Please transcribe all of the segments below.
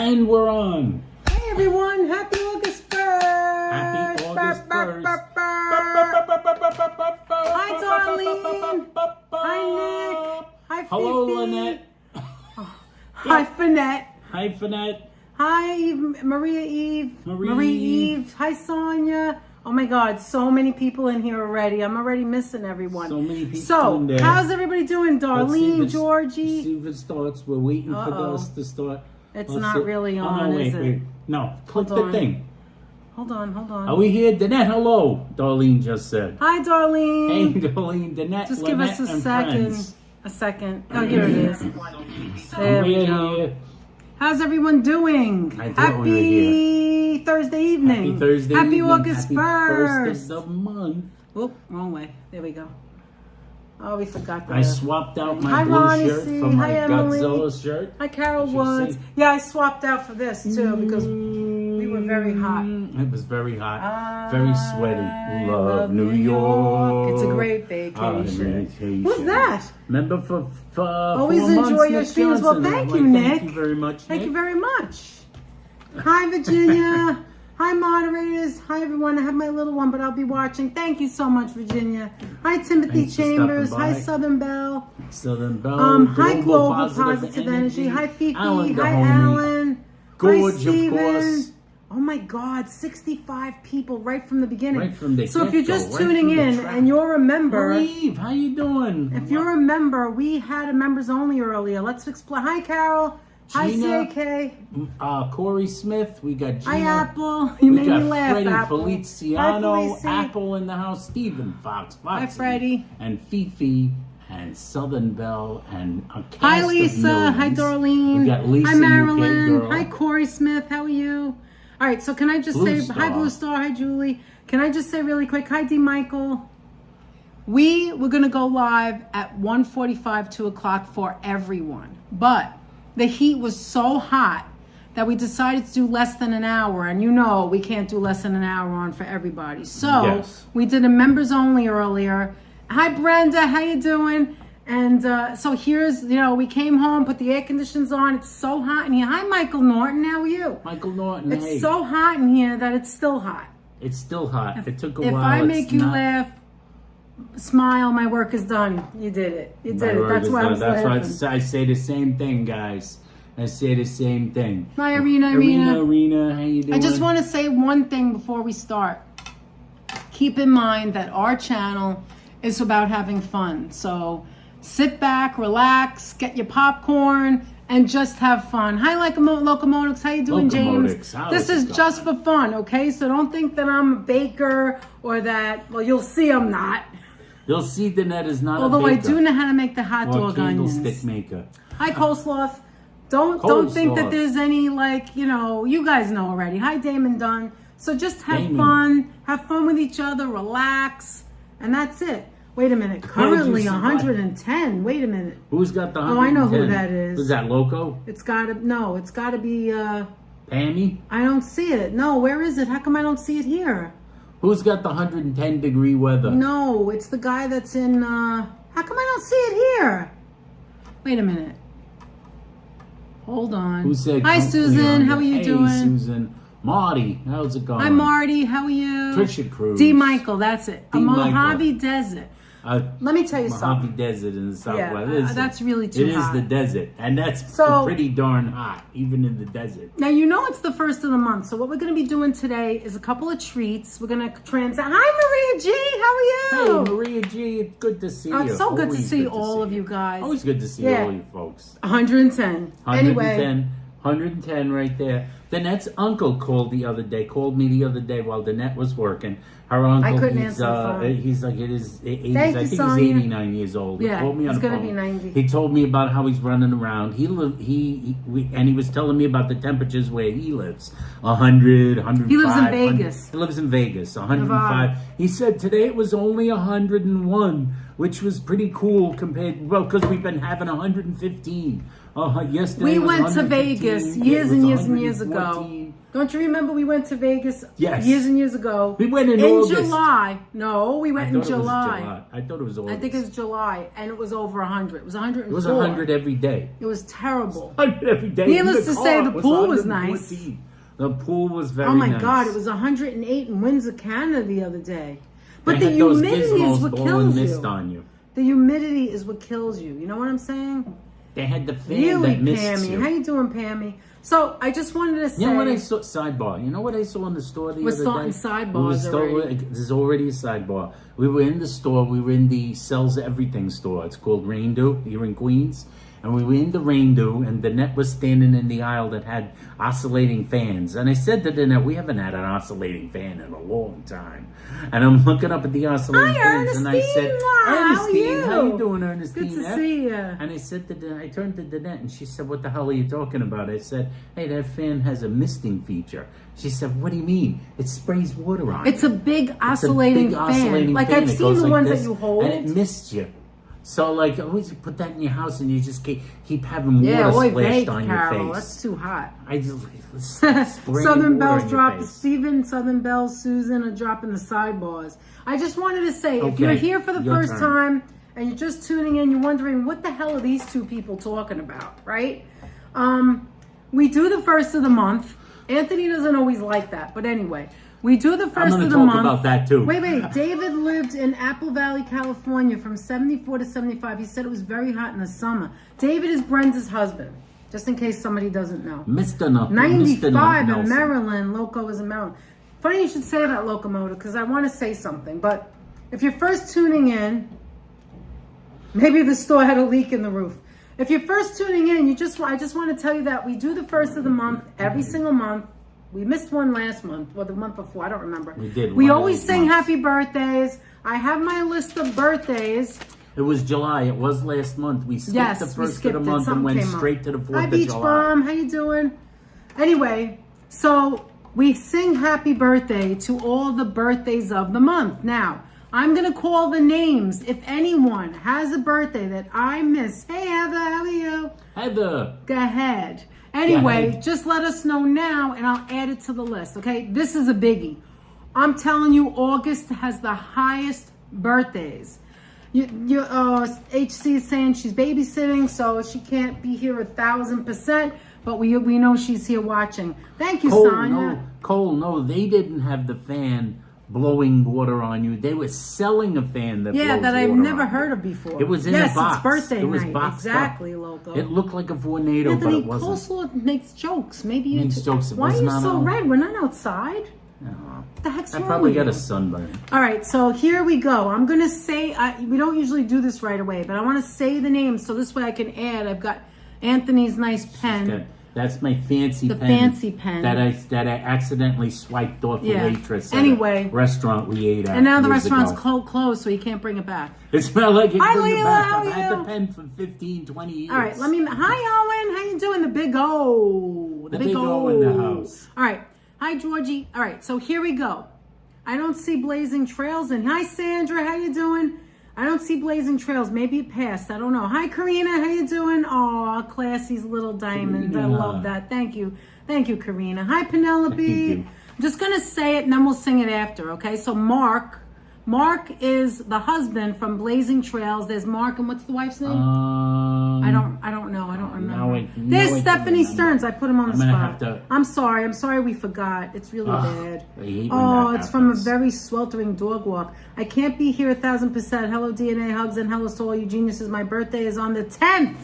And we're on. Hey everyone, happy August 1st! Happy August 1st. Hi Darlene! Hi Nick! Hi Fifi! Hello, Lynette. Hi Finette! Hi, Finette. Hi Maria Eve! Marie Eve! Hi Sonia! Oh my God, so many people in here already. I'm already missing everyone. So many people in there. How's everybody doing? Darlene, Georgie? Let's see if it starts. We're waiting for us to start. It's not really on, no, wait, is it? wait. No, click Hold the on. thing. Hold on. Are we here? Danette, hello. Darlene just said. Hi Darlene! Hey, Darlene, Danette, Just give us Lynette, a and second. friends. A second. Oh, here it is. There we We're go. here. How's everyone doing? I thought we were Happy Thursday evening. Happy Thursday Happy evening. August Happy 1st. first of the month. Oop, wrong way. There we go. Oh, we forgot that. I swapped out my Hi, blue Ronnie shirt C. for my Hi, Emily. Godzilla shirt. Hi, Carol Should Woods. say- Yeah, I swapped out for this too because we were very hot. It was very hot, very sweaty. I Love New York. It's a great vacation. Vacation. Who's that? Remember for Always 4 months, enjoy your Nick streams. Well, Johnson. thank I'm you, like, Nick. Thank you very much, Thank Nick. you very much. Hi, Virginia. Hi, moderators. Hi, everyone. I have my little one, but I'll be watching. Thank you so much, Virginia. Hi, Timothy Thanks for Chambers. stopping Hi, by. Southern Belle. Southern Belle. Hi, Global Positive Energy. Hi, Fifi. Alan, the Hi, homie. Alan. Gorge, Hi, of Steven. course. Oh my God, 65 people right from the beginning. Right from the So if you're get-go, just right tuning from the in track. and you're a member, Eve, how you doing? if you're a member, we had a members only earlier. Let's explain. Hi, Carol. Hi, Gina. CAK. Corey Smith, we got Gina. Hi, Apple. You We made got me laugh, Freddie Apple. Feliciano, Hi, Felici. Apple in the house, Stephen Fox, Hi, Foxy, Freddie. and Fifi, and Southern Belle, and a cast Hi, of Lisa. Hi, millions. Darlene. We got Lisa, Hi, UK Marilyn. girl. Hi, Corey Smith. How are you? All right, so can I just Blue say hi, Star. Blue Star. Hi, Julie. Can I just say really quick, hi, D. Michael. We were going to go live at 1:45, 2 o'clock for everyone. But the heat was so hot that we decided to do less than an hour. And you know we can't do less than an hour on for everybody. So Yes. we did a members only earlier. Hi, Brenda. How you doing? And so here's, we came home, put the air conditions on. It's so hot in here. Hi, Michael Norton. How are you? Michael Norton, It's hey. so hot in here that it's still hot. It's still hot. It took a If while. I It's make you not- laugh, smile, my work is done. You did it. You My did it. word That's is why I done. was That's laughing. right. I say the same thing, guys. I say the same thing. Hi, Irina. How you doing? I just want to say one thing before we start. Keep in mind that our channel is about having fun. So sit back, relax, get your popcorn, and just have fun. Hi, Locomotics. How you doing, James? Locomotics, how This is is it just going? for fun, okay? So don't think that I'm a baker or that, well, you'll see I'm not. You'll see Danette is not Although a I baker do know how to make the hot or dog candlestick onions. maker. Hi, Coleslaw. Don't think that Coleslaw. there's any, you guys know already. Hi, Damon Dunn. So just have Damon. fun with each other, relax, and that's it. Wait a minute. Currently you 110. Wait a minute. Who's got the Oh, I know who 110? that is. Is that Loco? It's gotta be, Pammy? I don't see it. No, where is it? How come I don't see it here? Who's got the 110 degree weather? No, it's the guy that's in, how come I don't see it here? Wait a minute. Hold on. Who said? Hi, Susan. How are you hey, doing? Susan. Marty, how's it going? Hi, Marty. How are you? Trisha Cruz. D. Michael. That's it. D. A Michael. Mojave Desert. Let me tell you Mojave something. Desert in the Southwest. Yeah, Listen, that's really too It hot. is the desert, and that's So- pretty darn hot, even in the desert. Now, you know it's the first of the month, so what we're going to be doing today is a couple of treats. We're going to transit. Hi, Maria G. How are you? Hey, Maria G, it's good to see you. It's so good to Always see all of you guys. Always good to see Yeah. all you folks. 110. 110, Anyway, 110 right there. Danette's uncle called me the other day while Danette was working. Her uncle, I couldn't he's, answer the phone. he's like, it is 80s. Thank I you, think Sonia. he's 89 years old. He Yeah, called me on he's the gonna phone. be 90. He told me about how he's running around. And he was telling me about the temperatures where he lives. 100, 105. He lives in Vegas. He lives in Vegas, 105. Nevada. He said today it was only 101, which was pretty cool because we've been having 115, Oh, yesterday We was went to 115. Vegas It years was and years and years ago. 114. Don't you remember we went to Vegas Yes. years and years ago? We went in August. July. No, we I went thought in it was July. I thought it was August. I think it was July, and it was over 100. It was 104. It was 100 every day. It was terrible. 100 every day. Needless In to car, say, it the pool was nice. 114. The pool was very Oh my nice. God, it was 108 in Windsor, Canada the other day. They But the had those humidity is gizmos what blowing kills mist you. on you. The humidity is what kills you. You know what I'm saying? They had the fan Really, that mists Pammy. you. How you doing, Pammy? So I just wanted to say. You know what I saw? Sidebar. You know what I saw in the store the We're other starting day? sidebars already. There's already a sidebar. We were in the store. We were in the Sells Everything store. It's called Rain Dew here in Queens. And we were in the Rain Dew, and Danette was standing in the aisle that had oscillating fans. And I said to Danette, we haven't had an oscillating fan in a long time. And I'm looking up at the oscillating fans, and I said, Ernestine, how you doing, Ernestine? Good to see you. And I said to Danette, I turned to Danette, and she said, what the hell are you talking about? I said, hey, that fan has a misting feature. She said, what do you mean? It sprays water on It's you. a big It's a oscillating big fan. oscillating Like fan. I've It seen goes the like ones this, that you hold. and it mists you. So, like, always you put that in your house and you just keep having Yeah, water oy splashed vey, on Carol. your face. That's too hot. I just spraying Southern water Bells in your dropped. face. Stephen, Southern Bells, Susan are dropping the sidebars. I just wanted to say, if Okay, you're here for the your first turn. time and you're just tuning in, you're wondering what the hell are these two people talking about, right? We do the first of the month. Anthony doesn't always like that, but anyway, we do the first of the talk month. about that too. Wait. David lived in Apple Valley, California from 74 to 75. He said it was very hot in the summer. David is Brenda's husband, just in case somebody doesn't know. Mr. 95 in Nelson. Maryland. Loco is in Maryland. Funny you should say that, Locomotive, because I want to say something. But if you're first tuning in, maybe the store had a leak in the roof. If you're first tuning in, I just want to tell you that we do the first of the month every single month. We missed one last month, or the month before, I don't remember. We did. We one of always those sing months. happy birthdays. I have my list of birthdays. It was July. It was last month. We skipped Yes, the we first skipped of it. the month and Something went came up. straight to the 4th Hi, of Beach July. Bomb. How you doing? Anyway, so we sing happy birthday to all the birthdays of the month. Now, I'm going to call the names. If anyone has a birthday that I miss, hey, Heather, how are you? Heather. Go ahead. Anyway, ahead. just let us know now and I'll add it to the list, okay? This is a biggie. I'm telling you, August has the highest birthdays. HC is saying she's babysitting, so she can't be here 1,000%, but we know she's here watching. Thank you, Sonia. Cole, no, they didn't have the fan blowing water on you. They were selling a fan that blows that I've water never on heard you. of before. It was in yes, a box. it's birthday It was night. boxed Exactly, up. Loco. It looked like a tornado, Anthony, but it wasn't. Coleslaw makes jokes. Maybe you Makes jokes. It Why are was you not so on. red? We're not outside. No. What the heck's I wrong probably with got you? a sunburn. All right, so here we go. I'm going to say, we don't usually do this right away, but I want to say the names so this way I can add. I've got Anthony's nice pen. Okay. That's my fancy The pen. fancy pen. That I accidentally swiped off Yeah. a waitress Anyway. at a restaurant we ate at. And now the years restaurant's ago. closed, so you can't bring it back. It smelled like it. Hi, bring it Leela, back. how I've are had you? the pen for 15, 20 years. All right, hi, Owen. How you doing? The big O. The big O in the house. All right. Hi, Georgie. All right, so here we go. I don't see Blazing Trails. And hi, Sandra. How you doing? I don't see Blazing Trails. Maybe it passed. I don't know. Hi, Karina. How you doing? Aw, Classy's little diamond. I Karina. love that. Thank you. Thank you, Karina. Hi, Penelope. Thank you. I'm just going to say it and then we'll sing it after, okay? So Mark is the husband from Blazing Trails. There's Mark, and what's the wife's name? I don't know. I don't remember. There's I Stephanie can remember. Stearns. I put him on the I'm gonna spot. have to- I'm sorry we forgot. It's really bad. I hate when Oh, that it's from a happens. very sweltering dog walk. I can't be here 1,000%. Hello, DNA hugs, and hello to all you geniuses. My birthday is on the 10th.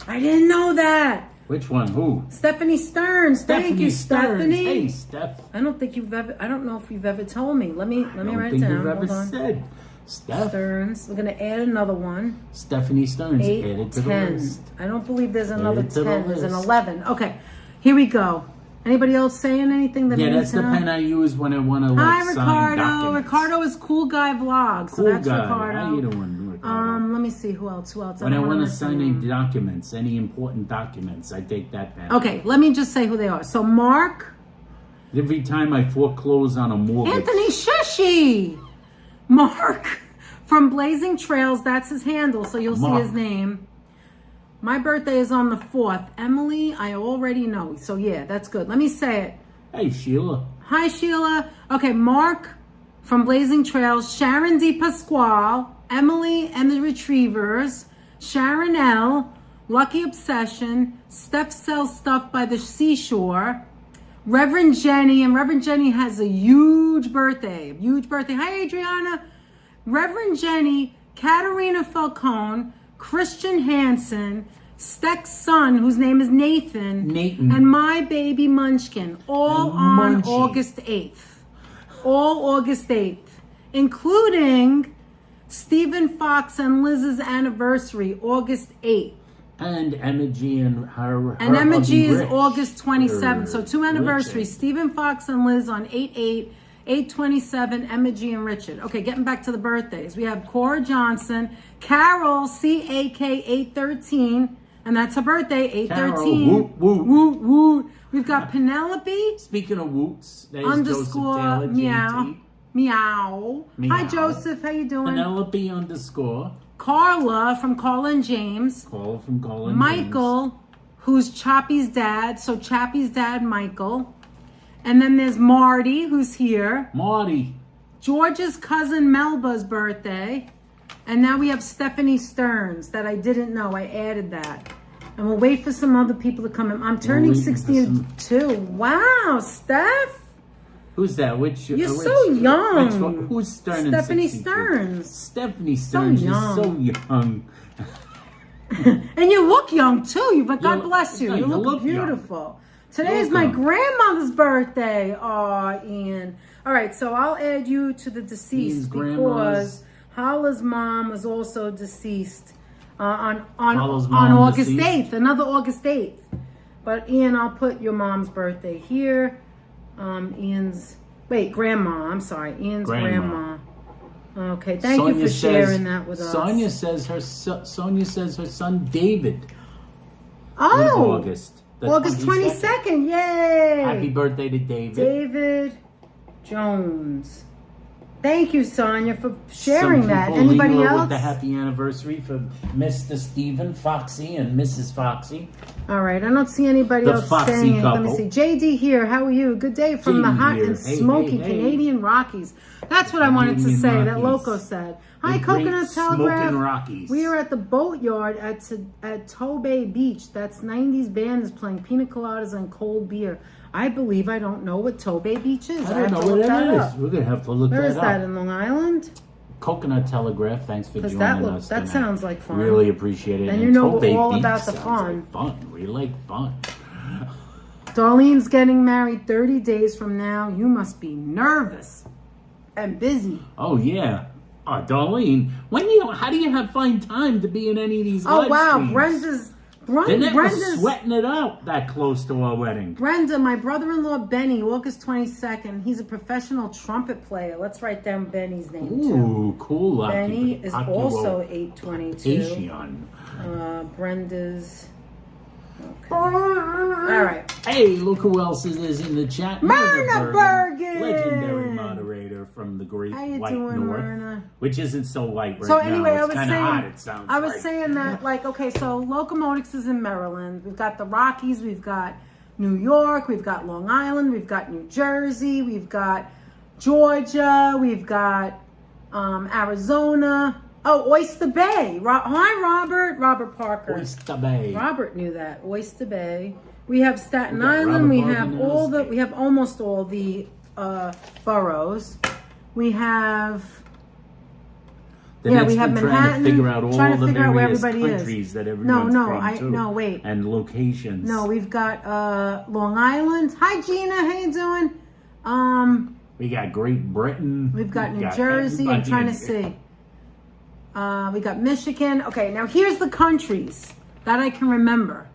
I didn't know that. Which one? Who? Stephanie Stearns. Thank you, Stearns. Stephanie. Hey, Steph. I don't know if you've ever told me. Let me I write don't it think down. you've ever Hold on. said. Steph. Stearns. We're gonna add another one. Stephanie Stearns 8, added to 10. the list. I don't believe there's another Added to the 10. There's an list. 11. Okay, here we go. Anybody else saying anything that I Yeah, need that's to the know? pen I use when I want to Hi, sign Ricardo. documents. Ricardo is Cool Guy Vlogs. So Cool that's guy. Ricardo. How you doing, Ricardo? Let me see who else. When I don't want to miss sign anyone. any documents, any important documents, I take that pen. Okay, let me just say who they are. So Mark, Every time I foreclose on a mortgage. Anthony Shishi, Mark from Blazing Trails. That's his handle, so you'll see Mark. his name. My birthday is on the 4th. Emily, I already know. So yeah, that's good. Let me say it. Hey, Sheila. Hi, Sheila. Okay, Mark from Blazing Trails, Sharon D. Pasquale, Emily and the Retrievers, Sharon L., Lucky Obsession, Steph sells stuff by the seashore, Reverend Jenny, and Reverend Jenny has a huge birthday. Hi, Adriana. Reverend Jenny, Katarina Falcone, Christian Hansen, Steck's son, whose name is Nathan, and my baby Munchkin, all on August 8th. All August 8th, including Stephen Fox and Liz's anniversary, August 8th. And Emma G and her And Emma G is Rich. August 27th. So 2 anniversaries, Richard. Stephen Fox and Liz on 8/8, 8/27, Emma G and Richard. Okay, getting back to the birthdays. We have Cora Johnson, Carol, CAK 813, and that's her birthday, 813. Carol, woot, woot. Woot, woot. We've got Penelope, Speaking of woots, there's underscore Joseph Taylor, meow, JT. meow. Meow. Hi, Joseph. How you doing? Penelope underscore. Carla from Carla and James. Call from Colin. Michael, who's Choppy's dad. So Choppy's dad, Michael. And then there's Marty, who's here. Marty. George's cousin Melba's birthday. And now we have Stephanie Stearns that I didn't know. I added that. And we'll wait for some other people to come in. I'm turning 62. Wow, Steph. Who's that? Which? You're so young. Which one? Who's Stearns? Stephanie Stearns. Stephanie Stearns is so young. And you look young too. But God bless you. No, You you look look beautiful. young. Today is my grandmother's birthday. Oh, Ian. All right, so I'll add you to the deceased because Hala's mom was also deceased on August 8th. Another August 8th. But Ian, I'll put your mom's birthday here. Grandma. I'm sorry, Ian's grandma. Okay, thank you for sharing that with us. Sonia says her son David. Oh, August 22nd. Yay! Happy birthday to David. David Jones. Thank you, Sonia, for sharing that. Some people Anybody linger else? with the happy anniversary for Mr. Stephen Foxy and Mrs. Foxy. All right, I don't see anybody The else Foxy saying it. Let couple. me see. JD here, how are you? Good day from the JD hot here. and Hey, smoky hey, hey. Canadian Rockies. That's what I wanted to Canadian say. That Rockies. Loco said. Hi, The Coconut great Telegraph. smoking Rockies. We are at the boatyard at Tobay Beach. That's 90s band is playing pina coladas and cold beer. I believe I don't know what Tobay Beach is. I don't know what that is. We're going to have to look Where that is up. that, in Long Island? Coconut Telegraph, thanks for joining us That tonight. sounds like fun. Really appreciate it. And you know Tobay all Beach about the sounds fun. like fun. We like fun. Darlene's getting married 30 days from now. You must be nervous and busy. Oh, yeah. Darlene, how do you find time to be in any of these Oh, live wow. streams? Brenda's was sweating it out that close to our wedding. Brenda, my brother-in-law Benny, August 22nd. He's a professional trumpet player. Let's write down Benny's name, too. Ooh, cool. Benny is also 822. Asian. Brenda's... Okay. All right. Hey, look who else is in the chat. Myrna Bergen. Legendary moderator from the great How you white doing, north. Myrna? Which isn't so white right So now. anyway, It's kind of hot, it sounds I was like. saying that, like, okay, so Locomotics is in Maryland. We've got the Rockies, we've got New York, we've got Long Island, we've got New Jersey, we've got Georgia, we've got Arizona. Oh, Oyster Bay. Hi, Robert. Robert Parker. Oyster Bay. Robert knew that. Oyster Bay. We have Staten We got Island. Robert We Parker have in all the- we have almost all the boroughs. We have The we next have we're Manhattan. Trying to figure out all trying to the figure out where various everybody countries is. that everyone's from, too. wait. And locations. No, we've got Long Island. Hi, Gina. How you doing? We got Great Britain. We've got New Jersey. I'm everybody trying to in- see. We got Michigan. Okay, now here's the countries that I can remember.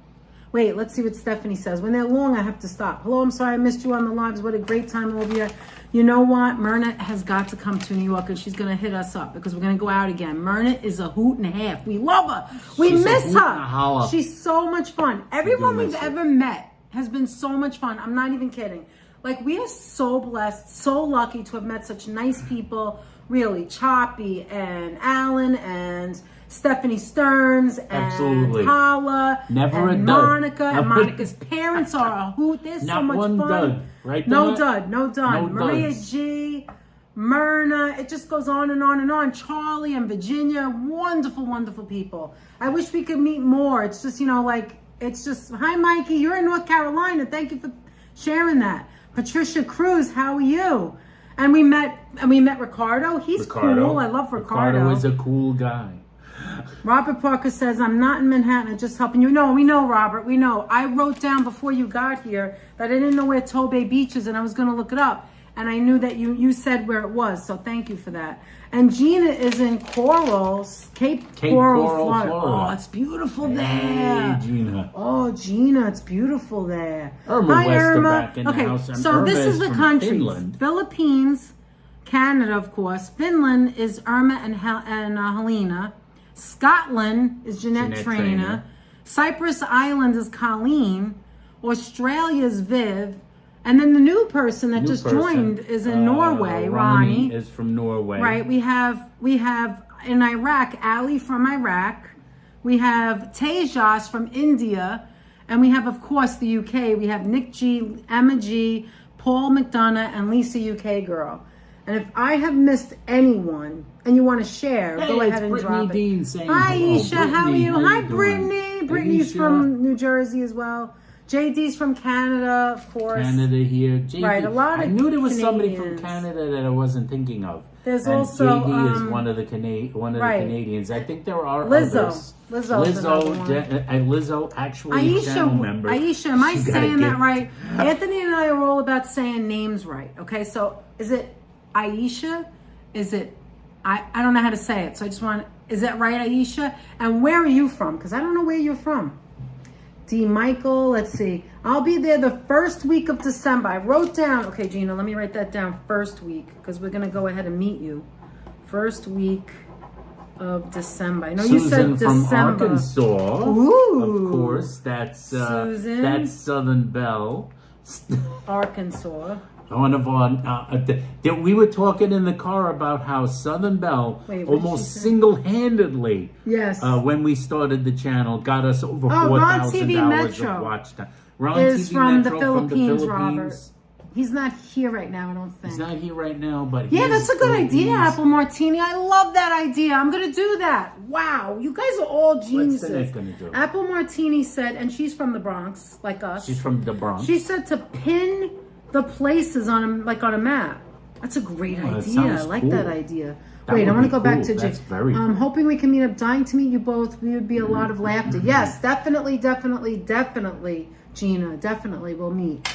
Wait, let's see what Stephanie says. When they're long, I have to stop. Hello, I'm sorry I missed you on the lives. What a great time over here. You know what? Myrna has got to come to New York, and she's going to hit us up because we're going to go out again. Myrna is a hoot and a half. We love her. We She's a miss hoot and a her. holler. She's so much fun. Everyone we've miss her. ever met has been so much fun. I'm not even kidding. Like, we are so blessed, so lucky to have met such nice people. Really, Choppy and Alan and Stephanie Stearns and Absolutely. Hala Never and a dud. Monica. And Monica's parents are a hoot. There's so Not much one fun. dud, right? No Danette? dud. No dud. No Maria duds. G. Myrna, it just goes on and on and on. Charlie and Virginia, wonderful, wonderful people. I wish we could meet more. It's just, it's just, hi Mikey, you're in North Carolina. Thank you for sharing that. Patricia Cruz, how are you? And we met Ricardo. He's cool. I love Ricardo. Ricardo is a cool guy. Robert Parker says, I'm not in Manhattan, I'm just helping you. No, we know, Robert, we know. I wrote down before you got here that I didn't know where Tobay Beach is, and I was going to look it up. And I knew that you said where it was, so thank you for that. And Gina is in Cape Coral, Florida. Oh, it's beautiful there. Hey, Gina. Oh, Gina, it's beautiful there. Irma Hi, Wester Irma. back in the house. And So Irma this is the from countries. Finland. Philippines, Canada, of course. Finland is Irma and Helena. Scotland is Jeanette Trainer. Cyprus Island is Colleen. Australia is Viv. And then the new person that joined is in Norway, Ronnie. is from Norway. Right. We have in Iraq, Ali from Iraq. We have Tejas from India. And we have, of course, the UK. We have Nick G, Emma G, Paul McDonough, and Lisa UK Girl. And if I have missed anyone and you want to share, go ahead and drop it. Dean saying Hi, hello. Isha. How are you? Brittany, Hi, you Brittany. doing? Brittany's Aisha. from New Jersey as well. JD's from Canada, of course. Canada here. JD. Right, a lot of I knew there was somebody from Canadians. Canada that I wasn't thinking of. There's and also, JD is one of the Canadians. I think there are Lizzo. others. Lizzo's another one. Lizzo actually channel member. Aisha, am I You gotta saying that get- right? Anthony and I are all about saying names right. Okay, so is it Aisha? Is it I don't know how to say it, so I just want. Is that right, Aisha? And where are you from? Because I don't know where you're from. D. Michael, let's see. I'll be there the first week of December. I wrote down. Okay, Gina, let me write that down. First week, because we're gonna go ahead and meet you. First week of December. I know you said Susan from December. Arkansas. Ooh. Of course, that's Susan. that's Southern Belle. Arkansas. One of our, we were talking in the car about how Southern Belle Wait, what did almost she say? single-handedly, Yes. when we started the channel, got us over Ron 4,000 TV hours Metro of watch time. Ron is TV from Metro the Philippines, Robert. He's not here right now, I don't think. He's not here right now, but Yeah, he that's is a good idea, Philippines. Apple Martini. I love that idea. I'm going to do that. Wow. You guys are all geniuses. Danette gonna do? Apple Martini said, and she's from the Bronx, like us. She's from the Bronx. She said to pin the places on a map. That's a great that idea. sounds I like cool. that idea. That Wait, I would want to be go back cool. to Jake. That's very cool. I'm hoping we can meet up. Dying to meet you both. We would be a lot of laughter. Yes, definitely, Gina. Definitely, we'll meet.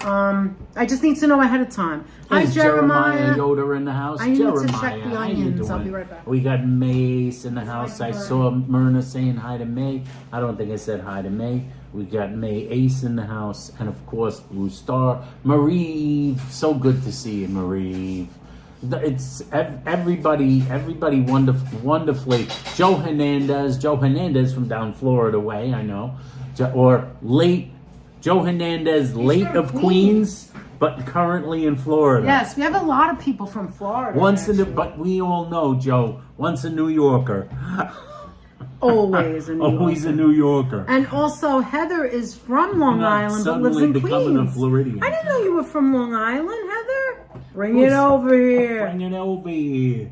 I just need to know ahead of time. Hi, Is Jeremiah. Yoder in the house? I need to Jeremiah, check the how you onions. I'll doing? be right back. We got Mace in the house. I saw Myrna saying hi to May. I don't think I said hi to May. We got May Ace in the house. And of course, Blue Star. Marie, so good to see you, Marie. It's everybody wonderfully. Joe Hernandez from down Florida way, I know. Or Joe Hernandez, late from of Queens, but currently in Florida. Yes, we have a lot of people from Florida. But we all know Joe. Once a New Yorker, Always a New always Yorker. a New Yorker. And also, Heather is from Long Not Island, but lives suddenly in becoming Queens. a Floridian. I didn't know you were from Long Island, Heather. Bring it over here. Bring it over here.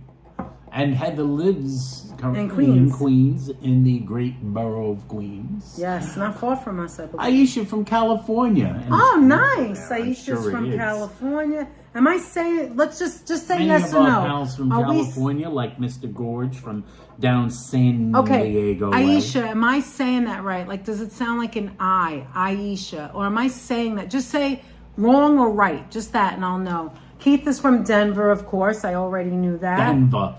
And Heather lives currently In in Queens. Queens, in the great borough of Queens. Yes, not far from us, I believe. Aisha from California. And Oh, nice. I'm Aisha's sure from it is. California. Am I saying? Let's just say Many yes of or our no. pals from Are we- California, like Mr. Gorge from down San Okay, Diego way. Aisha, am I saying that right? Like, does it sound like an I, Aisha? Or am I saying that? Just say wrong or right. Just that, and I'll know. Keith is from Denver, of course. I already knew that. Denver.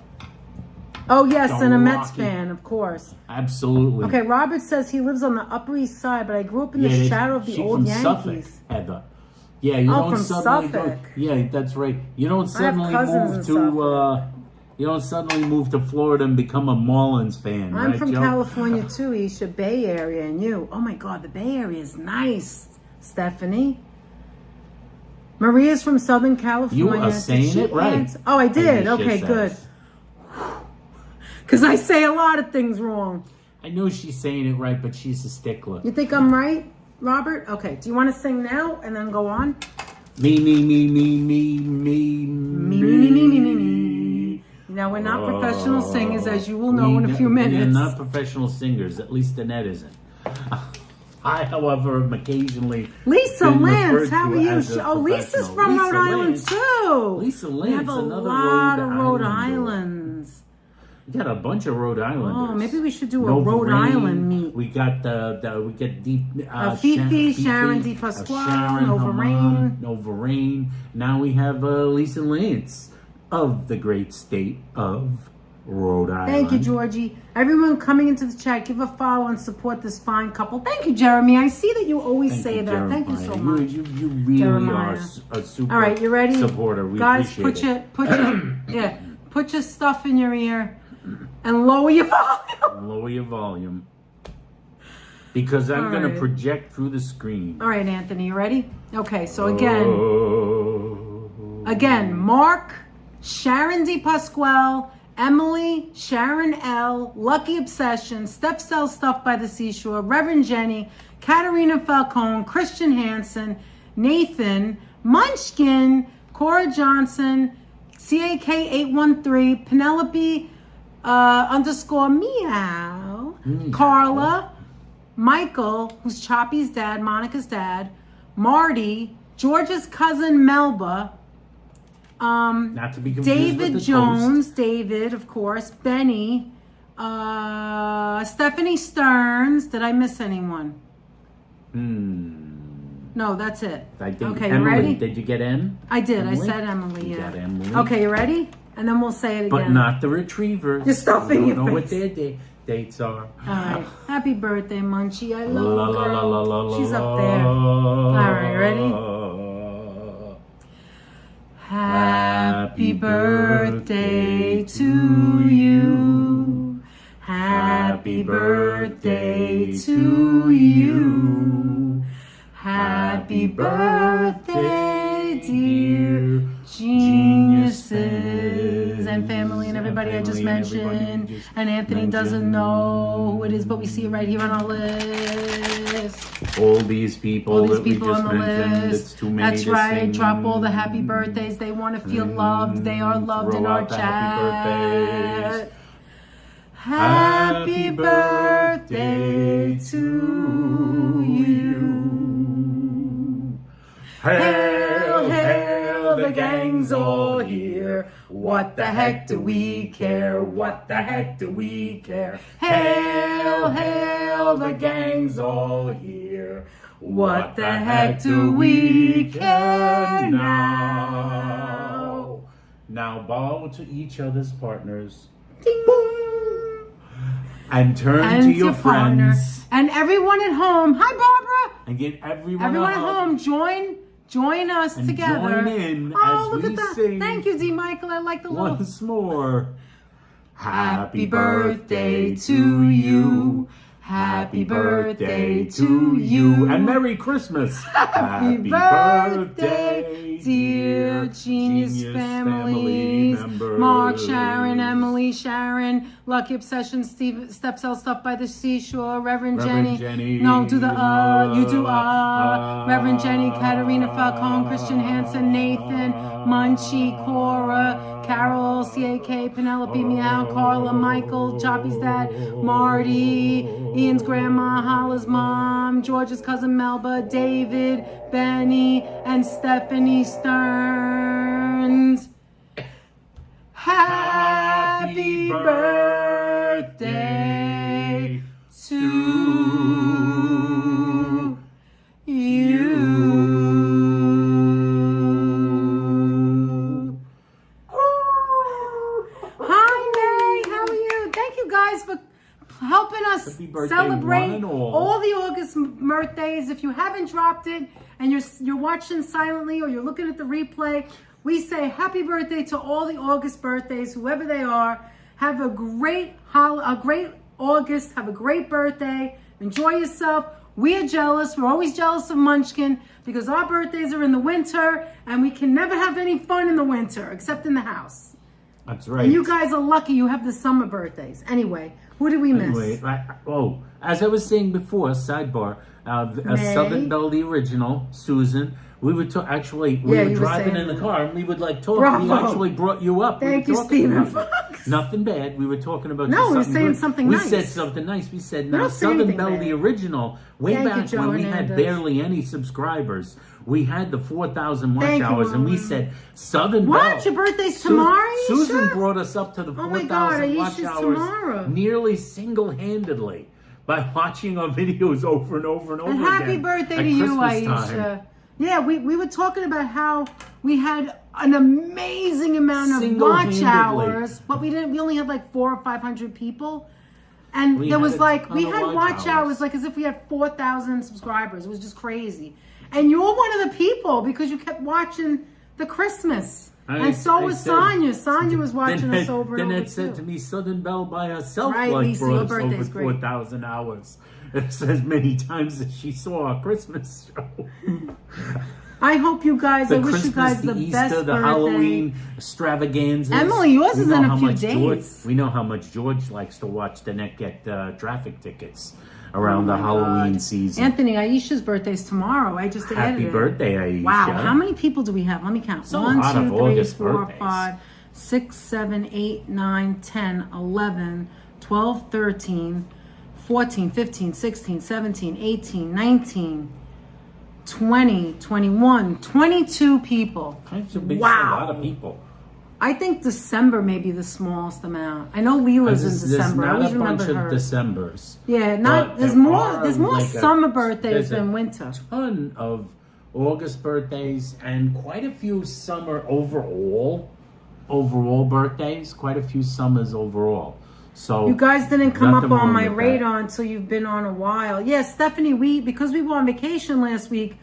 Oh, yes, and a Mets Rocky. fan, of course. Absolutely. Okay, Robert says he lives on the Upper East Side, but I grew up in the Yeah, shadow of the she's old from Yankees. Suffolk, Heather. Yeah, you Oh, don't from suddenly Suffolk. Yeah, that's right. You don't suddenly cousins in move to you don't suddenly move to Florida and become a Marlins fan, I'm right, from Joe? California too, Isha, Bay Area, and you. Oh my God, the Bay Area is nice, Stephanie. Maria's from Southern California. You are Did saying she it right. answer? Oh, I did. Aisha Okay, says. good. Because I say a lot of things wrong. I know she's saying it right, but she's a stickler. You think I'm right, Robert? Okay. Do you want to sing now and then go on? Me. Now, we're not professional singers, as you will know in a few minutes. We are not professional singers. At least Danette isn't. I, however, am occasionally Lisa been Lance, referred how to are you? as a Oh, Lisa's professional. from Lisa Rhode Island Lance. too. Lisa We Lance, have a another lot of Rhode Islander. Islands. We got a bunch of Rhode Islanders. Oh, maybe we should do a Rhode Island meet. We got we get deep Fifi, Sharon D. Pasquale, Nova Rain. Now we have Lisa Lance of the great state of Rhode Island. Thank you, Georgie. Everyone coming into the chat, give a follow and support this fine couple. Thank you, Jeremy. I see that you always say that. Thank you so much. You really Jeremiah. are a super All right, you ready? supporter. We Guys, appreciate put your stuff in your ear and lower your volume. Lower your volume. Because I'm All going right. to project through the screen. All right, Anthony, you ready? Okay, so again, Mark, Sharon D. Pasquale, Emily, Sharon L., Lucky Obsession, Steph sells stuff by the seashore, Reverend Jenny, Katarina Falcone, Christian Hansen, Nathan, Munchkin, Cora Johnson, CAK813, Penelope _ meow, Carla, Michael, who's Choppy's dad, Monica's dad, Marty, George's cousin Melba, Not to be confused David with the Jones, toast. David, of course, Benny, Stephanie Stearns. Did I miss anyone? No, that's it. I think Okay, Emily. you ready? Did you get N? I did. Emily? I said Emily. You Yeah. got Emily. Okay, you ready? And then we'll say it again. But not the retrievers. You're stuffing We your don't know what face. their dates are. All right. Happy birthday, Munchie. I love La, you, la, girl. la, la, la, She's la, up there. All right, ready? Happy birthday to you. Happy birthday to you. Happy birthday, dear geniuses and family and everybody I just mentioned. And Anthony doesn't know who it is, but we see it right here on our list. All these people, All these that we people just on the mentioned, list. it's too many That's to right. sing. Drop all the happy birthdays. They want to feel loved. They are loved in Throw our out the chat. happy Happy birthdays. birthday to you. Hail, hail, the gang's all here. What the heck do we care? What the heck do we care? Hail, hail, the gang's all here. What the heck do we care now? Now bow to each other's partners Ding. and turn And to your partner. friends And everyone at home. Hi, Barbara. and get everyone Everyone at up home, join us and together. join in Oh, as look we at that. sing Thank you, D. Michael. I like the little. once more. Happy birthday to you. Happy birthday to you. And Merry Christmas. Happy birthday, dear Genius family. members. Mark, Sharon, Emily, Sharon, Lucky Obsession, Steve, Step Sell Stuff by the Seashore, Reverend Jenny. No, do the you do Reverend Jenny, Katarina Falcone, Christian Hansen, Nathan, Munchie, Cora, Carol, CAK, Penelope, Meow, Carla, Michael, Choppy's dad, Marty, Ian's grandma, Holla's mom, George's cousin Melba, David, Benny, and Stephanie Stearns. Happy birthday to you. Hi, May. How are you? Thank you guys for helping us Happy birthday, celebrate one and all. all the August birthdays. If you haven't dropped it and you're watching silently or you're looking at the replay, we say happy birthday to all the August birthdays, whoever they are. Have a great August. Have a great birthday. Enjoy yourself. We are jealous. We're always jealous of Munchkin because our birthdays are in the winter and we can never have any fun in the winter except in the house. That's right. And you guys are lucky you have the summer birthdays. Anyway, who did we miss? Anyway, as I was saying before, sidebar, Southern Belle, the original, Susan. We would we were driving in the car and we would like talk. Bravo. We actually brought you up. Thank you, Stephen Fox. Nothing bad. We were talking about we were saying something nice. We said something nice. We said, now Southern Belle, the original, way back when we had barely any subscribers, we had the 4,000 watch hours, and we said, Southern Belle. What? Your birthday's tomorrow? Susan brought us up to the 4,000 watch hours tomorrow. Nearly single-handedly by watching our videos over and over and over again. Happy birthday to you, Aisha. Yeah, we were talking about how we had an amazing amount of watch hours, but we only had like 400 or 500 people. And we had watch hours like as if we had 4,000 subscribers. It was just crazy. And you're one of the people because you kept watching the Christmas. And so was Sonia. Sonia was watching us over and over. Danette said to me, Southern Belle by herself right, like Lisa, brought us over 4,000 hours. It's as many times as she saw our Christmas show. I hope you guys, I wish you guys the Easter, best the birthday. Halloween extravaganzas. Emily, yours is in a few days. We know how much George likes to watch Danette get traffic tickets around the Halloween season. Anthony, Aisha's birthday's tomorrow. I just added it. Happy birthday, Aisha. Wow, how many people do we have? Let me count. So 1, 2, 3, August 4, birthdays. 5, 6, 7, 8, 9, 10, 11, 12, 13, 14, 15, 16, 17, 18, 19, 20, 21, 22 people. That's a wow. lot of people. I think December may be the smallest amount. I know Leela's in December. I always remember her. There's not a bunch of Decembers. Yeah, there's more summer birthdays than winter. Ton of August birthdays and quite a few summer overall birthdays. Quite a few summers overall. So you guys didn't come up on my radar until you've been on a while. Yeah, Stephanie, because we were on vacation last week,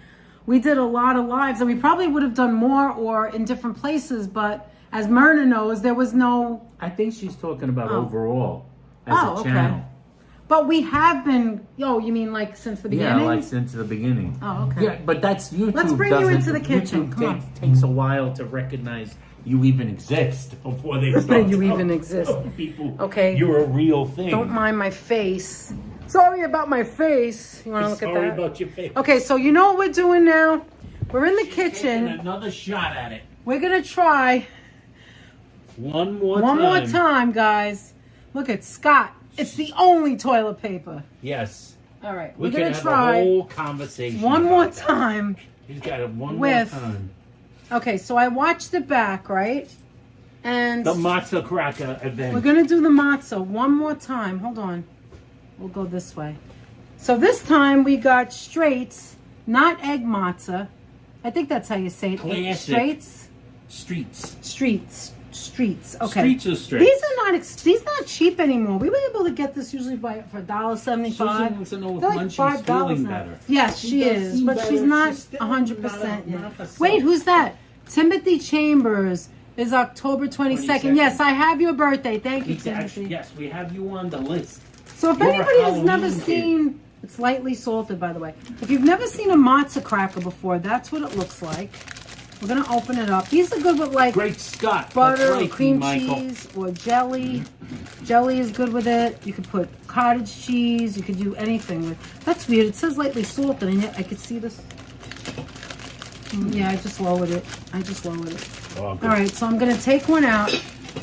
we did a lot of lives, and we probably would have done more or in different places, but as Myrna knows, there was no... I think she's talking about overall as a channel. Okay. But we have been... you mean like since the beginning? Yeah, like since the beginning. Oh, okay. Yeah, but that's YouTube. Let's bring you into the kitchen. Come on. Takes a while to recognize you even exist before they start. You even exist. People, okay. You're a real thing. Don't mind my face. Sorry about my face. You want to look at that? Sorry about your face. Okay, so you know what we're doing now? We're in the kitchen. Taking another shot at it. We're going to try... One more time, guys. Look at Scott. It's the only toilet paper. Yes. All right. We're going to try a whole conversation. One more time. He's got it one more time. Okay, so I watched it back, right? And the matzo cracker event. We're going to do the matzo one more time. Hold on. We'll go this way. So this time we got straights, not egg matzah. I think that's how you say it. Classic. Streets. Okay. Streets are straight. These not cheap anymore. We were able to get this usually for $1.75. Susan wants to know if like Munchkin's feeling better. Yes, she is, but she's not 100% yet. Wait, who's that? Timothy Chambers is October 22nd. Yes, I have your birthday. Thank you, Timothy. Yes, we have you on the list. So if anybody has never seen, it's lightly salted, by the way. If you've never seen a matzo cracker before, that's what it looks like. We're going to open it up. These are good with like Great Scott. butter or cream cheese or jelly. Jelly is good with it. You could put cottage cheese. You could do anything with. That's weird. It says lightly salted, and yet I could see this. Yeah, I just lowered it. Oh, all right, so I'm going to take one out.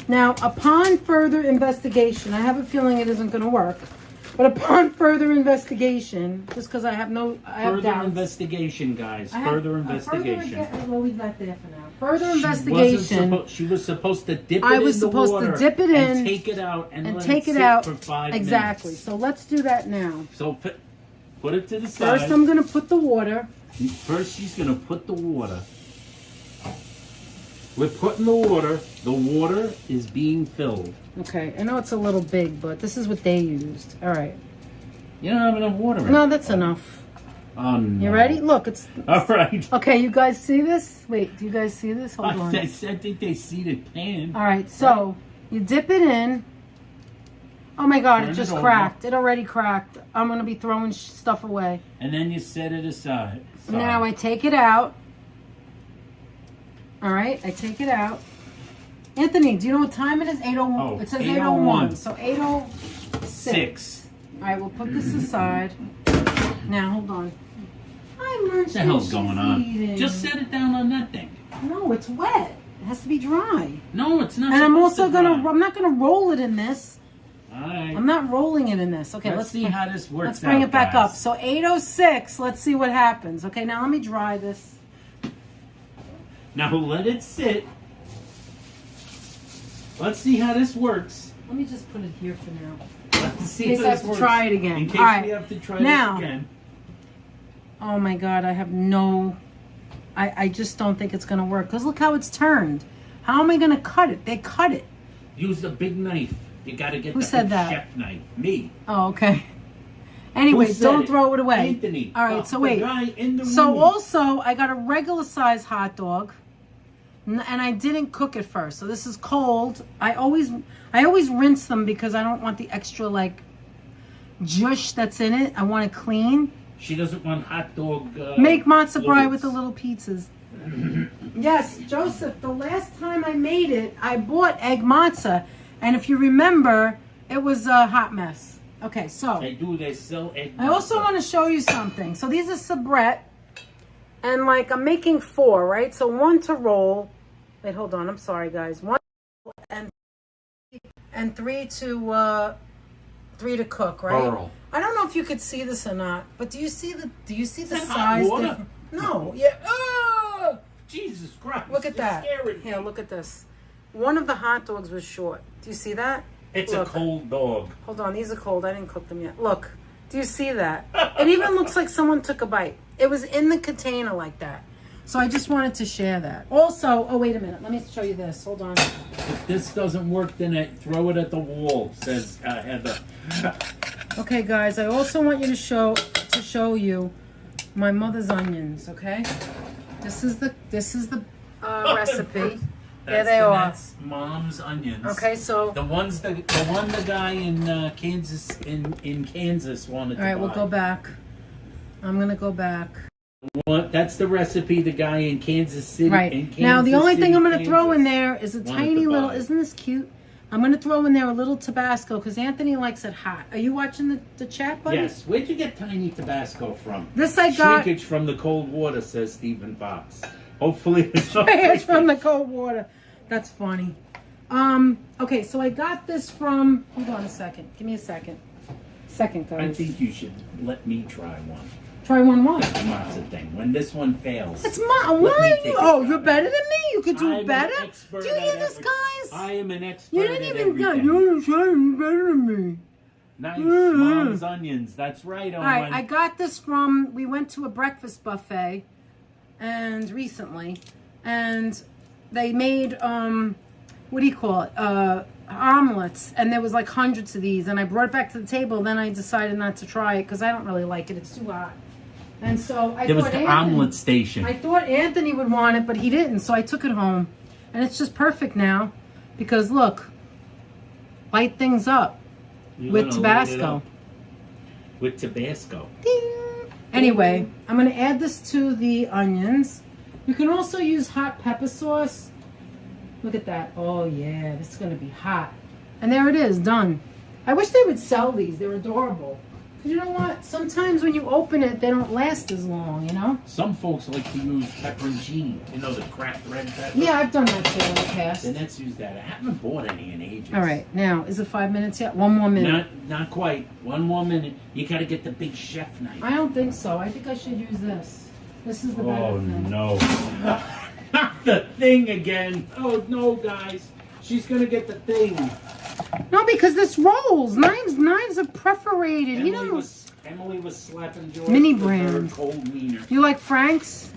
Now, upon further investigation, I have a feeling it isn't going to work. But upon further investigation, just because I have doubts. Investigation, guys. Further investigation. We'll leave that there for now. Further investigation. She was supposed to dip it in the water. I was supposed to dip it in. And take it out and let it sit for 5 minutes. Exactly. So let's do that now. So put it to the side. First, I'm going to put the water. First, she's going to put the water. We're putting the water. The water is being filled. Okay, I know it's a little big, but this is what they used. All right. You don't have enough water in it. No, that's enough. Oh, no. You ready? Look, it's... All right. Okay, you guys see this? Wait, do you guys see this? Hold on. I think they see the pan. All right, so you dip it in. Oh, my God, it just cracked. It already cracked. I'm going to be throwing stuff away. And then you set it aside. Now I take it out. All right, I take it out. Anthony, do you know what time it is? 8:01. Oh, It says 8:01. 8:01. So 8:06. All right, we'll put this aside. Now, hold on. What the hell's going on? Just set it down on that thing. No, it's wet. It has to be dry. No, it's not. And I'm also I'm not gonna roll it in this. Alright. I'm not rolling it in this. Okay, let's see how this works. Let's bring it back guys. up. So 8:06. Let's see what happens. Okay, now let me dry this. Now let it sit. Let's see how this works. Let me just put it here for now. Let's see In case how I this have to works. try it again. In case All right. we have to try Now, this again. Oh my God, I have no... I just don't think it's going to work. Because look how it's turned. How am I going to cut it? They cut it. Use a big knife. You got to get Who the said big that? chef knife. Me. Oh, okay. Anyway, Who said don't it? throw it away. Anthony. All right, so wait. The guy in the So room. also, I got a regular size hot dog. And I didn't cook it first. So this is cold. I always rinse them because I don't want the extra like juice that's in it. I want it clean. She doesn't want hot dog. Make matzo brie fluids. with the little pizzas. Yes, Joseph, the last time I made it, I bought egg matzo. And if you remember, it was a hot mess. Okay, so They sell egg. I also want to show you something. So these are soubrette. And like I'm making 4, right? So 1 to roll. Wait, hold on. I'm sorry, guys. 1 and 3 to cook, right? Burl. I don't know if you could see this or not, but do you see the that hot size water? difference? No. Yeah. Oh! Jesus Christ. Look at you're that. scaring me. Here, look at this. One of the hot dogs was short. Do you see that? It's Look. a cold dog. Hold on, these are cold. I didn't cook them yet. Look. Do you see that? It even looks like someone took a bite. It was in the container like that. So I just wanted to share that. Also, oh, wait a minute. Let me show you this. Hold on. If this doesn't work, then throw it at the wall, says Heather. Okay, guys, I also want you to show you my mother's onions, okay? This is the recipe. There they are. That's Mom's onions. Okay, so The one the guy in Kansas in Kansas wanted to all right, buy. we'll go back. I'm gonna go back. That's the recipe the guy in Kansas City. Right. In Kansas Now, the only thing I'm going to throw in Kansas there is a wanted tiny to little, buy. isn't this cute? I'm going to throw in there a little Tabasco because Anthony likes it hot. Are you watching the chat, buddy? Yes. Where'd you get tiny Tabasco from? This I got. Shrinkage from the cold water, says Stephen Fox. Hopefully it's not It's from the cold water. That's funny. Okay, so I got this from, hold on a second. Give me a second. Second, I guys. think you should let me try one. Try one what? That's the thing. When this one fails. It's mine. Let me Why? take Oh, it you're from better you. than me. You could do I'm an better. expert Do you at hear this, everything. guys? I am an expert You at didn't even go. everything. You're saying better than me. Nice. Mom's onions. That's right, Owen. All right, I got this from, we went to a breakfast buffet and recently, and they made, what do you call it, omelets, and there was like hundreds of these, and I brought it back to the table, then I decided not to try it because I don't really like it, it's too hot. And so I There was thought the Anthony, omelet station. I thought Anthony would want it, but he didn't, so I took it home. And it's just perfect now, because look, light things up. You're With gonna light it Tabasco. up. With Tabasco. Ding. Anyway, I'm going to add this to the onions. You can also use hot pepper sauce. Look at that. Oh, yeah. This is going to be hot. And there it is. Done. I wish they would sell these. They're adorable. Because you know what? Sometimes when you open it, they don't last as long, you know? Some folks like to use pepperoncini. You know, the cracked red pepper. Yeah, I've done that too in the past. And let's use that. I haven't bought any in ages. All right. Now, is it 5 minutes yet? One more minute. Not quite. One more minute. You got to get the big chef knife. I don't think so. I think I should use this. This is the better Oh, thing. no. Not the thing again. Oh, no, guys. She's going to get the thing. No, because this rolls. Knives are perforated. Emily was slapping George Mini with her brand. cold meaner. You like Frank's?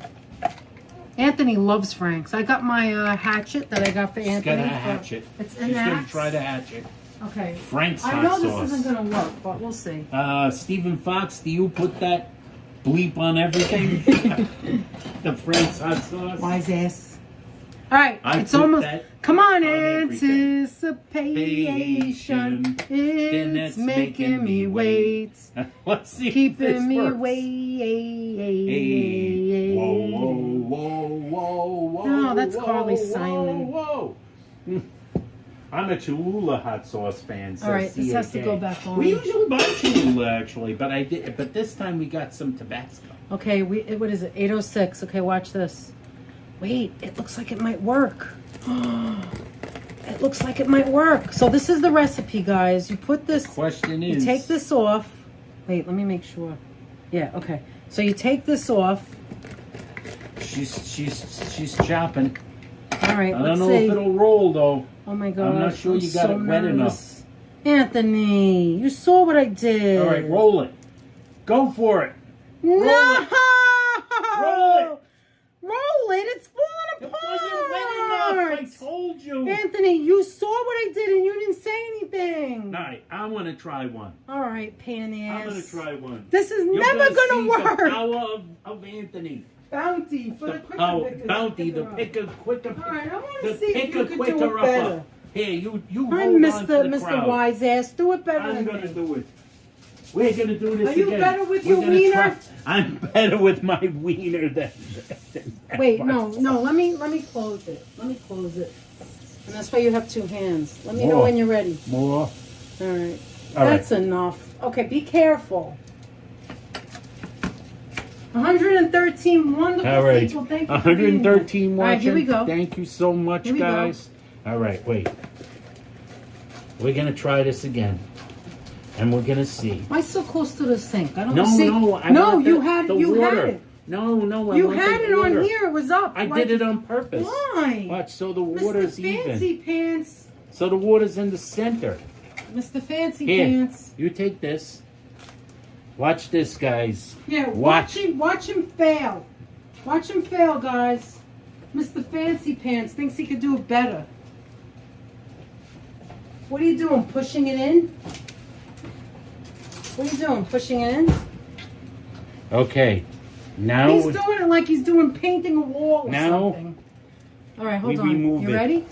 Anthony loves Frank's. I got my hatchet that I got for She's Anthony. got a hatchet. It's She's an going to axe. try the hatchet. Okay. Frank's I hot know sauce. this isn't going to work, but we'll see. Stephen Fox, do you put that bleep on everything? The Frank's hot sauce? Wise ass. All right, I it's put almost. that Come on, everything. anticipation. Then that's It's making me wait. Let's see if Keeping this me works. wait. Whoa, whoa, whoa, whoa, whoa. No, that's whoa, Carly whoa, Simon. Whoa. I'm a Cholula hot sauce fan. Says All right, this has to CAK. go back on. We usually buy Cholula actually, but this time we got some Tabasco. Okay, what is it? 8:06. Okay, watch this. Wait, it looks like it might work. It looks like it might work. So this is the recipe, guys. You put this. Question You is, take this off. Wait, let me make sure. Yeah, okay. So you take this off. she's chopping. All right, I don't let's know see. if it'll roll though. Oh my God. I'm not sure you got it wet enough. Anthony, you saw what I did. All right, roll it. Go for it. No! Roll it. Roll it. Roll it. It's falling It apart. wasn't wet enough. I told you. Anthony, you saw what I did and you didn't say anything. All right, I want to try one. All right, pan ass. I'm going to try one. This is You're never gonna going to see work. The power of Anthony. Bounty for the The quicker power, picker. bounty, the Picker picker, quicker. All right, I want The to see if picker, you can do quicker it better. upper. Here, you I'm hold on to the Mr. crowd. Wise Ass. Do it better I'm than going to me. do it. We're going to do this Are you again. better with We're your gonna wiener? try- I'm better with my wiener than Wait, no. Let me close it. Let me close it. And that's why you have two hands. Let me know More. when you're ready. More. All right. All right. That's enough. Okay, be careful. 113 wonderful All right. people. Thank you for being 113 here. watching. All right, here we go. Thank you so much, Here we go. guys. All right, wait. We're going to try this again. And we're going to see. Why so close to the sink? I don't No, see. no. I No, want you had the you water. had it. No. I You want had the it on water. here. It was up. I did it on purpose. Why? Watch, so the Mr. water's Fancy even. Pants. So the water's in the center. Mr. Fancy Here, Pants. you take this. Watch this, guys. Yeah, Watch. watch him fail. Watch him fail, guys. Mr. Fancy Pants thinks he could do it better. What are you doing? Pushing it in? What are you doing? Pushing it in? Okay. Now He's doing it like he's doing painting a wall or Now, something. All right, we hold on. remove You it. ready?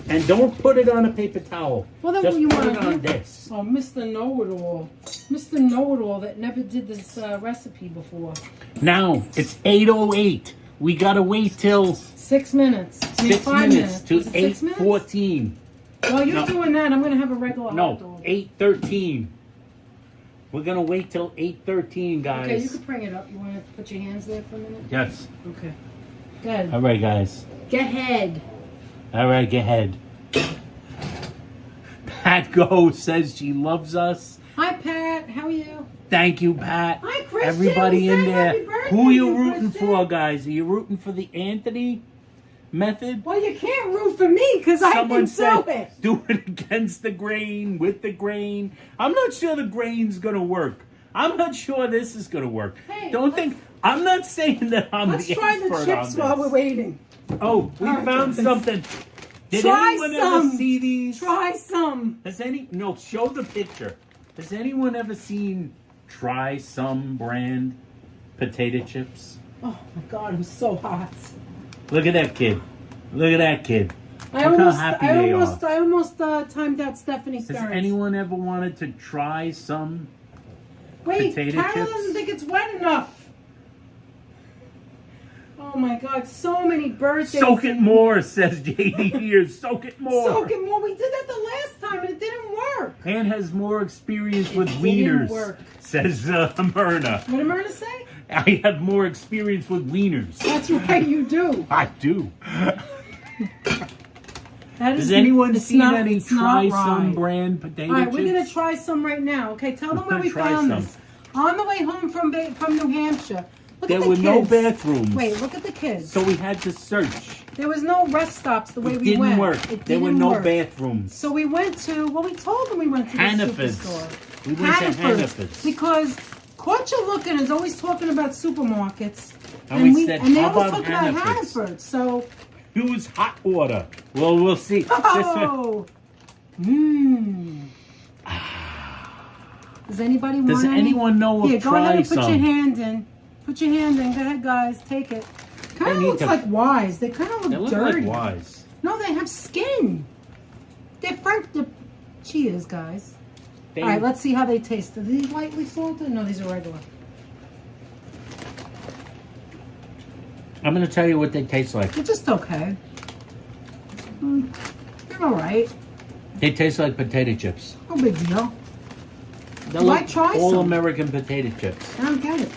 and don't put it on a paper towel. Well, then Just what you put want it to on do? this. Oh, Mr. Know-It-All. Mr. Know-It-All that never did this recipe before. Now it's 8:08. We gotta wait till 6 minutes. I mean, 6 5 minutes to Was it 6 minutes? 8:14. While you're No. doing that, I'm going to have a regular hot No, dog. 8:13. We're gonna wait till 8:13, guys. Okay, you can bring it up. You want to put your hands there for a minute? Yes. Okay. Go ahead. All right, guys. Go ahead. All right, go ahead. Pat Go says she loves us. Hi, Pat. How are you? Thank you, Pat. Hi, Christian. Everybody in Say there. happy birthday Who are you to rooting Christian. for, guys? Are you rooting for the Anthony method? Well, you can't root for me because I Someone can said do it. do it against the grain, with the grain. I'm not sure the grain's gonna work. I'm not sure this is gonna work. Hey, Don't think. I'm not saying that I'm Let's the try the expert chips on while this. we're waiting. Oh, we All right, found guys. something. Did Try anyone some. ever see these? Try some. No, show the picture. Has anyone ever seen Try Some brand potato chips? Oh my God, I'm so hot. Look at that kid. Look at that kid. I Look how almost, happy I they almost, are. I almost timed out Stephanie Has Stearns. anyone ever wanted to try some Wait, potato Carol chips? doesn't think it's wet enough. Oh my God, so many birthdays. Soak it more, says JD here. Soak it more. Soak it more. We did that the last time and it didn't work. Ann has more experience with didn't wieners, work. says Myrna. What did Myrna say? I have more experience with wieners. That's right, you do. I do. That Does is, anyone it's see not- any it's not Try Some right. brand potato All right, chips? we're gonna try some right now. Okay, tell them We're where gonna we try found some. this. On the way home from New Hampshire. Look There at the were kids. no bathrooms. Wait, look at the kids. So we had to search. There was no rest stops the way It we didn't went. work. It There were didn't no work. bathrooms. So we went to, well, we told them we went to the Hannaford's. superstore. We went to Hannaford's. Because Caught You Looking is always talking about supermarkets. And we said, and they how always about talk about Hannaford's? Hannaford. So, Use hot water. Well, we'll see. oh, mmm. Does anybody want Does any? anyone know of Here, go Try ahead and put Some? your hand in. Put your hand in. Go ahead, guys. Take it. Kind of need looks to- like Wise. They kind of They look look dirty. like Wise. No, they have skin. They're French. Cheers, guys. They- All right, let's see how they taste. Are these lightly salted? No, these are regular. I'm going to tell you what they taste like. They're just okay. They're all right. They taste like potato chips. No big deal. They're Why like try all some? American potato chips. I don't get it.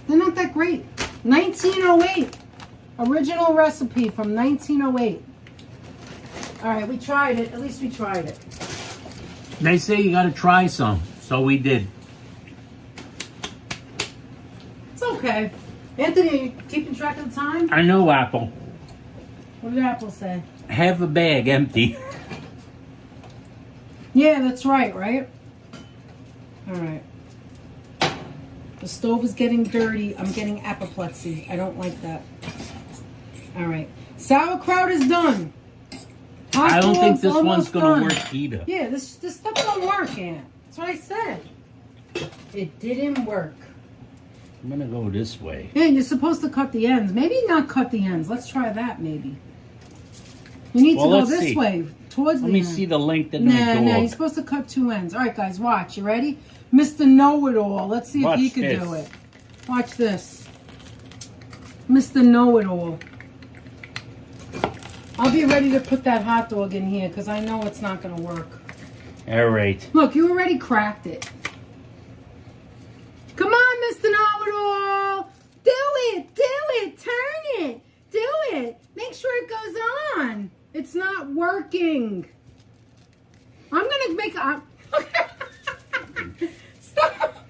They're not that great. 1908. Original recipe from 1908. All right, we tried it. At least we tried it. They say you got to try some, so we did. It's okay. Anthony, are you keeping track of the time? I know, Apple. What did Apple say? Half a bag empty. Yeah, that's right, right? All right. The stove is getting dirty. I'm getting apoplexy. I don't like that. All right. Sauerkraut is done. Hot I don't think dogs this one's almost going done. to work either. Yeah, this stuff don't work, Aunt. That's what I said. It didn't work. I'm going to go this way. Yeah, you're supposed to cut the ends. Maybe not cut the ends. Let's try that, maybe. You need to go let's this see. way, towards the Let me end. see the length of my Nah, dog. you're supposed to cut two ends. All right, guys, watch. You ready? Mr. Know-It-All. Let's see Watch if he can this. do it. Watch this. Mr. Know-It-All. I'll be ready to put that hot dog in here because I know it's not going to work. All right. Look, you already cracked it. Come on, Mr. Know-It-All. Do it. Do it. Turn it. Do it. Make sure it goes on. It's not working. I'm going to make a... Stop.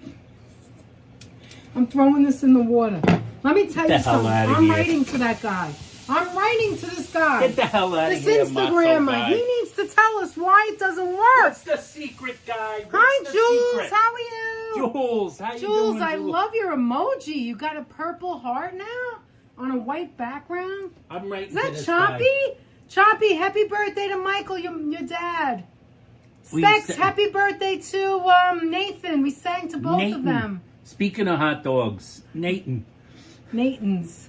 I'm throwing this in the water. Let me tell you something. I'm writing to that guy. I'm writing to this guy. Get the hell out of This here, Instagrammer. guy. He needs to tell us why it doesn't work. What's the secret, guy? What's Hi, the Jules. secret? How are you? Jules, how you Jules, doing, I Jules? love your emoji. You got a purple heart now on a white background. I'm right. Is that Choppy? Choppy, happy birthday to Michael, your dad. Sex, happy birthday to Nathan. We sang to both of them. Speaking of hot dogs, Nathan's.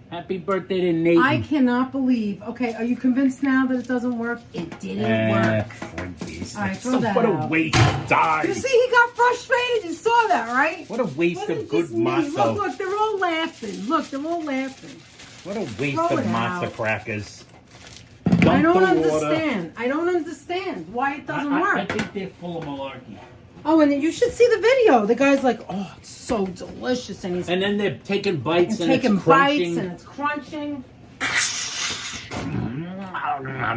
Happy birthday to Nathan. I cannot believe. Okay, are you convinced now that it doesn't work? It didn't work. All right, throw that what out. a waste of time. You see, he got frustrated. You saw that, right? What a waste What of did good this mean? matzo. Look, they're all laughing. Look, they're all laughing. What a waste Throw of it matzo out. crackers. I don't Dump the water. understand. I don't understand why it doesn't work. I think they're full of malarkey. Oh, and you should see the video. The guy's like, "Oh, it's so delicious," and he's And then they're taking bites and taking it's crunching. bites and it's crunching.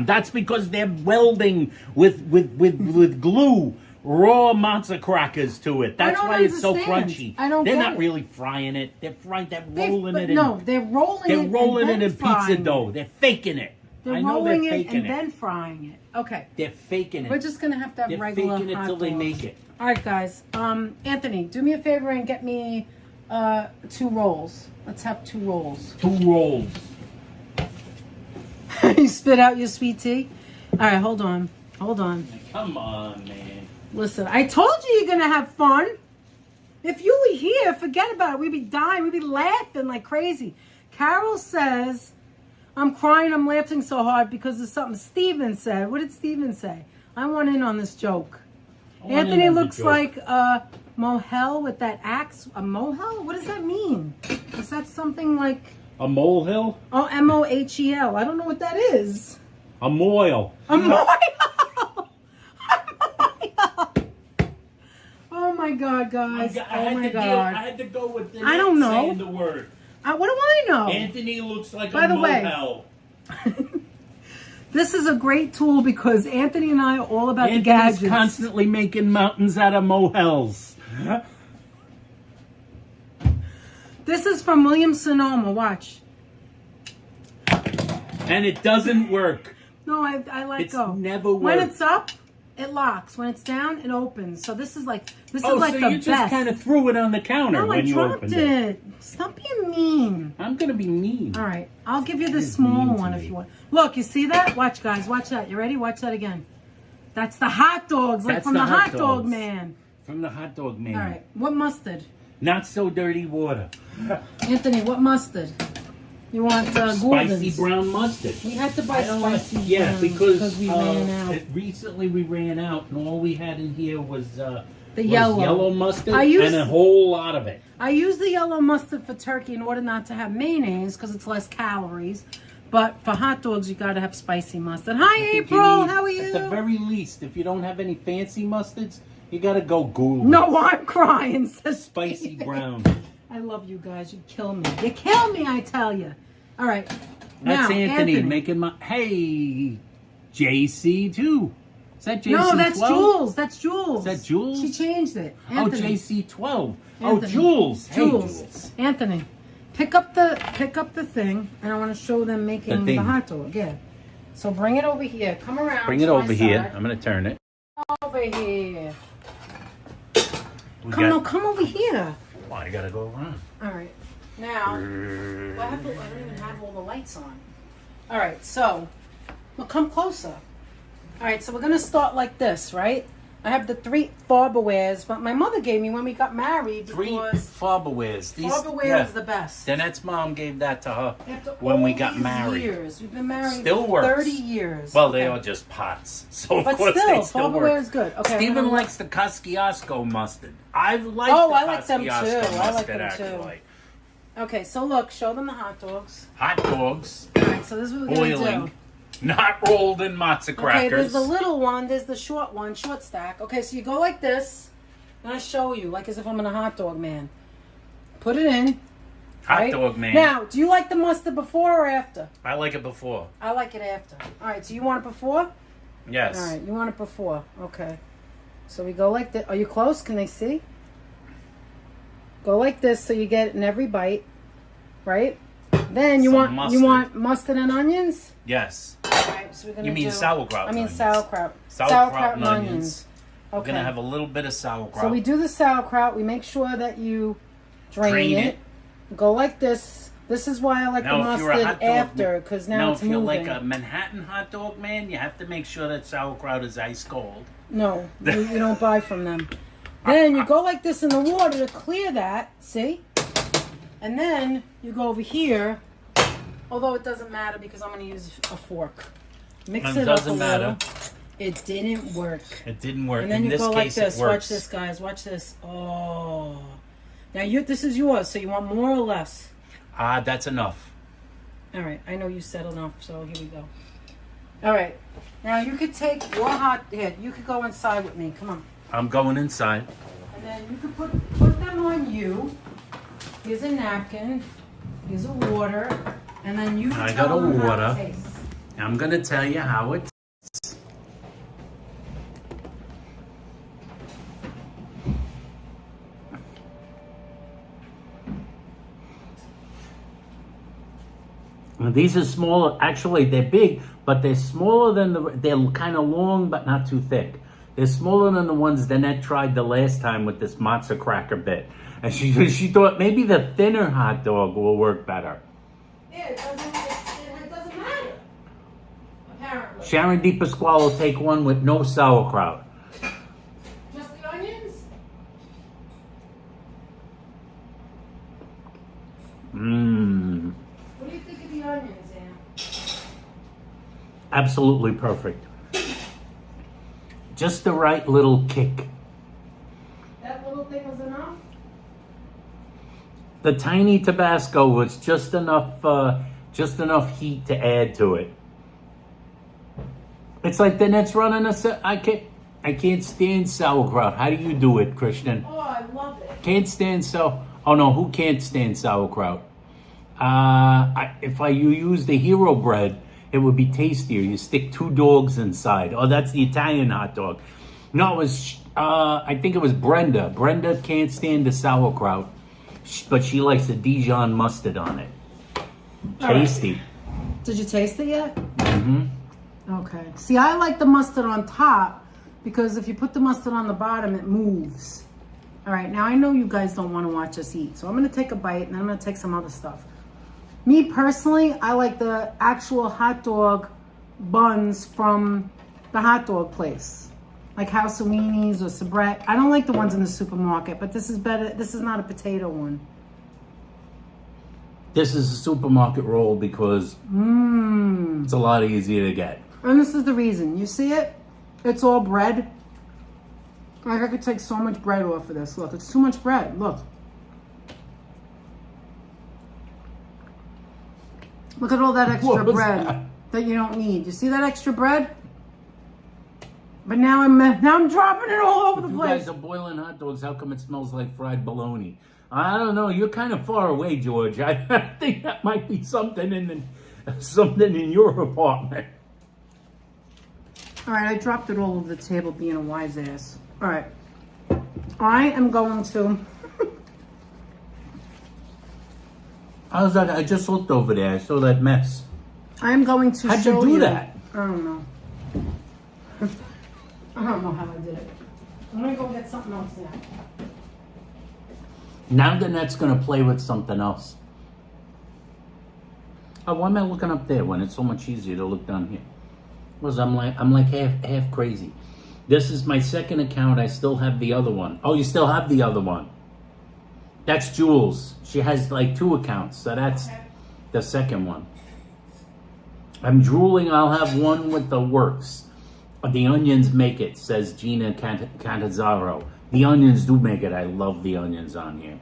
That's because they're welding with glue raw matzo crackers to it. That's don't why it's so understand. crunchy. I don't They're get not it. really frying it. They're rolling it in. No, they're rolling it. They're rolling and it then in pizza frying dough. it. They're faking it. They're I know rolling they're it faking and it. then frying it. Okay. They're faking it. We're just gonna have to have They're regular faking it hot till they dogs. make it. All right, guys. Anthony, do me a favor and get me 2 rolls. Let's have 2 rolls. 2 rolls. You spit out your sweet tea. All right, hold on. Hold on. Come on, man. Listen, I told you you're gonna have fun. If you were here, forget about it. We'd be dying. We'd be laughing like crazy. Carol says, "I'm crying. I'm laughing so hard because of something Steven said." What did Steven say? I want in on this joke. Anthony looks like a mohel with that axe. A mohel? What does that mean? Is that something like... A molehill? Oh, M-O-H-E-L. I don't know what that is. A moil. A moil! Oh my God, guys. Oh my God. I had to go with the I don't know. saying the word. What do I know? Anthony looks like By a the way- molehill. This is a great tool because Anthony and I are all about the Anthony's gadgets. constantly making mountains out of molehills. This is from William Sonoma. Watch. And it doesn't work. No, I let It's go. never When worked. it's up, it locks. When it's down, it opens. So this is like Oh, the so you best. just kind of threw it on the counter No, I when you dropped opened it. Stop being mean. I'm going to be mean. All right, I'll give you the is small mean to one me. if you want. Look, you see that? Watch, guys. Watch that. You ready? Watch that again. That's the hot dogs, like That's from the the hot hot dog dogs. man. From the hot dog man. All right. What mustard? Not so dirty water. Anthony, what mustard? You want Spicy Gordon's? brown mustard. We had to buy I don't like- spicy yeah, brown because we ran out. recently we ran out, and all we had in here was yellow. yellow mustard I used- and a whole lot of it. I use the yellow mustard for turkey in order not to have mayonnaise because it's less calories. But for hot dogs, you gotta have spicy mustard. Hi, I think you April. need, How are you? At the very least, if you don't have any fancy mustards, you gotta go Google. No, I'm crying. Says Spicy Steven. brown. I love you guys. You kill me. You kill me, I tell you. All right. That's Now, Anthony making my. Hey, JC too. Is that JC? No, that's 12? Jules. That's Jules. Is that Jules? She changed it. Oh, Anthony. JC 12. Oh, Anthony. Jules. Hey, Jules. Jules. Anthony, pick up the thing, and I want to show them making the hot dog. Yeah. So bring it over here. Come around. Bring it to my over here. side. I'm gonna turn it. Over here. We Come got- on, come over here. Well, I gotta go around. All right. Now, I don't even have all the lights on. All right. So, well, come closer. All right. So we're gonna start like this, right? I have the 3 Farberwares, but my mother gave me when we got married. 3 because Farberwares. Farberware is the best. Danette's mom gave that to her After when we all got these married. Years. We've been married Still works. 30 years. Well, they Okay. are just pots, so of But course still, they still Farberware work. is good. Okay, I'm Steven gonna- likes the Kosciuszko mustard. I like Oh, the I like them too. Kosciuszko I like mustard, them too. actually. Okay, so look, show them the hot dogs. Hot dogs, All right, so this is what we're gonna boiling, do. not rolled in matzo Okay, crackers. there's the little one, there's the short one, short stack. Okay, so you go like this, and I show you, like as if I'm in a hot dog man. Put it in. Hot right? dog man. Now, do you like the mustard before or after? I like it before. I like it after. All right, so you want it before? Yes. All right, you want it before. Okay. So we go like this. Are you close? Can they see? Go like this so you get it in every bite, right? Then you Some want mustard and onions? Yes. All right, so we're gonna You mean do, sauerkraut? I mean onions. sauerkraut. Sauerkraut and onions. onions. We're Okay. gonna have a little bit of sauerkraut. So we do the sauerkraut. We make sure that you drain it. Go like this. This is why I like Now, the if you're a mustard hot dog after, because now it's if you're moving. like a Manhattan hot dog man, you have to make sure that sauerkraut is ice cold. No, you don't buy from them. Then you go like this in the water to clear that, see? And then you go over here, although it doesn't matter because I'm going to use a fork. Mix it up a doesn't matter. little. It didn't work. It didn't work. And then In you this go like case, this. it works. Watch this, guys. Watch this. Oh. Now, this is yours, so you want more or less? That's enough. All right. I know you said enough, so here we go. All right. Now, you could take your hot... Here, you could go inside with me. Come on. I'm going inside. And then you could put them on you. Here's a napkin. Here's a water. And then you I tell got a them how it water. tastes. I'm going to tell you how it tastes. And these are smaller. Actually, they're big, but they're smaller than they're kind of long, but not too thick. They're smaller than the ones Danette tried the last time with this matzo cracker bit. And she thought maybe the thinner hot dog will work better. Yeah, it doesn't matter. Apparently. Sharon DiPasquale will take one with no sauerkraut. Just the onions? Mmm. What do you think of the onions, Ann? Absolutely perfect. Just the right little kick. That little thing was enough? The tiny Tabasco was just enough heat to add to it. It's like Danette's running I can't stand sauerkraut. How do you do it, Christian? Oh, I love it. Can't stand Oh no, who can't stand sauerkraut? If you use the hero bread, it would be tastier. You stick 2 dogs inside. Oh, that's the Italian hot dog. No, it was, I think it was Brenda. Brenda can't stand the sauerkraut, but she likes the Dijon mustard on it. Tasty. Did you taste it yet? Mm-hmm. Okay. See, I like the mustard on top because if you put the mustard on the bottom, it moves. All right, now I know you guys don't want to watch us eat, so I'm going to take a bite and then I'm going to take some other stuff. Me personally, I like the actual hot dog buns from the hot dog place, like House of Weenies or Sabrett. I don't like the ones in the supermarket, but this is better. This is not a potato one. This is a supermarket roll because it's a lot easier to get. And this is the reason. You see it? It's all bread. Like I could take so much bread off of this. Look, it's too much bread. Look. Look at all that extra What was bread that you don't need. You see that extra bread? But now I'm dropping it all over the You place. guys are boiling hot dogs. How come it smells like fried bologna? I don't know. You're kind of far away, George. I think that might be something in your apartment. All right, I dropped it all over the table being a wise ass. All right. I am going to... I was like, I just looked over there. I saw that mess. I am going to How'd show you do that? I don't know. I don't know how I did it. I'm going to go get something else now. Now Danette's going to play with something else. Oh, why am I looking up there when it's so much easier to look down here? Because I'm like half crazy. This is my second account. I still have the other one. Oh, you still have the other one. That's Jules. She has like 2 accounts, so that's the second one. I'm drooling. I'll have one with the works. The onions make it, says Gina Cantazaro. The onions do make it. I love the onions on here.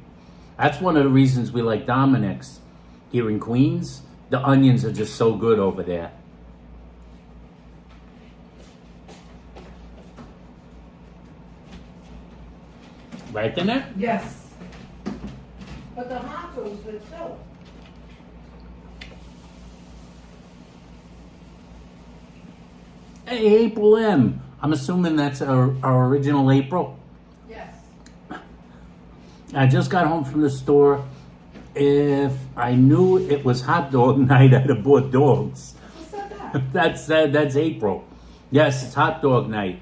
That's one of the reasons we like Dominic's here in Queens. The onions are just so good over there. Right, Danette? Yes. But the hot dogs, but still. Hey, April M. I'm assuming that's our original April. Yes. I just got home from the store. If I knew it was hot dog night, I'd have bought dogs. Who said that? That's April. Yes, it's hot dog night.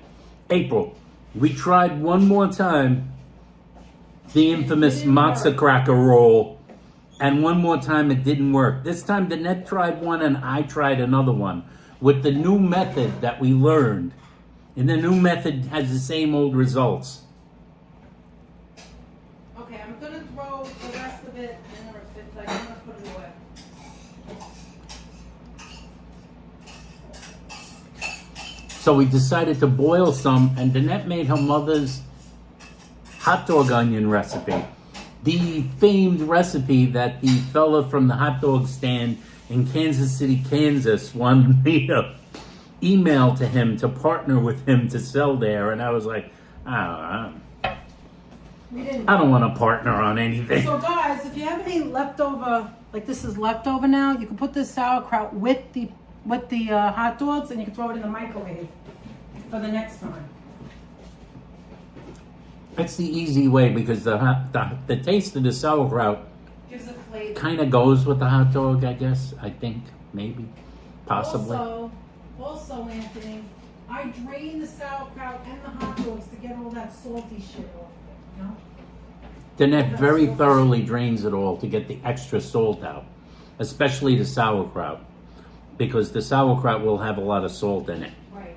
April. We tried one more time the infamous matzo cracker roll, and one more time it didn't work. This time Danette tried one and I tried another one with the new method that we learned. And the new method has the same old results. Okay, I'm going to throw the rest of it in the refrigerator. Like, I'm going to put it away. So we decided to boil some, and Danette made her mother's hot dog onion recipe. The famed recipe that the fella from the hot dog stand in Kansas City, Kansas wanted me to email to him to partner with him to sell there. And I was like, I don't want to partner on anything. So guys, if you have any leftover, like this is leftover now, you can put this sauerkraut with the hot dogs, and you can throw it in the microwave for the next time. That's the easy way, because the taste of the sauerkraut Gives it flavor. kind of goes with the hot dog, I guess. I think, maybe, possibly. Also, Anthony, I drain the sauerkraut and the hot dogs to get all that salty shit off of it, you know? Danette very thoroughly drains it all to get the extra salt out, especially the sauerkraut, because the sauerkraut will have a lot of salt in it. Right.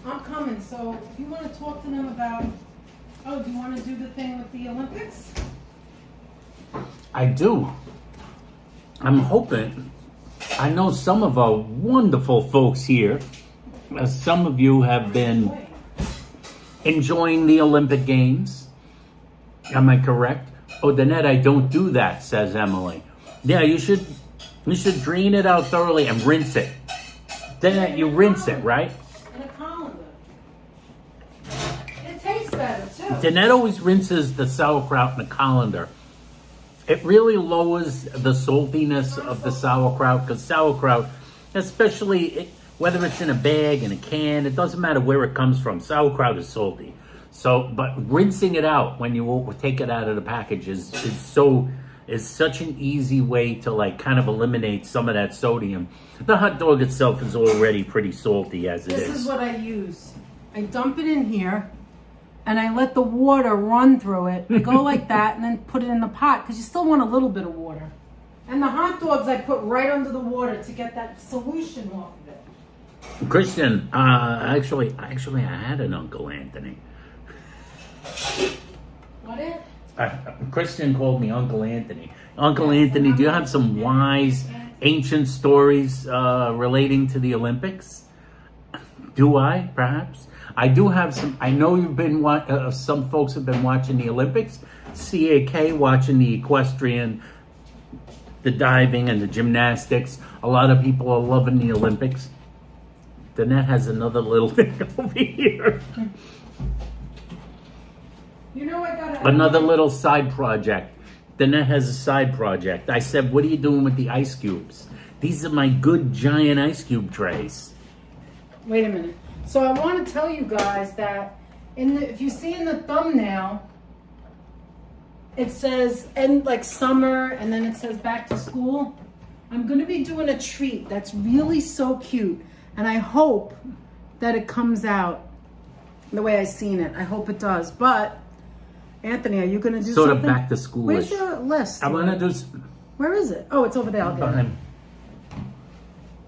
I'm coming, so if you want to talk to them about, do you want to do the thing with the Olympics? I do. I'm hoping. I know some of our wonderful folks here. Some of you have been enjoying the Olympic Games. Am I correct? Oh, Danette, I don't do that, says Emily. Yeah, you should drain it out thoroughly and rinse it. Danette, you rinse it, right? In a colander. It tastes better, too. Danette always rinses the sauerkraut in a colander. It really lowers the saltiness of the sauerkraut, because sauerkraut, especially whether it's in a bag, in a can, it doesn't matter where it comes from. Sauerkraut is salty. So, but rinsing it out when you take it out of the package is such an easy way to like kind of eliminate some of that sodium. The hot dog itself is already pretty salty as it is. This is what I use. I dump it in here, and I let the water run through it. I go like that, and then put it in the pot, because you still want a little bit of water. And the hot dogs I put right under the water to get that solution off of it. Christian, actually, I had an Uncle Anthony. What is? Christian called me Uncle Anthony. Uncle Anthony, do you have some wise, ancient stories relating to the Olympics? Do I, perhaps? I do have some. I know you've been some folks have been watching the Olympics. CAK watching the equestrian, the diving, and the gymnastics. A lot of people are loving the Olympics. Danette has another little thing over here. You know I got Another little side project. Danette has a side project. I said, what are you doing with the ice cubes? These are my good giant ice cube trays. Wait a minute. So I want to tell you guys that if you see in the thumbnail, it says and like summer, and then it says back to school. I'm going to be doing a treat that's really so cute, and I hope that it comes out the way I seen it. I hope it does. But Anthony, are you going to do sort something? of back to school. Where's your list? I want to do. Where is it? Oh, it's over there. I'll get it.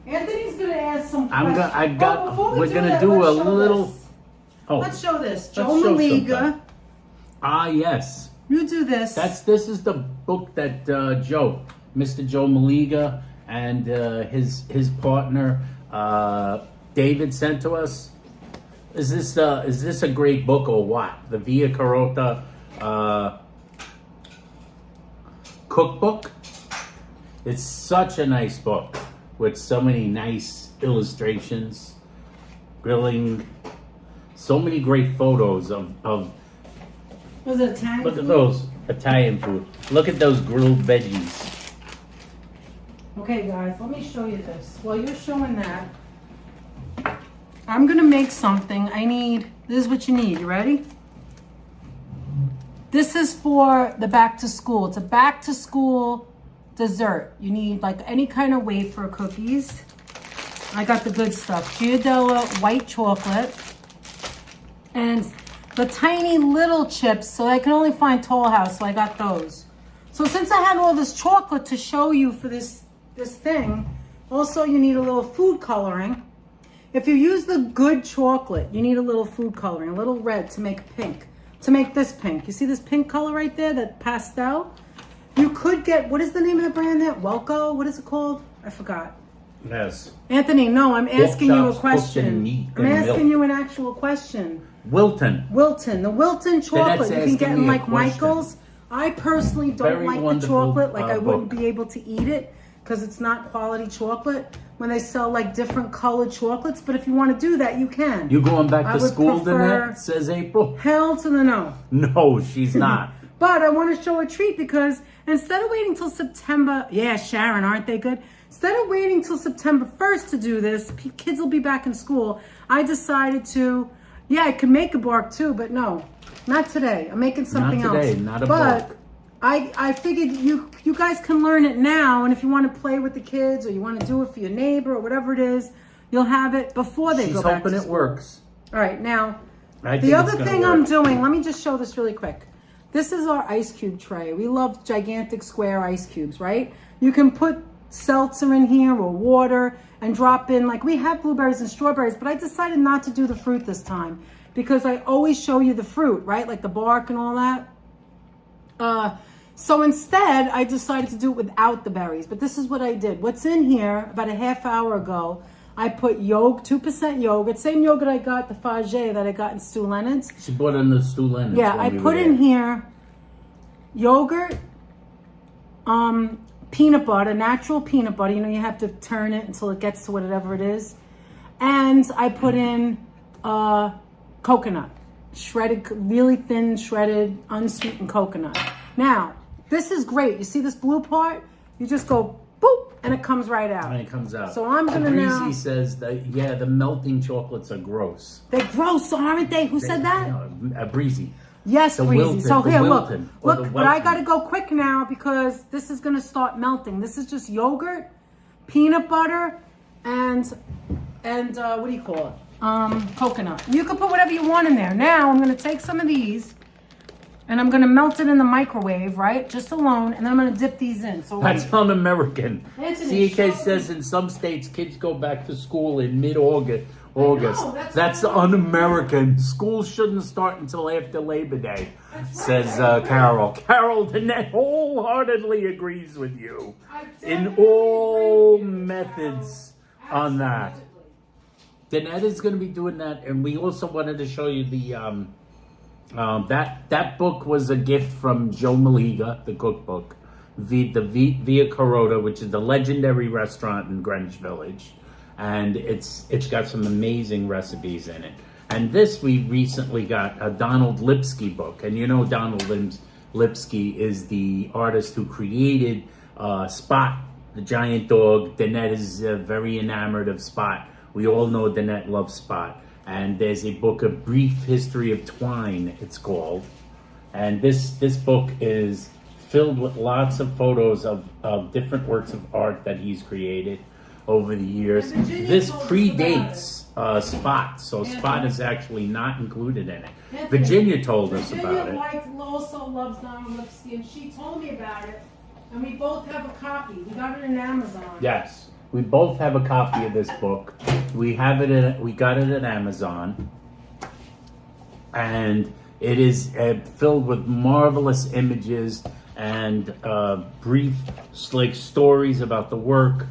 Anthony's going to ask some questions. I've got. Before We're do going to that, do a let's show little. this. Oh, Let's show this. Joe Let's show Maliga. something. Ah, yes. You do this. This is the book that Mr. Joe Maliga, and his partner David sent to us. Is this a great book or what? The Via Carota cookbook. It's such a nice book with so many nice illustrations, grilling, so many great photos of. Was it Italian? Look at those Italian food. Look at those grilled veggies. Okay, guys, let me show you this. While you're showing that, I'm gonna make something. This is what you need. You ready? This is for the back to school. It's a back to school dessert. You need like any kind of wafer cookies. I got the good stuff. Giardella white chocolate. And the tiny little chips, so I can only find Toll House, so I got those. So since I had all this chocolate to show you for this thing, also you need a little food coloring. If you use the good chocolate, you need a little food coloring, a little red to make pink, to make this pink. You see this pink color right there, that pastel? You could get, what is the name of the brand there? Welco? What is it called? I forgot. Yes. Anthony, no, I'm asking you a Chops, cooked in question. meat I'm and asking milk. you an actual question. Wilton. The Wilton chocolate you can get asking in me a like question. Michael's. I personally don't Very like the wonderful, chocolate. Like I wouldn't book. be able to eat it because it's not quality chocolate when they sell like different colored chocolates. But if you want to do that, you can. You going back I to would school, prefer- Danette? Says April. Hell to the no. No, she's not. But I want to show a treat because instead of waiting till September, yeah, Sharon, aren't they good? Instead of waiting till September 1st to do this, kids will be back in school. I decided to, yeah, I could make a bark too, but no, not today. I'm making something Not today, else. not a but bark. I figured you guys can learn it now, and if you want to play with the kids or you want to do it for your neighbor or whatever it is, you'll have it before they She's go back to hoping it school. works. All right, now, I think the it's other gonna thing work. I'm doing, let me just show this really quick. This is our ice cube tray. We love gigantic square ice cubes, right? You can put seltzer in here or water and drop in, like we have blueberries and strawberries, but I decided not to do the fruit this time because I always show you the fruit, right? Like the bark and all that. So instead, I decided to do it without the berries, but this is what I did. What's in here, about a half hour ago, I put 2% yogurt, same yogurt I got, the Faget that I got in Stu Leonard's. She bought in the Stu Leonard's. Yeah, I put in here yogurt, peanut butter, natural peanut butter. You know, you have to turn it until it gets to whatever it is. And I put in coconut, shredded, really thin, shredded, unsweetened coconut. Now, this is great. You see this blue part? You just go boop, and it comes right out. And it comes out. So I'm gonna now. Breezy says that, yeah, the melting chocolates are gross. They're gross, aren't they? Who said that? Breezy. Yes, The Breezy. Wilton, So the here, Wilton, or look, the but I Welton. gotta go quick now because this is gonna start melting. This is just yogurt, peanut butter, and what do you call it? Coconut. You can put whatever you want in there. Now I'm gonna take some of these and I'm gonna melt it in the microwave, right? Just alone, and then I'm gonna dip these in. So That's un-American. Anthony, CK show says in some states kids go back to school in mid-August. that's That's what I- un-American. School shouldn't start until after Labor Day, says Carol. Carol Danette wholeheartedly agrees with you in all methods on that. Danette is going to be doing that, and we also wanted to show you That book was a gift from Joe Maliga, the cookbook, Via Carota, which is the legendary restaurant in Greenwich Village, and it's got some amazing recipes in it. And this we recently got a Donald Lipsky book, and you know Donald Lipsky is the artist who created Spot, the giant dog. Danette is very enamored of Spot. We all know Danette loves Spot. And there's a book, A Brief History of Twine, it's called. And this book is filled with lots of photos of different works of art that he's created over the years. This predates Spot, so Spot is actually not included in it. Virginia told us about it. Virginia's wife also loves Donald Lipsky, and she told me about it. And we both have a copy. We got it in Amazon. Yes. We both have a copy of this book. We got it at Amazon, and it is filled with marvelous images and brief stories about the work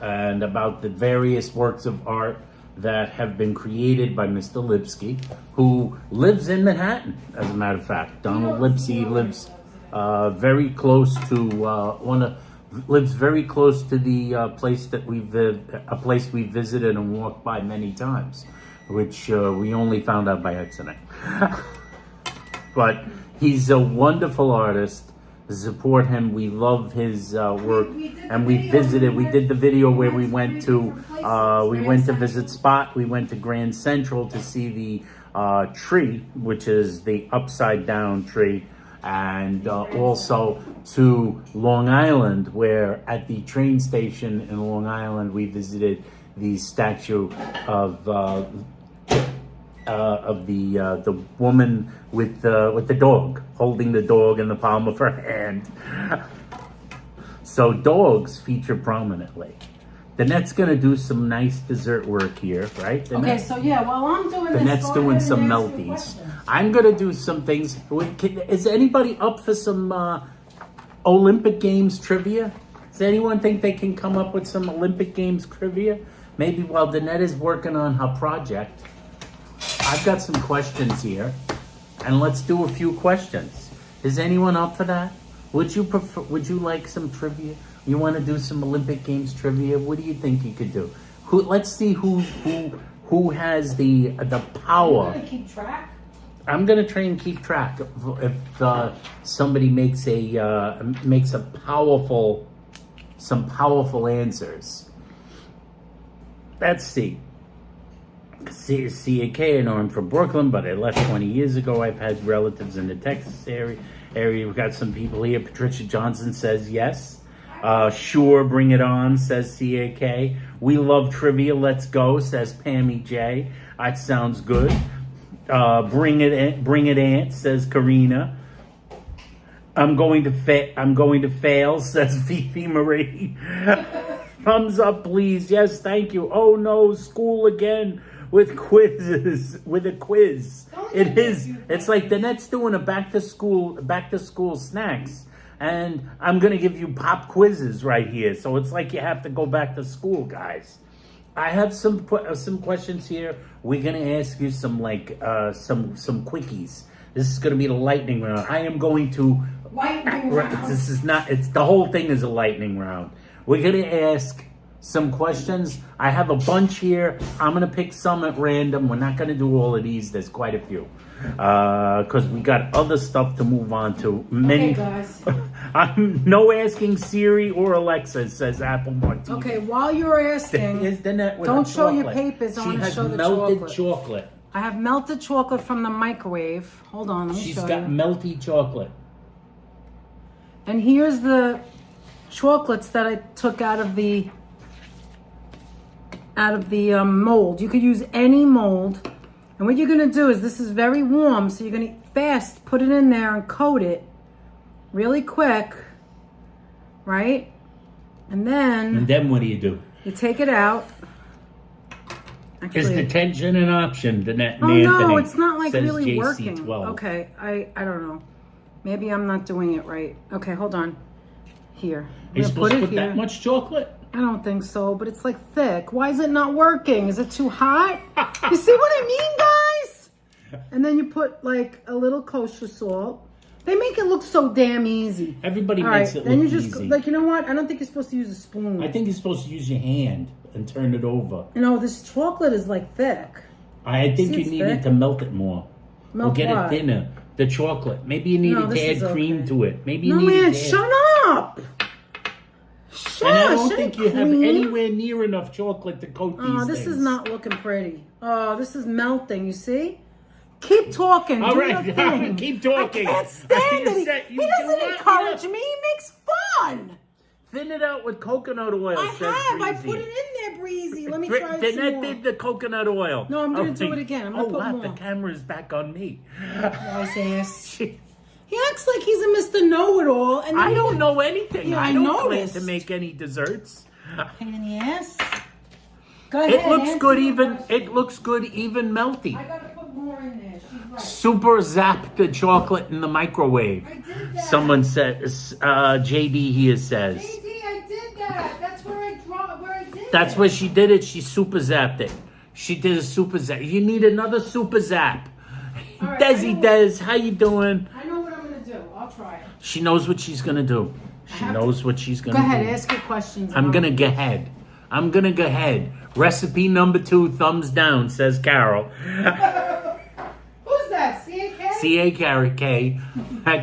and about the various works of art that have been created by Mr. Lipsky, who lives in Manhattan, as a matter of fact. Donald Lipsky lives very close to lives very close to the place that a place we visited and walked by many times, which we only found out by accident. But he's a wonderful artist. Support him. We love his work, and we visited. We did the video where we went to visit Spot. We went to Grand Central to see the tree, which is the upside down tree. And also to Long Island, where at the train station in Long Island we visited the statue of the woman with the dog, holding the dog in the palm of her hand. So dogs feature prominently. Danette's gonna do some nice dessert work here, right? Danette? Okay, so yeah, while I'm doing this, Danette's doing some melties. I'm gonna do some things. Is anybody up for some Olympic Games trivia? Does anyone think they can come up with some Olympic Games trivia? Maybe while Danette is working on her project. I've got some questions here, and let's do a few questions. Is anyone up for that? Would you like some trivia? You want to do some Olympic Games trivia? What do you think you could do? Let's see who has the power. I'm gonna keep track. I'm gonna try and keep track if somebody makes some powerful answers. Let's see. CAK, I know I'm from Brooklyn, but I left 20 years ago. I've had relatives in the Texas area. We've got some people here. Patricia Johnson says yes. Sure, bring it on, says CAK. We love trivia, let's go, says Pammy J. That sounds good. Bring it, Aunt, says Karina. I'm going to fail, says Fifi Marie. Thumbs up, please. Yes, thank you. Oh no, school again with quizzes. With a quiz. It is. It's like Danette's doing a back to school snacks. And I'm going to give you pop quizzes right here. So it's like you have to go back to school, guys. I have some questions here. We're going to ask you some quickies. This is going to be the lightning round. I am going to... Lightning round. This is not... the whole thing is a lightning round. We're going to ask some questions. I have a bunch here. I'm going to pick some at random. We're not going to do all of these. There's quite a few. Because we got other stuff to move on to. Okay, guys. I'm no asking Siri or Alexa, says Apple Martini. Okay, while you're asking, don't show your papers. I want to show the chocolate. She has melted chocolate. I have melted chocolate from the microwave. Hold on, let me show you. She's got melty chocolate. And here's the chocolates that I took out of the mold. You could use any mold. And what you're going to do is, this is very warm, so you're going to fast put it in there and coat it really quick, right? And then what do? You take it out. Actually, is detention an option, Danette? Oh, no, it's not like really JC12. working. Okay, I don't know. Maybe I'm not doing it right. Okay, hold on. Here. You're supposed to put that much chocolate? I don't think so, but it's like thick. Why is it not working? Is it too hot? You see what I mean, guys? And then you put like a little kosher salt. They make it look so damn easy. Everybody All makes right, it then look you just easy. like, you know what? I don't think you're supposed to use a spoon. I think you're supposed to use your hand and turn it over. You know, this chocolate is like thick. I think See, you it's needed thick. to melt it more. Melt or get what? it thinner. The chocolate. Maybe you needed No, to this add is cream okay. to it. Maybe you No, needed man, to add... shut up. And I don't Shut think up, you have cream. anywhere near enough chocolate to coat these Oh, this things. is not looking pretty. Oh, this is melting, you see? Keep talking. All Do right, your thing. keep talking. I can't stand You it. said He you do doesn't what? encourage me. He makes fun. Thin it out with coconut oil. I says have. I Breezy. put it in there, Breezy. Let me try it some Danette more. did the coconut oil. No, I'm gonna do Okay. it again. I'm gonna oh, put wow, more. the camera's back on me. Nice ass. He acts like he's a Mr. Know-it-all. And I don't know anything. Yeah, I I don't plan noticed. to make any desserts. Pain in the ass. Go ahead. It looks answer good the even. question. It looks good even melty. I gotta put more in there. She's right. Super zap the chocolate in the microwave. I did that. Someone says, JD here says. JD, I did that. That's where I did That's it. where she did it. She super zapped it. She did a super zap. You need another super zap. All right, Desi Des, how you doing? I know what I'm gonna do. I'll try it. She knows what she's gonna do. She have knows what she's gonna Go ahead, do. ask your questions. I'm gonna go ahead. I'm gonna go ahead. Recipe number 2, thumbs down, says Carol. Who's that? C-A-K? C-A-K.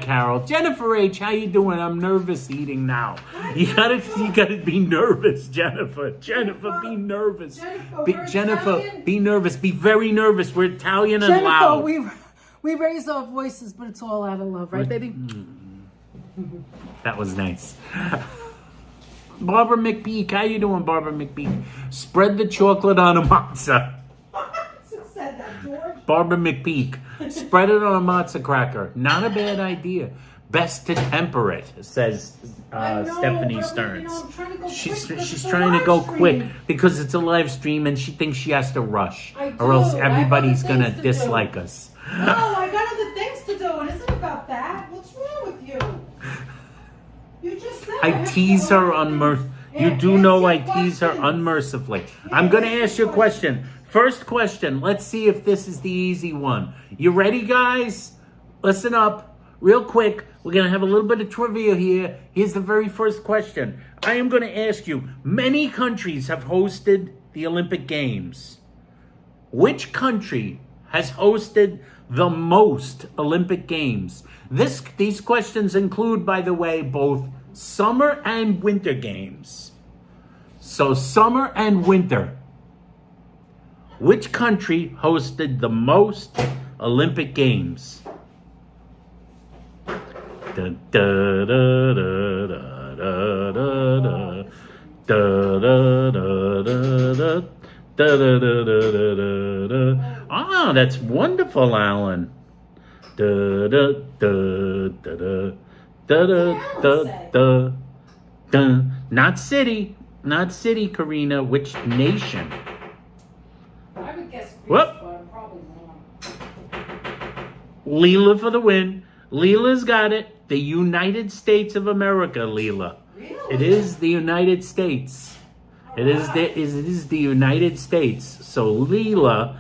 Carol. Jennifer H, how you doing? I'm nervous eating now. You gotta be nervous, Jennifer. Jennifer, be nervous. Jennifer, we're Italian. Be nervous. Be very nervous. We're Italian and Jennifer, loud. we raise our voices, but it's all out of love, right, baby? That was nice. Barbara McPeak, how you doing, Barbara McPeak? Spread the chocolate on a matzah. Who said that, George? Barbara McPeak, spread it on a matzah cracker. Not a bad idea. Best to temper it, says I know, Stephanie but, Stearns. I'm trying to go She's quick 'cause she's it's a trying to live go stream. quick because it's a live stream and she thinks she has to rush, I or else do. I have everybody's other gonna things to do. dislike us. No, I got other things to do. It isn't about that. What's wrong with you? You just said I have to tease go her on unmercifully. You and do ask know your I tease her questions. unmercifully. I'm going to ask you a question. First question. Let's see if this is the easy one. You ready, guys? Listen up. Real quick. We're going to have a little bit of trivia here. Here's the very first question. I am going to ask you, many countries have hosted the Olympic Games. Which country has hosted the most Olympic Games? These questions include, by the way, both summer and winter games. So summer and winter. Which country hosted the most Olympic Games? Da, da, da, da, da, da, da, da, da, da, da, da. Ah, that's wonderful, Alan. Da, da, da, da, da. Da, da, da, da, da. Not city, Karina. Which nation? I would guess Greece, Whoop. but I'm probably wrong. Leela for the win. Leela's got it. The United States of America, Leela. Really? It is the United States. It is the United States. So Leela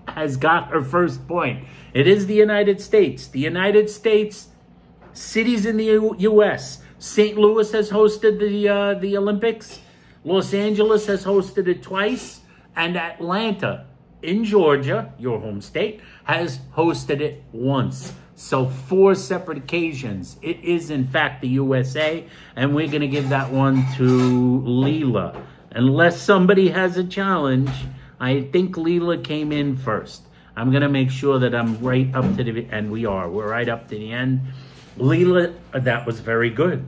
has got her first point. It is the United States. The United States, cities in the U.S. St. Louis has hosted the Olympics. Los Angeles has hosted it twice. And Atlanta in Georgia, your home state, has hosted it once. So 4 separate occasions. It is, in fact, the USA. And we're going to give that one to Leela. Unless somebody has a challenge, I think Leela came in first. I'm going to make sure that I'm right up to the end. We're right up to the end. Leela, that was very good.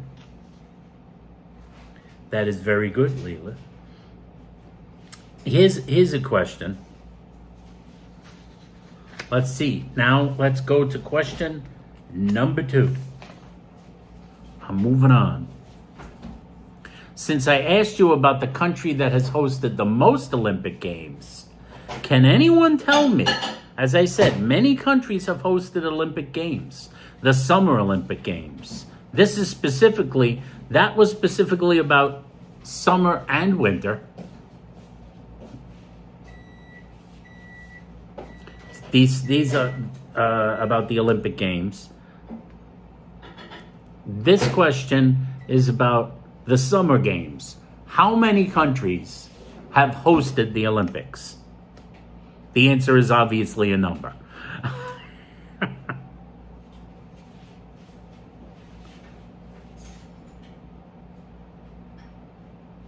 That is very good, Leela. Here's a question. Let's see. Now, let's go to question number 2. I'm moving on. Since I asked you about the country that has hosted the most Olympic Games, can anyone tell me, as I said, many countries have hosted Olympic Games, the Summer Olympic Games. That was specifically about summer and winter. These are about the Olympic Games. This question is about the Summer Games. How many countries have hosted the Olympics? The answer is obviously a number.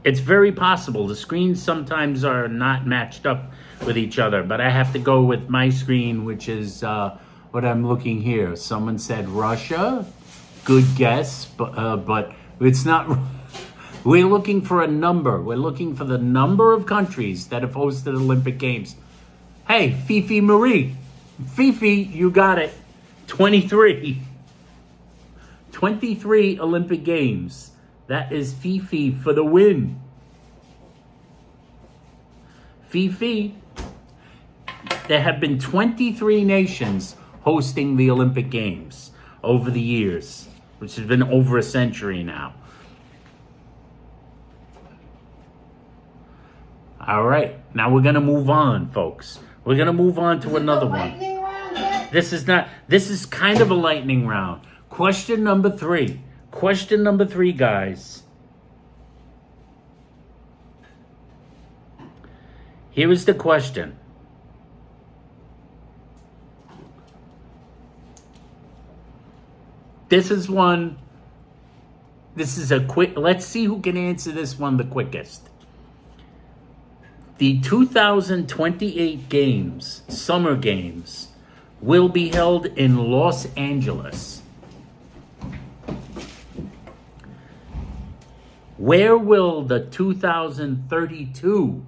It's very possible. The screens sometimes are not matched up with each other, but I have to go with my screen, which is what I'm looking here. Someone said Russia. Good guess, but it's not. We're looking for a number. We're looking for the number of countries that have hosted Olympic Games. Hey, Fifi Marie. Fifi, you got it. 23. 23 Olympic Games. That is Fifi for the win. Fifi. There have been 23 nations hosting the Olympic Games over the years, which has been over a century now. All right, now we're going to move on, folks. We're going to move on to another one. This is kind of a lightning round. Question number 3. Question number 3, guys. Here is the question. This is a quick, let's see who can answer this one the quickest. The 2028 games, Summer Games, will be held in Los Angeles. Where will the 2032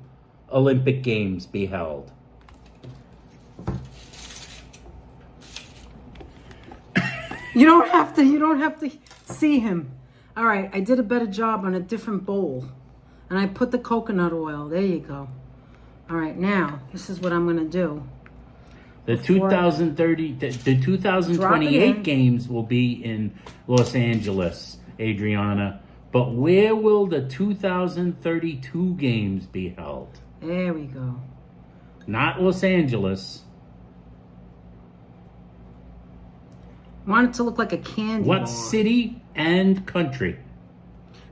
Olympic Games be held? You don't have to see him. All right, I did a better job on a different bowl. And I put the coconut oil. There you go. All right, now, this is what I'm going to do. The 2028 games will be in Los Angeles, Adriana. But where will the 2032 games be held? There we go. Not Los Angeles. I want it to look like a candy bar. What city and country?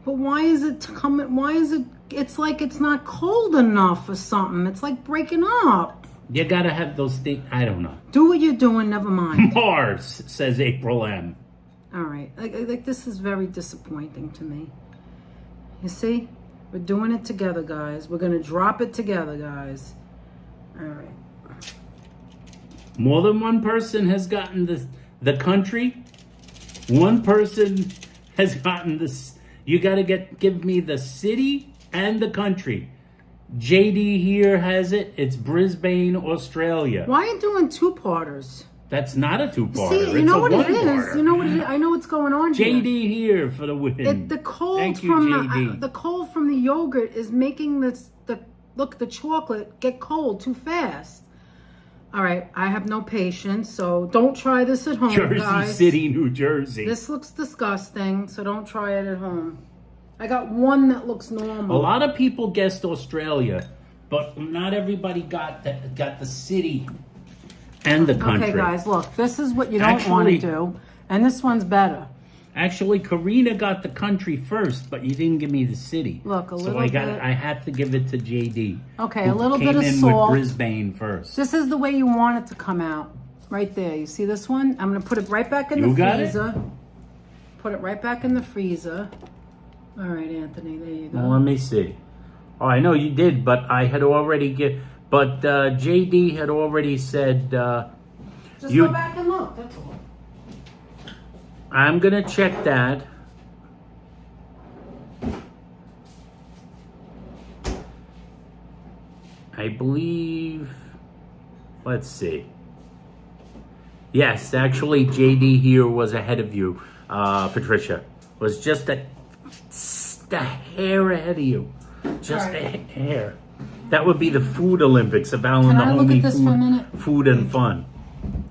But why is it coming? Why is it? It's like it's not cold enough or something. It's like breaking up. You gotta have those things. I don't know. Do what you're doing. Never mind. Mars, says April M. All right. Like this is very disappointing to me. You see, we're doing it together, guys. We're gonna drop it together, guys. All right. More than one person has gotten the country. One person has gotten this. You got to give me the city and the country. JD here has it. It's Brisbane, Australia. Why are you doing two-parters? That's not a two-parter. See, you know what it is. You know what it is. I know what's going on here. JD here for the win. The cold Thank you, from JD. the cold from the yogurt is making the chocolate get cold too fast. All right, I have no patience, so don't try this at home, Jersey guys. City, New Jersey. This looks disgusting, so don't try it at home. I got one that looks normal. A lot of people guessed Australia, but not everybody got the city and the country. Okay, guys, look, this is what you don't want to do, and this one's better. Actually, Karina got the country first, but you didn't give me the city. Look, a little bit. bit. I had to give it to JD. Okay, a little bit of salt. Came in with Brisbane first. This is the way you want it to come out. Right there. You see this one? I'm going to put it right back in the freezer. Put it right back in the freezer. All right, Anthony, there you go. Well, let me see. Oh, I know you did, but I had already JD had already said Just go back and look, that's all. I'm going to check that. I believe, let's see. Yes, actually, JD here was ahead of you, Patricia. Was just a hair ahead of you. Just a hair. That would be the Food Olympics of Alan the Homie Food and Fun.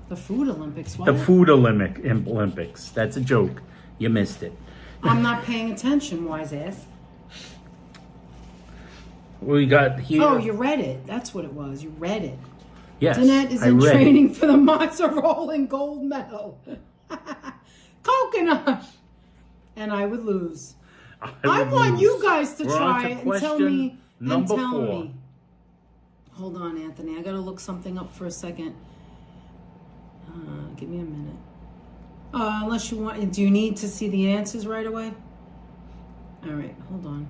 The Food Olympics, what? The Food Olympics. That's a joke. You missed it. I'm not paying attention, wise ass. We got here. Oh, you read it. That's what it was. You read it. Yes, Danette is I in read it. training for the matzo roll and gold medal. Coconut. And I would lose. I want you guys to try it and tell me. Number 4. Hold on, Anthony. I got to look something up for a second. Give me a minute. Unless you want, do you need to see the answers right away? All right, hold on.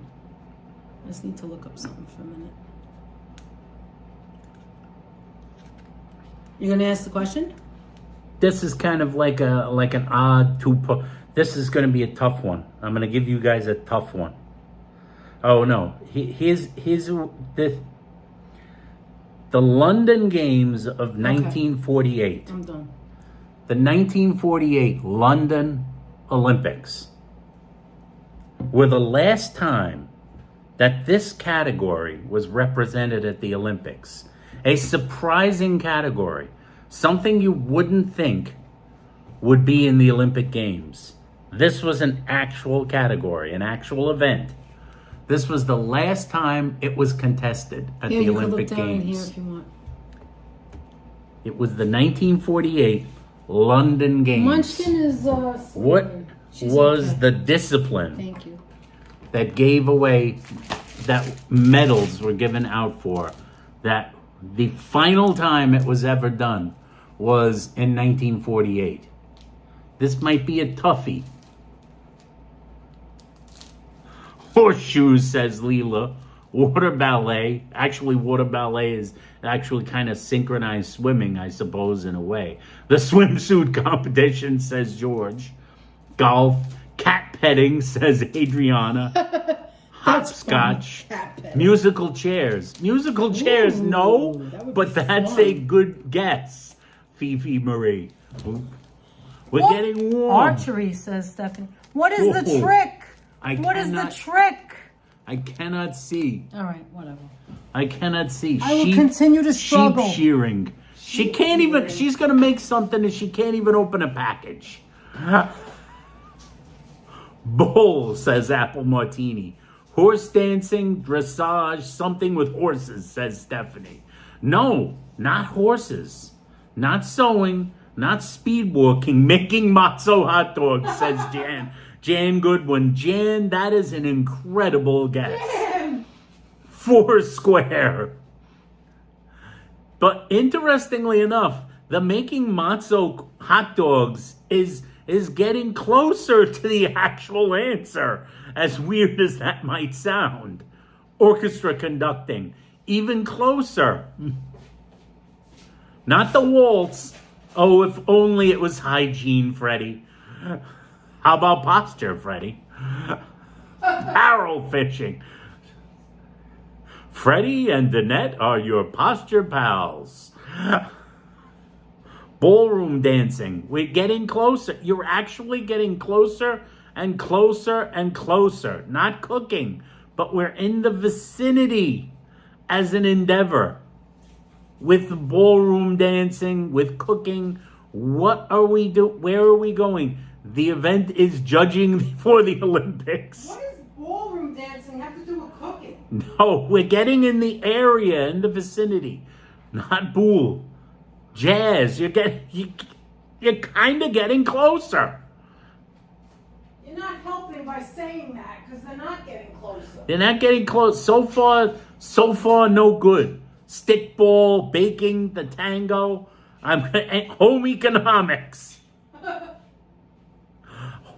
I just need to look up something for a minute. You're gonna ask the question? This is kind of like an odd this is going to be a tough one. I'm going to give you guys a tough one. Oh no, here's the London Games of 1948. I'm done. The 1948 London Olympics were the last time that this category was represented at the Olympics. A surprising category. Something you wouldn't think would be in the Olympic Games. This was an actual category, an actual event. This was the last time it was contested at the Olympic Games. In here Games. if you want. It was the 1948 London Games. Munchkin is What She's was okay. the discipline Thank you. that gave away, that medals were given out for, that the final time it was ever done was in 1948? This might be a toughie. Horseshoes, says Leela. Water ballet. Actually, water ballet is actually kind of synchronized swimming, I suppose, in a way. The swimsuit competition, says George. Golf. Cat petting, says Adriana. Hopscotch. Musical chairs. Musical chairs, no, but that's a good guess. Fifi Marie. We're getting warm. Archery, says Stephanie. What is the trick? What is the trick? I cannot see. All right, whatever. I cannot see. I will continue to struggle. Sheep shearing. She can't even, she's going to make something and she can't even open a package. Bull, says Apple Martini. Horse dancing, dressage, something with horses, says Stephanie. No, not horses. Not sewing, not speed walking, making matzo hot dogs, says Jan. Jan Goodwin. Jan, that is an incredible guess. Jan. Foursquare. But interestingly enough, the making matzo hot dogs is getting closer to the actual answer, as weird as that might sound. Orchestra conducting, even closer. Not the waltz. Oh, if only it was hygiene, Freddie. How about posture, Freddie? Barrel fishing. Freddie and Danette are your posture pals. Ballroom dancing. We're getting closer. You're actually getting closer and closer and closer. Not cooking, but we're in the vicinity as an endeavor. With ballroom dancing, with cooking, what are we doing? Where are we going? The event is judging for the Olympics. What does ballroom dancing have to do with cooking? No, we're getting in the area, in the vicinity. Not bool. Jazz, you're kind of getting closer. You're not helping by saying that, because they're not getting closer. They're not getting close. So far, no good. Stickball, baking, the tango. Home economics.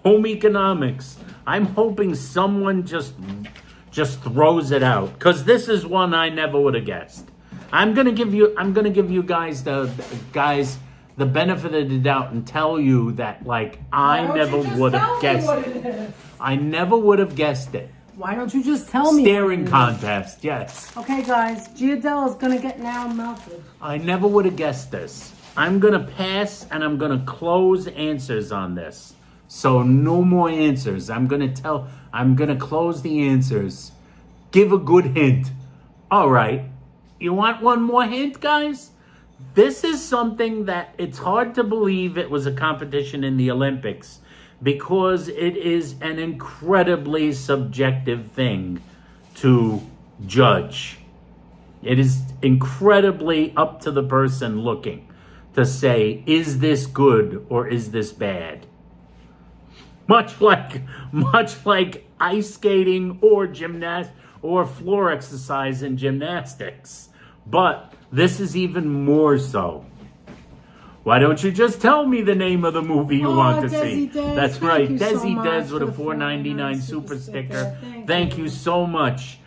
Home economics. I'm hoping someone just throws it out, because this is one I never would have guessed. I'm gonna give you guys the benefit of the doubt and tell you that, like, I never would have guessed it. I never would have guessed it. Why don't you just tell me? Staring contest, yes. Okay, guys, Giadella's gonna get now melted. I never would have guessed this. I'm gonna pass and I'm gonna close answers on this. So no more answers. I'm gonna close the answers. Give a good hint. All right. You want one more hint, guys? This is something that it's hard to believe it was a competition in the Olympics, because it is an incredibly subjective thing to judge. It is incredibly up to the person looking to say, is this good or is this bad? Much like ice skating or or floor exercise in gymnastics. But this is even more so. Why don't you just tell me the name of the movie you want to see? Des. That's Thank right. you so Desi much Des with for a the $4.99 $4.99 super sticker. Thank You so much.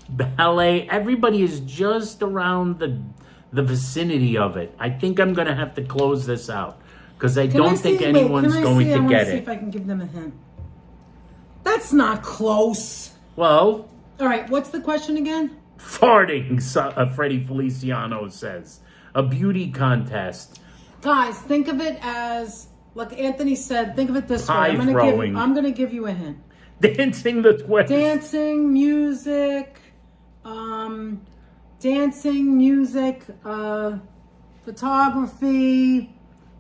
Ballet. Everybody is just around the vicinity of it. I think I'm going to have to close this out because I don't think anyone's going to get see it. if I can give them a hint. That's not close. Well, all right. What's the question again? farting, Freddie Feliciano says. A beauty contest. Guys, think of it as, like Anthony said, think of it this way. I'm going to give you a hint. Dancing the twist. Dancing, music, photography,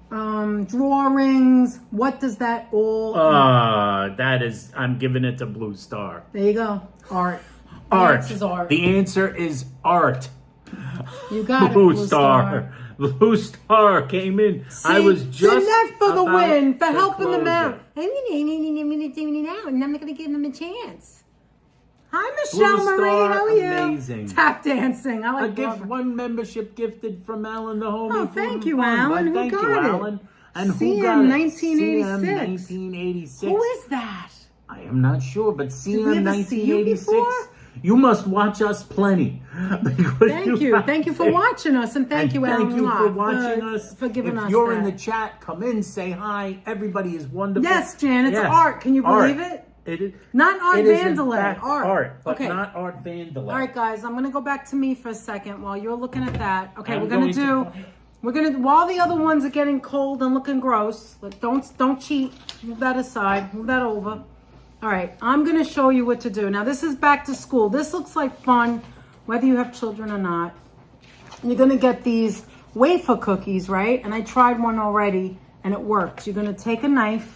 drawings. What does that all? That is, I'm giving it to Blue Star. There you go. Art. Art. The answer is art. The answer is art. You got Blue it, Blue Star. Blue Star came in. See, I was just Danette for the win, for helping them close out. it. And I'm not going to give them a chance. Hi, Michelle Blue Marie. Star, How are you? amazing. Tap dancing. I like one membership gifted from Alan the homie. Oh, thank you, Alan. Who Thank got you, it? Alan. And who CM got it? 1986. CM 1986. Who is that? I am not sure, but Did we CM ever see you 1986. before? You must watch us plenty. Thank you. Thank you for watching us, and thank you, Alan. Thank you for watching us. For giving us If you're that. in the chat, come in, say hi. Everybody is wonderful. Yes, Jan, it's Yes. art. Can you believe Art. it? It is Not art it is in vandalism. fact Art. but Okay. not art vandalism. All right, guys, I'm gonna go back to me for a second while you're looking at that. Okay, I'm we're gonna going while the other ones are getting cold and looking gross. Don't cheat. Move that aside. Move that over. All right, I'm gonna show you what to do. Now this is back to school. This looks like fun, whether you have children or not. You're gonna get these wafer cookies, right? And I tried one already, and it works. You're gonna take a knife.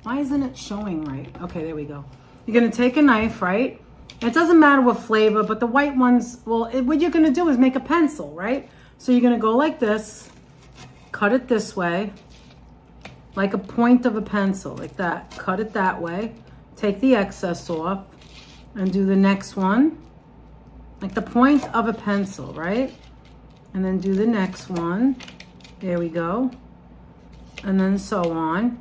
Why isn't it showing right? Okay, there we go. You're gonna take a knife, right? It doesn't matter what flavor, but the white ones, what you're gonna do is make a pencil, right? So you're gonna go like this, cut it this way, like a point of a pencil, like that. Cut it that way. Take the excess off and do the next one, like the point of a pencil, right? And then do the next one. There we go. And then so on.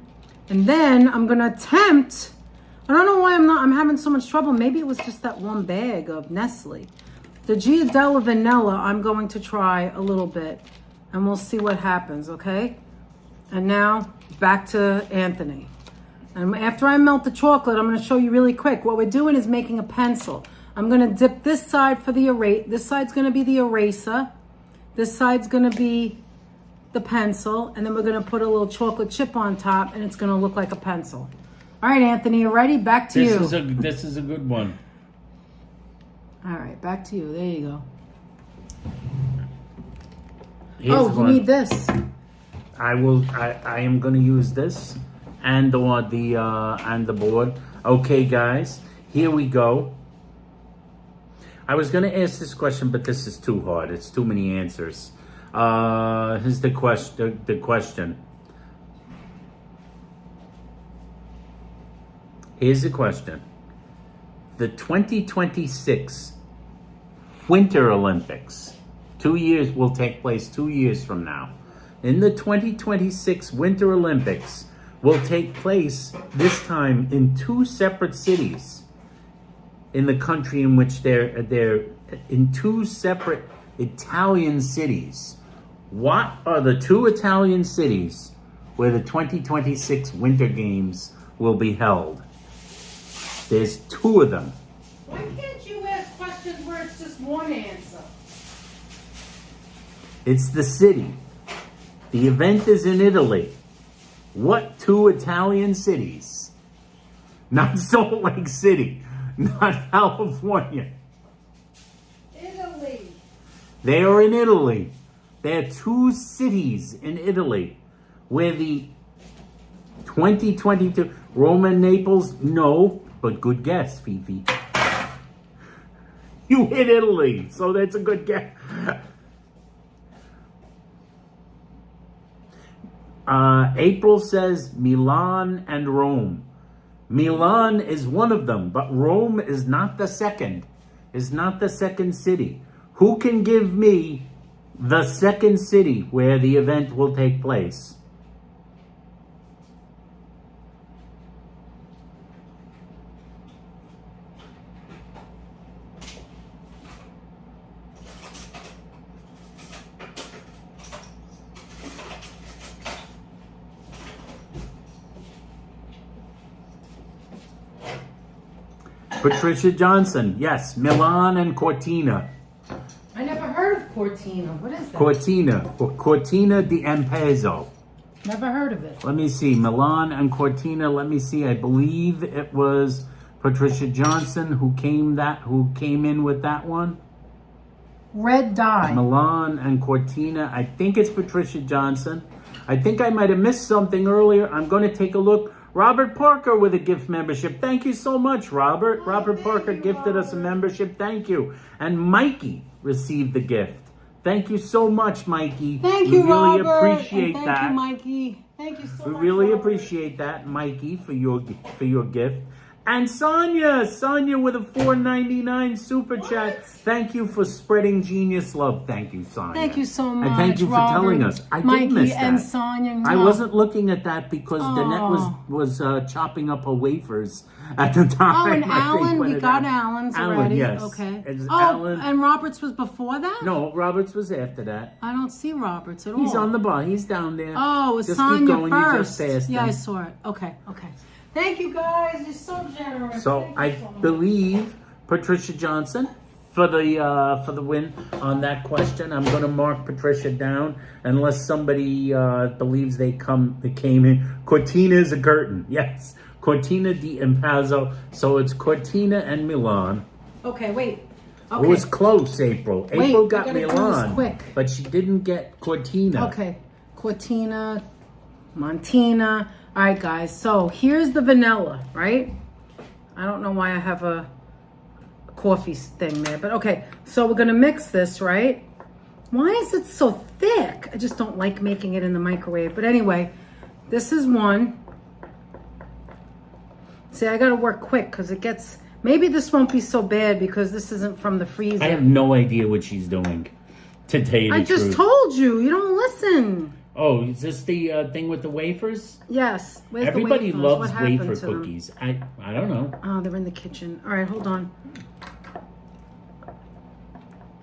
And then I'm gonna attempt, I don't know why I'm having so much trouble. Maybe it was just that one bag of Nestle. The Giardella Vanilla, I'm going to try a little bit and we'll see what happens, okay? And now back to Anthony. And after I melt the chocolate, I'm gonna show you really quick. What we're doing is making a pencil. I'm gonna dip this side for the erase. This side's gonna be the eraser. This side's gonna be the pencil. And then we're gonna put a little chocolate chip on top and it's gonna look like a pencil. All right, Anthony, you ready? Back to you. This is a good one. All right, back to you. There you go. Here's you need this. I am going to use this and the board. Okay, guys, here we go. I was going to ask this question, but this is too hard. It's too many answers. Here's the question. Here's the question. The 2026 Winter Olympics, 2 years, will take place 2 years from now. In the 2026 Winter Olympics will take place this time in two separate cities in the country in which they're in two separate Italian cities. What are the two Italian cities where the 2026 Winter Games will be held? There's two of them. Why can't you ask questions where it's just one answer? It's the city. The event is in Italy. What two Italian cities? Not Salt Lake City. Not California. Italy. They are in Italy. There are two cities in Italy where the 2022 Rome and Naples, no, but good guess, Fifi. You hit Italy, so that's a good guess. April says Milan and Rome. Milan is one of them, but Rome is not the second. Is not the second city. Who can give me the second city where the event will take place? Patricia Johnson, yes, Milan and Cortina. I never heard of Cortina. What is that? Cortina di Ampezzo. Never heard of it. Let me see, Milan and Cortina. Let me see. I believe it was Patricia Johnson who came in with that one. Red dye. Milan and Cortina. I think it's Patricia Johnson. I think I might have missed something earlier. I'm going to take a look. Robert Parker with a gift membership. Thank you so much, Robert. Robert Parker gifted us a membership. Thank you. And Mikey received the gift. Thank you so much, Mikey. Thank you, Robert. We really appreciate and that. Thank you, Mikey. Thank you so much. We really Robert. appreciate that, Mikey, for your gift. And Sonia with a $4.99 super chat. Thank you for spreading genius love. Thank you, Sonia. Thank you so much, And thank you for Robert, telling us. I Mikey did miss that. and Sonia. I wasn't looking at that because Danette was chopping up her wafers at the time. Oh, and I think, Alan, when we it got happened. Alan's already. Yes. Okay. It's Oh, Alan. and Roberts was before that? No, Roberts was after that. I don't see Roberts at all. He's on the bar. He's down there. Oh, it was Just Sonia keep going. first. You just passed Yeah, him. I saw it. Okay. Thank you, guys. You're so generous. So Thank you I so much. believe Patricia Johnson for the win on that question. I'm going to mark Patricia down unless somebody believes they came in. Cortina is a curtain. Yes, Cortina di Ampezzo. So it's Cortina and Milan. Okay, wait. Okay. It was close, April. Wait, April I got gotta do this Milan, quick. but she didn't get Cortina. Okay. Cortina, Montina. All right, guys. So here's the vanilla, right? I don't know why I have a coffee thing there, but okay. So we're gonna mix this, right? Why is it so thick? I just don't like making it in the microwave. But anyway, this is one. See, I gotta work quick because it gets. Maybe this won't be so bad because this isn't from the freezer. I have no idea what she's doing. To tell you the I just truth. told you. You don't listen. Oh, is this the thing with the wafers? Yes. Where's Everybody the wafers? What loves happened wafer to them? cookies. I don't know. Oh, they're in the kitchen. All right, hold on.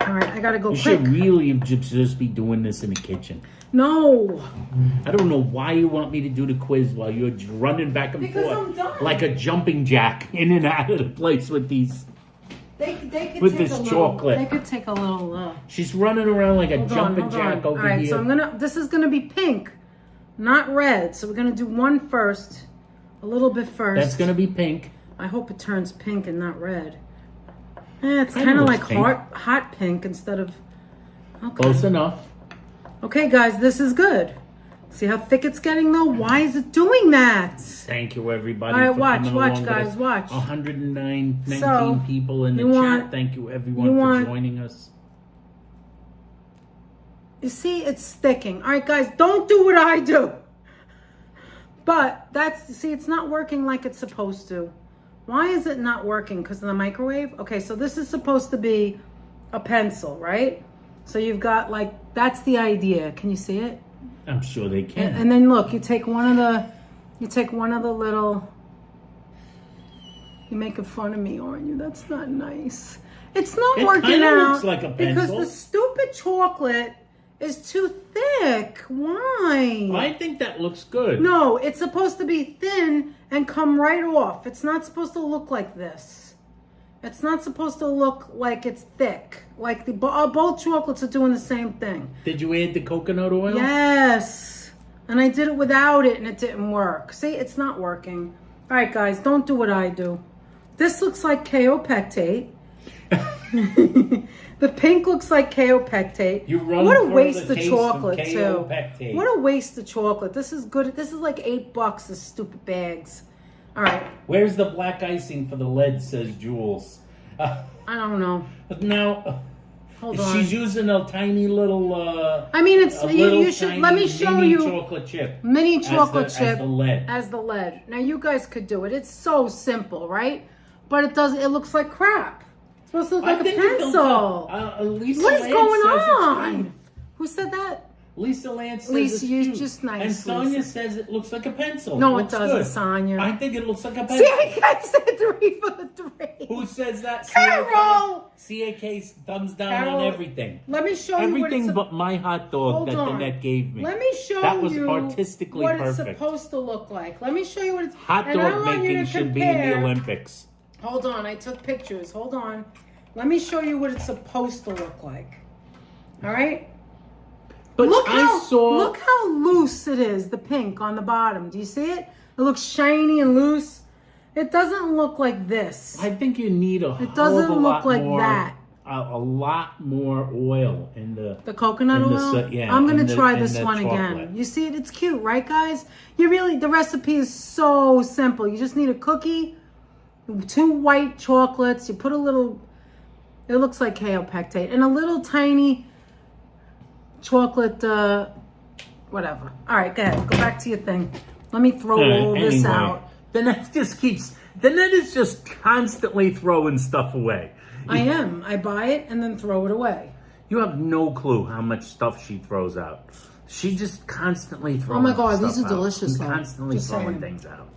All right, I gotta go You quick. should really just be doing this in the kitchen. No. I don't know why you want me to do the quiz while you're just running back and Because forth I'm done. like a jumping jack in and out of the place with these. They could With take this a chocolate. Little, they could take a little. She's running around like a Hold on, jumping hold jack on. over All right, here. so this is gonna be pink, not red. So we're gonna do one first, a little bit first. That's gonna be pink. I hope it turns pink and not red. It's Kinda kind of looks like pink. hot pink instead of. Okay. Close enough. Okay, guys, this is good. See how thick it's getting though? Why is it doing that? Thank you, everybody. All right, for watch, coming watch, along with guys, us. watch. 119 So, people in the you chat. want- Thank you, you everyone, want- for joining us. You see, it's sticking. All right, guys, don't do what I do. But see, it's not working like it's supposed to. Why is it not working? Because of the microwave? Okay, so this is supposed to be a pencil, right? So you've got that's the idea. Can you see it? I'm sure they can. And then look, you take one of the little. You're making fun of me, aren't you? That's not nice. It's not It working kinda out looks like a because pencil. the stupid chocolate is too thick. Why? I think that looks good. No, it's supposed to be thin and come right off. It's not supposed to look like this. It's not supposed to look like it's thick. Like both chocolates are doing the same thing. Did you add the coconut oil? Yes. And I did it without it and it didn't work. See, it's not working. All right, guys, don't do what I do. This looks like kaopectate. The pink looks like kaopectate. You run what a for waste the of taste chocolate, of too. kaopectate. What a waste of chocolate. This is good. This is like $8, this stupid bags. All right. Where's the black icing for the lead, says Jules. I don't know. Now, Hold on. she's using a tiny little. I mean, it's a little you should tiny let me show mini you chocolate chip. mini chocolate chip as the lead. as the lead. Now you guys could do it. It's so simple, right? But it does. It looks like crap. It's supposed to look like a pencil. Lisa What is Lance going says it's on? fine. Who said that? Lisa Lance says Lisa, it's you're cute. just nice, And Sonia Lisa. says it looks like a pencil. No, it Looks doesn't, good. Sonia. I think it looks like a See, pencil. I said 3 for 3. Who says that? Carol! CAK thumbs down Carol, on everything. Let me show you what Everything it's but my hot dog Hold that on. Danette gave me. Let me show That was you artistically what perfect. it's supposed to look like. Let me show you what it's. Hot and I dog want you making to should be in the compare- Olympics. Hold on, I took pictures. Hold on. Let me show you what it's supposed to look like. All right. But Look I how loose it is. The pink on the bottom. Do you see it? It looks shiny and loose. It doesn't look like this. I think you need a It hell of doesn't a look lot like more, that. A lot more oil in the coconut in the oil? yeah, I'm going in to the- try in this the one chocolate. again. You see it? It's cute, right, guys? The recipe is so simple. You just need a cookie, 2 white chocolates. You put a little, it looks like kaopectate, and a little tiny chocolate, whatever. All right, go ahead. Go back to your thing. Let me throw all this out. Danette is just constantly throwing stuff away. I am. I buy it and then throw it away. You have no clue how much stuff she throws out. She just constantly throws. Oh my God, these stuff are out. delicious, She's though. constantly Just throwing saying. things out.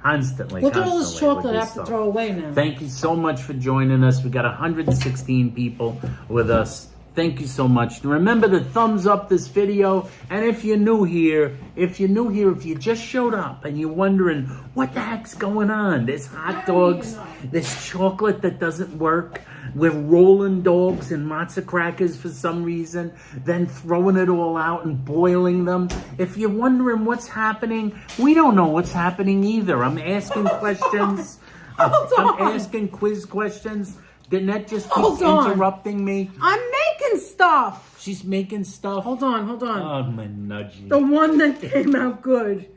Constantly. Look at all this constantly with chocolate I this have to stuff. throw away now. Thank you so much for joining us. We got 116 people with us. Thank you so much. Remember to thumbs up this video. And if you're new here, if you just showed up and you're wondering what the heck's going on, there's hot dogs, there's chocolate that doesn't work. We're rolling dogs and matzo crackers for some reason, then throwing it all out and boiling them. If you're wondering what's happening, we don't know what's happening either. I'm asking questions. I'm asking quiz questions. Danette just keeps interrupting me. I'm making stuff. She's making stuff. Hold on. Oh, my nudgy. The one that came out good.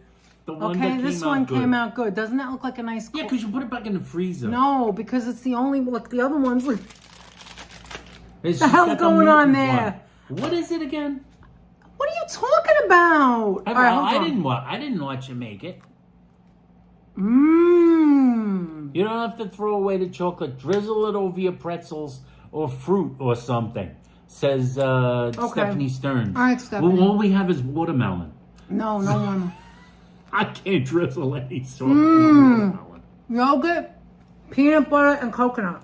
The one Okay, that this came one out good. came out good. Doesn't that look like a nice? Yeah, because you put it back in the freezer. No, because it's the only. Look, the other ones. Look, It's the just hell got going on mutant there? one. What is it again? what are you talking about? All right, hold on. I didn't watch you make it. Mmm. You don't have to throw away the chocolate. Drizzle it over your pretzels or fruit or something. Says Stephanie Stearns. All right, Stephanie. Well, all we have is watermelon. No one. I can't drizzle any sort of watermelon. Yogurt, peanut butter, and coconut.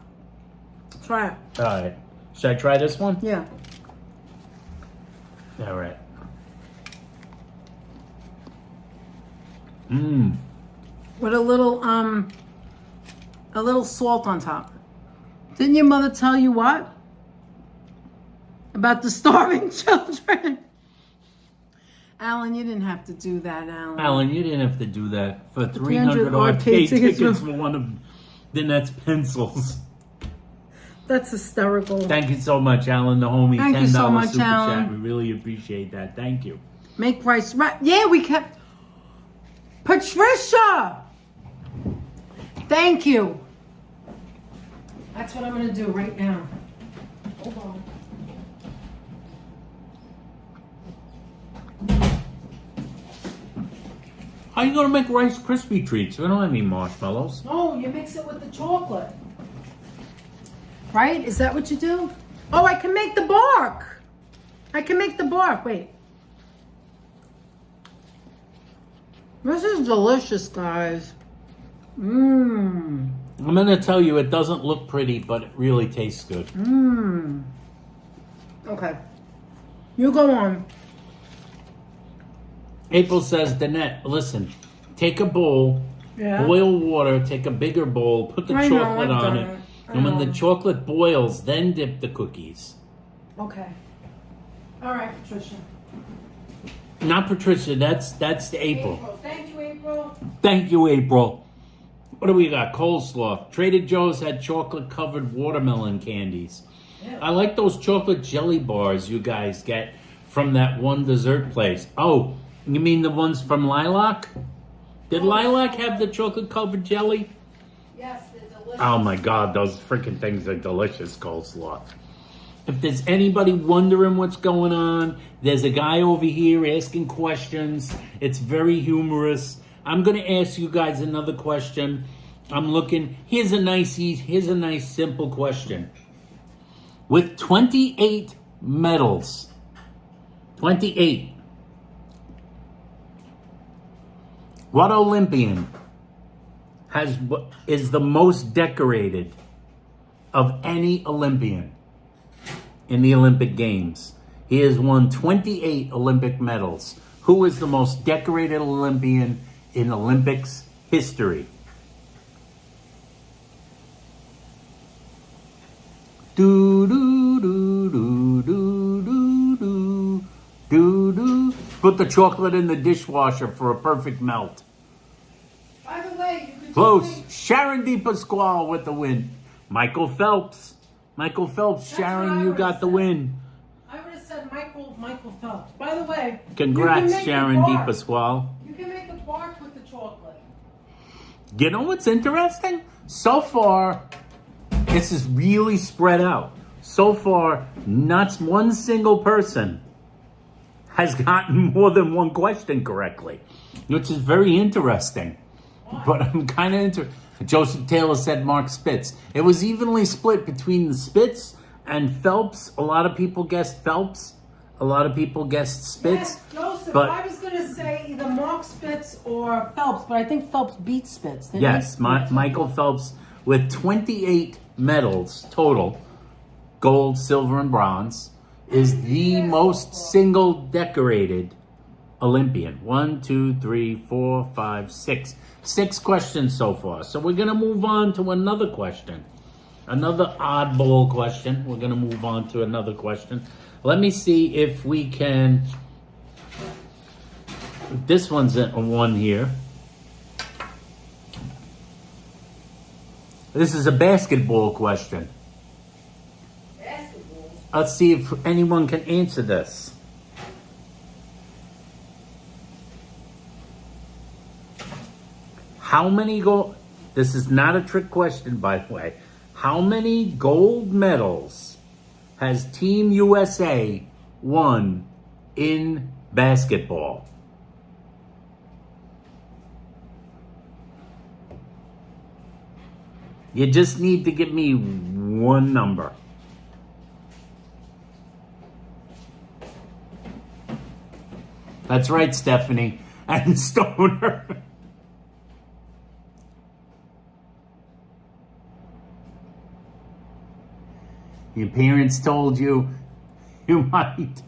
Try it. All right. Should I try this one? Yeah. All right. Mmm. With a little salt on top. Didn't your mother tell you what? About the starving children. Alan, you didn't have to do that, Alan. Alan, you didn't have to do that for 300 300 arcade tickets for- for one of Danette's pencils. That's hysterical. Thank you so much, Alan, the homie. Thank $10 you so much, super Alan. chat. We really appreciate that. Thank you. Make price right. Yeah, we kept. Patricia! Thank you. That's what I'm going to do right now. Hold on. How are you going to make Rice Krispie treats? We don't have any marshmallows. Oh, you mix it with the chocolate. Right? Is that what you do? Oh, I can make the bark. Wait. This is delicious, guys. Mmm. I'm going to tell you, it doesn't look pretty, but it really tastes good. Mmm. Okay. You go on. April says, Danette, listen, take a bowl, boil water, take a bigger bowl, put the chocolate on it. And when the chocolate boils, then dip the cookies. Okay. All right, Patricia. Not Patricia, that's April. Thank you, April. Thank you, April. What do we got? Coleslaw. Trader Joe's had chocolate-covered watermelon candies. Yeah. I like those chocolate jelly bars you guys get from that one dessert place. Oh, you mean the ones from Lilac? Did Lilac have the chocolate-covered jelly? Yes, they're delicious. Oh my God, those freaking things are delicious, coleslaw. If there's anybody wondering what's going on, there's a guy over here asking questions. It's very humorous. I'm gonna ask you guys another question. I'm looking. Here's a nice simple question. With 28 medals, 28. What Olympian is the most decorated of any Olympian in the Olympic Games? He has won 28 Olympic medals. Who is the most decorated Olympian in Olympics history? Do do do do do do do do do. Put the chocolate in the dishwasher for a perfect melt. By the way, you could Close. Sharon DePasquale with the win. Michael Phelps. Sharon, you got the win. I would have said Michael Phelps. By the way, Congrats, Sharon DePasquale. You can make a bark with the chocolate. You know what's interesting? So far, this is really spread out. So far, not one single person has gotten more than one question correctly, which is very interesting. But I'm kind of interested. Joseph Taylor said Mark Spitz. It was evenly split between the Spitz and Phelps. A lot of people guessed Phelps. A lot of people guessed Spitz. Yes, Joseph, but I was going to say either Mark Spitz or Phelps, but I think Phelps beat Spitz. Yes, Michael Phelps with 28 medals total, gold, silver, and bronze, is the most single decorated Olympian. 1, 2, 3, 4, 5, 6. 6 questions so far. So we're going to move on to another question. Another oddball question. We're going to move on to another question. Let me see if we can... This one's a one here. This is a basketball question. Basketball? Let's see if anyone can answer this. How many gold... This is not a trick question, by the way. How many gold medals has Team USA won in basketball? You just need to give me one number. That's right, Stephanie and Stoner. Your parents told you might.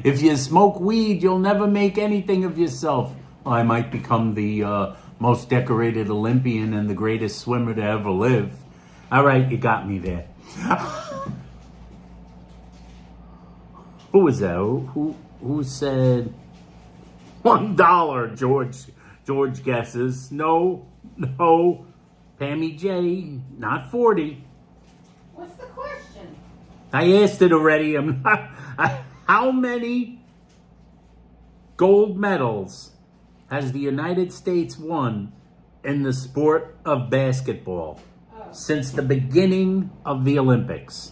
If you smoke weed, you'll never make anything of yourself. I might become the most decorated Olympian and the greatest swimmer to ever live. All right, you got me there. Who was that? Who said $1? George guesses. No. Pammy J, not 40. What's the question? I asked it already. How many gold medals has the United States won in the sport of basketball since the beginning of the Olympics?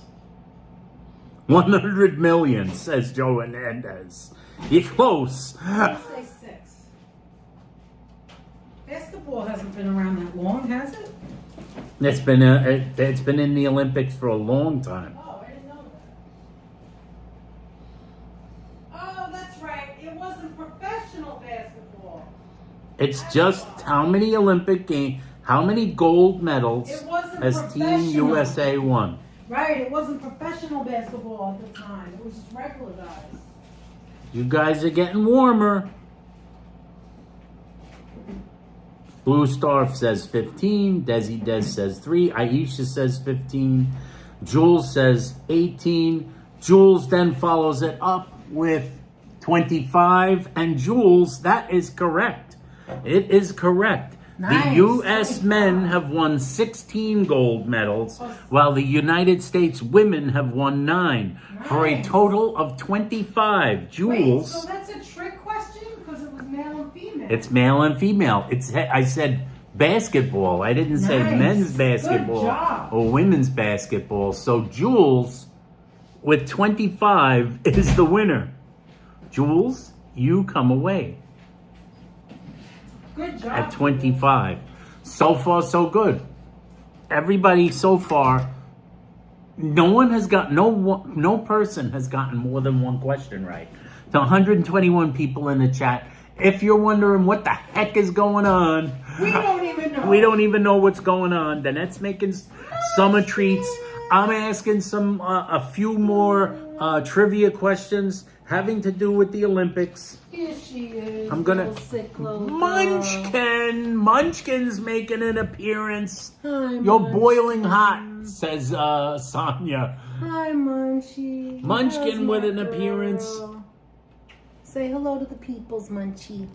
100 million, says Joe Hernandez. You're close. I'll say 6. Basketball hasn't been around that long, has it? It's been in the Olympics for a long time. Oh, I didn't know that. Oh, that's right. It wasn't professional basketball. It's just how many Olympic games, how many gold medals It wasn't has Team professional. USA won? Right, it wasn't professional basketball at the time. It was just regular guys. You guys are getting warmer. Blue Star says 15. Desi Des says 3. Aisha says 15. Jules says 18. Jules then follows it up with 25. And Jules, that is correct. It is correct. Nice. The U.S. men have won 16 gold medals, while the United States women have won 9, for a total of 25. Jules. Wait, so that's a trick question because it was male and female. It's male and female. I said basketball. I didn't say Nice. men's Good basketball job. or women's basketball. So Jules with 25 is the winner. Jules, you come away Good job. at 25. So far, so good. Everybody so far, no person has gotten more than one question right. The 121 people in the chat. If you're wondering what the heck is going on, We don't even know. we don't even know what's going on. Danette's making summer treats. I'm asking a few more trivia questions having to do with the Olympics. Here she is. I'm gonna little sick little girl. Munchkin's making an appearance. Hi, You're Munchkin. boiling hot, says Sonia. Hi, Munchie. Munchkin How's with my an appearance. girl? Say hello to the peoples, Munchie.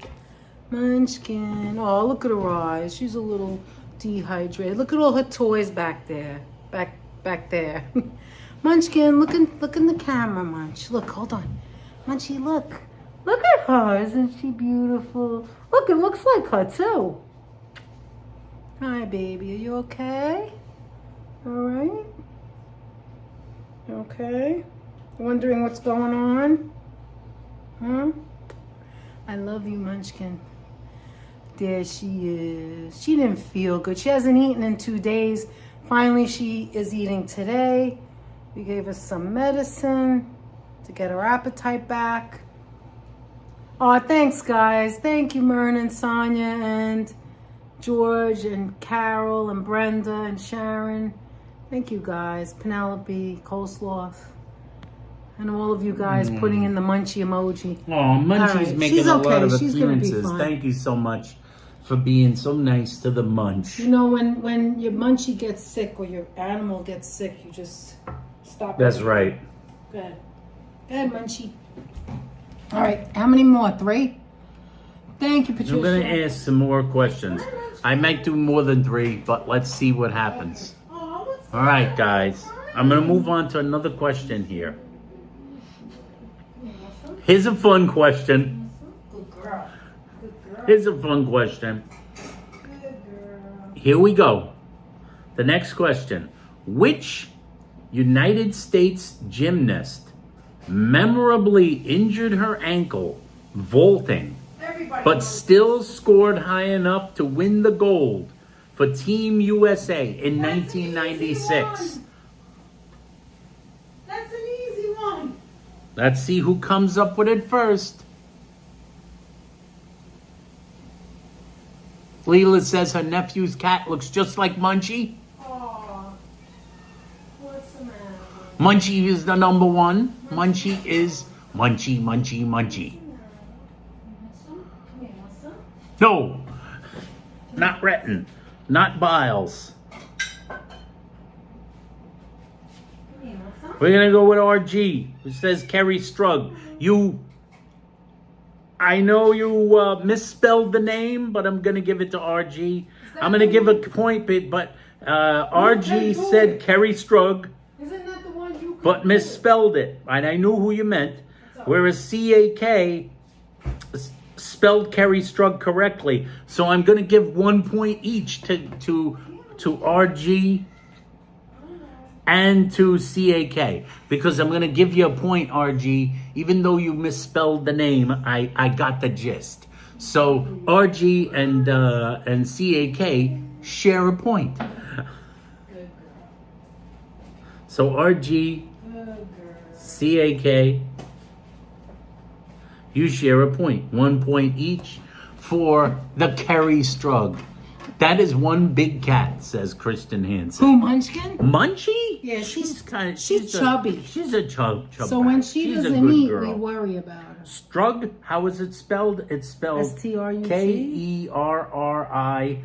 Munchkin. Oh, look at her eyes. She's a little dehydrated. Look at all her toys back there. Back there. Munchkin, look in the camera, Munch. Look, hold on. Munchie, look. Look at her. Isn't she beautiful? Look, it looks like her, too. Hi, baby. Are you okay? All right? You okay? Wondering what's going on? Huh? I love you, Munchkin. There she is. She didn't feel good. She hasn't eaten in 2 days. Finally, she is eating today. We gave her some medicine to get her appetite back. Oh, thanks, guys. Thank you, Myrna and Sonia and George and Carol and Brenda and Sharon. Thank you, guys. Penelope, Coleslaw. And all of you guys putting in the munchie emoji. Oh, Munchie's All right. making She's a lot okay. of She's gonna be appearances. fine. Thank you so much for being so nice to the Munch. You know, when your munchie gets sick or your animal gets sick, you just stop. That's it. right. Good. Good, munchie. All right. How many more? 3? Thank you, Patricia. I'm going to ask some more questions. I might do more than 3, but let's see what happens. Oh, what's All right, guys. I'm going to move on to another question here. Here's a fun question. Good girl. Good girl. Here's a fun question. Good girl. Here we go. The next question. Which United States gymnast memorably injured her ankle vaulting, Everybody but knows. still scored high enough to win the gold for Team USA in That's an 1996? easy one. That's an easy one. Let's see who comes up with it first. Leela says her nephew's cat looks just like Munchie. Aw. What's the matter? Munchie is the number one. Munchie is Munchie, Munchie, Munchie. Come here, Elsa. No, not Retton, not Biles. Come here, Elsa. We're gonna go with RG, who says Kerry Strug. I know you misspelled the name, but I'm gonna give it to RG. I'm gonna give a point, but RG said Kerry Strug, Isn't that the one you but misspelled it, and I knew who you meant. Whereas CAK spelled Kerry Strug correctly, so I'm gonna give 1 point each to RG and to CAK, because I'm going to give you a point, RG. Even though you misspelled the name, I got the gist. So RG and CAK share a point. Good girl. So RG, Good girl. CAK, you share a point. 1 point each for the Kerry Strug. That is one big cat, says Kristen Hansen. Who, Munchkin? Munchie? Yeah, she's she's chubby. She's a chub. So when she she's a doesn't good eat, girl. we worry about her. Strug, how is it spelled? It's spelled S-T-R-U-G? Kerristrug.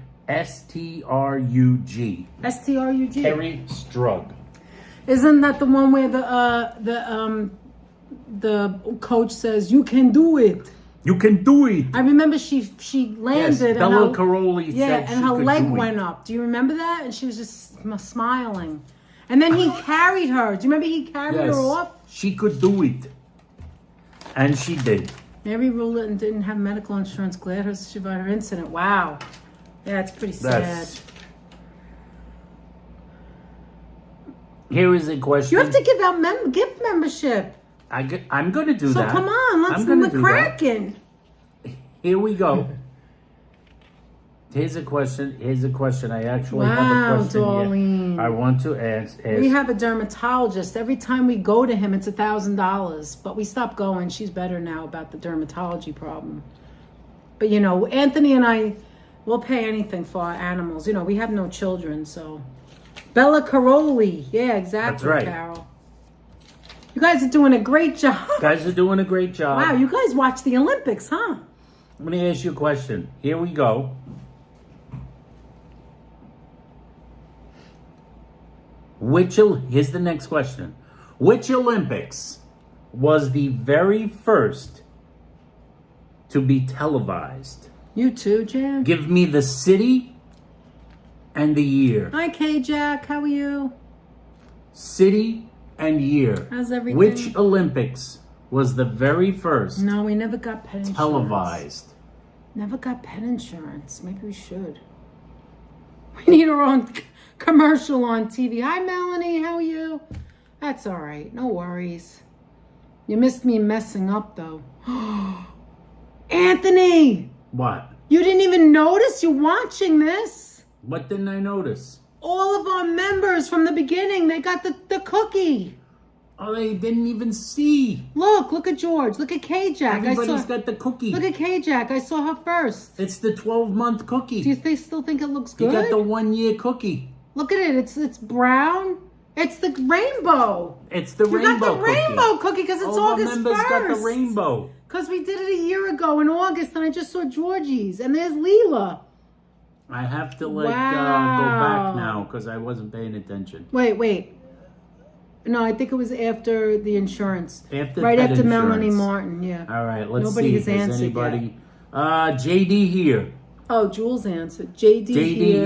S-T-R-U-G. Kerry Strug. Isn't that the one where the coach says, you can do it? You can do it. I remember she Yes, landed Bella and Caroli yeah, said and she her could leg do it. went up. Do you remember that? And she was just smiling. And then he carried her. Do you remember he carried Yes, her off? she could do it. And she did. Mary Rulett didn't have medical insurance. Glad her survived her incident. Wow. Yeah, it's pretty sad. Here is a question. You have to give out gift membership. I'm going to do So that. come on, we're cracking. Here we go. Here's a question. I actually have a question darling. here. I want to ask. We have a dermatologist. Every time we go to him, it's $1,000. But we stopped going. She's better now about the dermatology problem. But, you know, Anthony and I will pay anything for our animals. You know, we have no children, so. Bella Caroli. Yeah, exactly, That's right. Carol. You guys are doing a great job. Guys are doing a great job. Wow, you guys watch the Olympics, huh? Let me ask you a question. Here we go. Here's the next question. Which Olympics was the very first to be televised? You too, Jan. Give me the city and the year. Hi, K-Jack. How are you? City and year. How's everything? Which Olympics was the very first No, we never got pet insurance. televised? Never got pet insurance. Maybe we should. We need our own commercial on TV. Hi, Melanie. How are you? That's all right. No worries. You missed me messing up, though. Anthony! What? You didn't even notice you're watching this? What didn't I notice? All of our members from the beginning, they got the cookie. Oh, they didn't even see. Look at George. Look at K-Jack. Everybody's got the cookie. Look at K-Jack. I saw her first. It's the 12-month cookie. Do they still think it looks good? You got the 1-year cookie. Look at it. It's brown. It's the rainbow. It's the rainbow cookie. You got the rainbow cookie because it's All August the members 1st. got the rainbow. Because we did it a year ago in August, and I just saw Georgie's, and there's Leela. I have to go Wow. back now because I wasn't paying attention. Wait. No, I think it was after the insurance. Right after insurance. Melanie Martin. Yeah. All right, let's Nobody see. has answered anybody? JD here. Oh, Jules answered. JD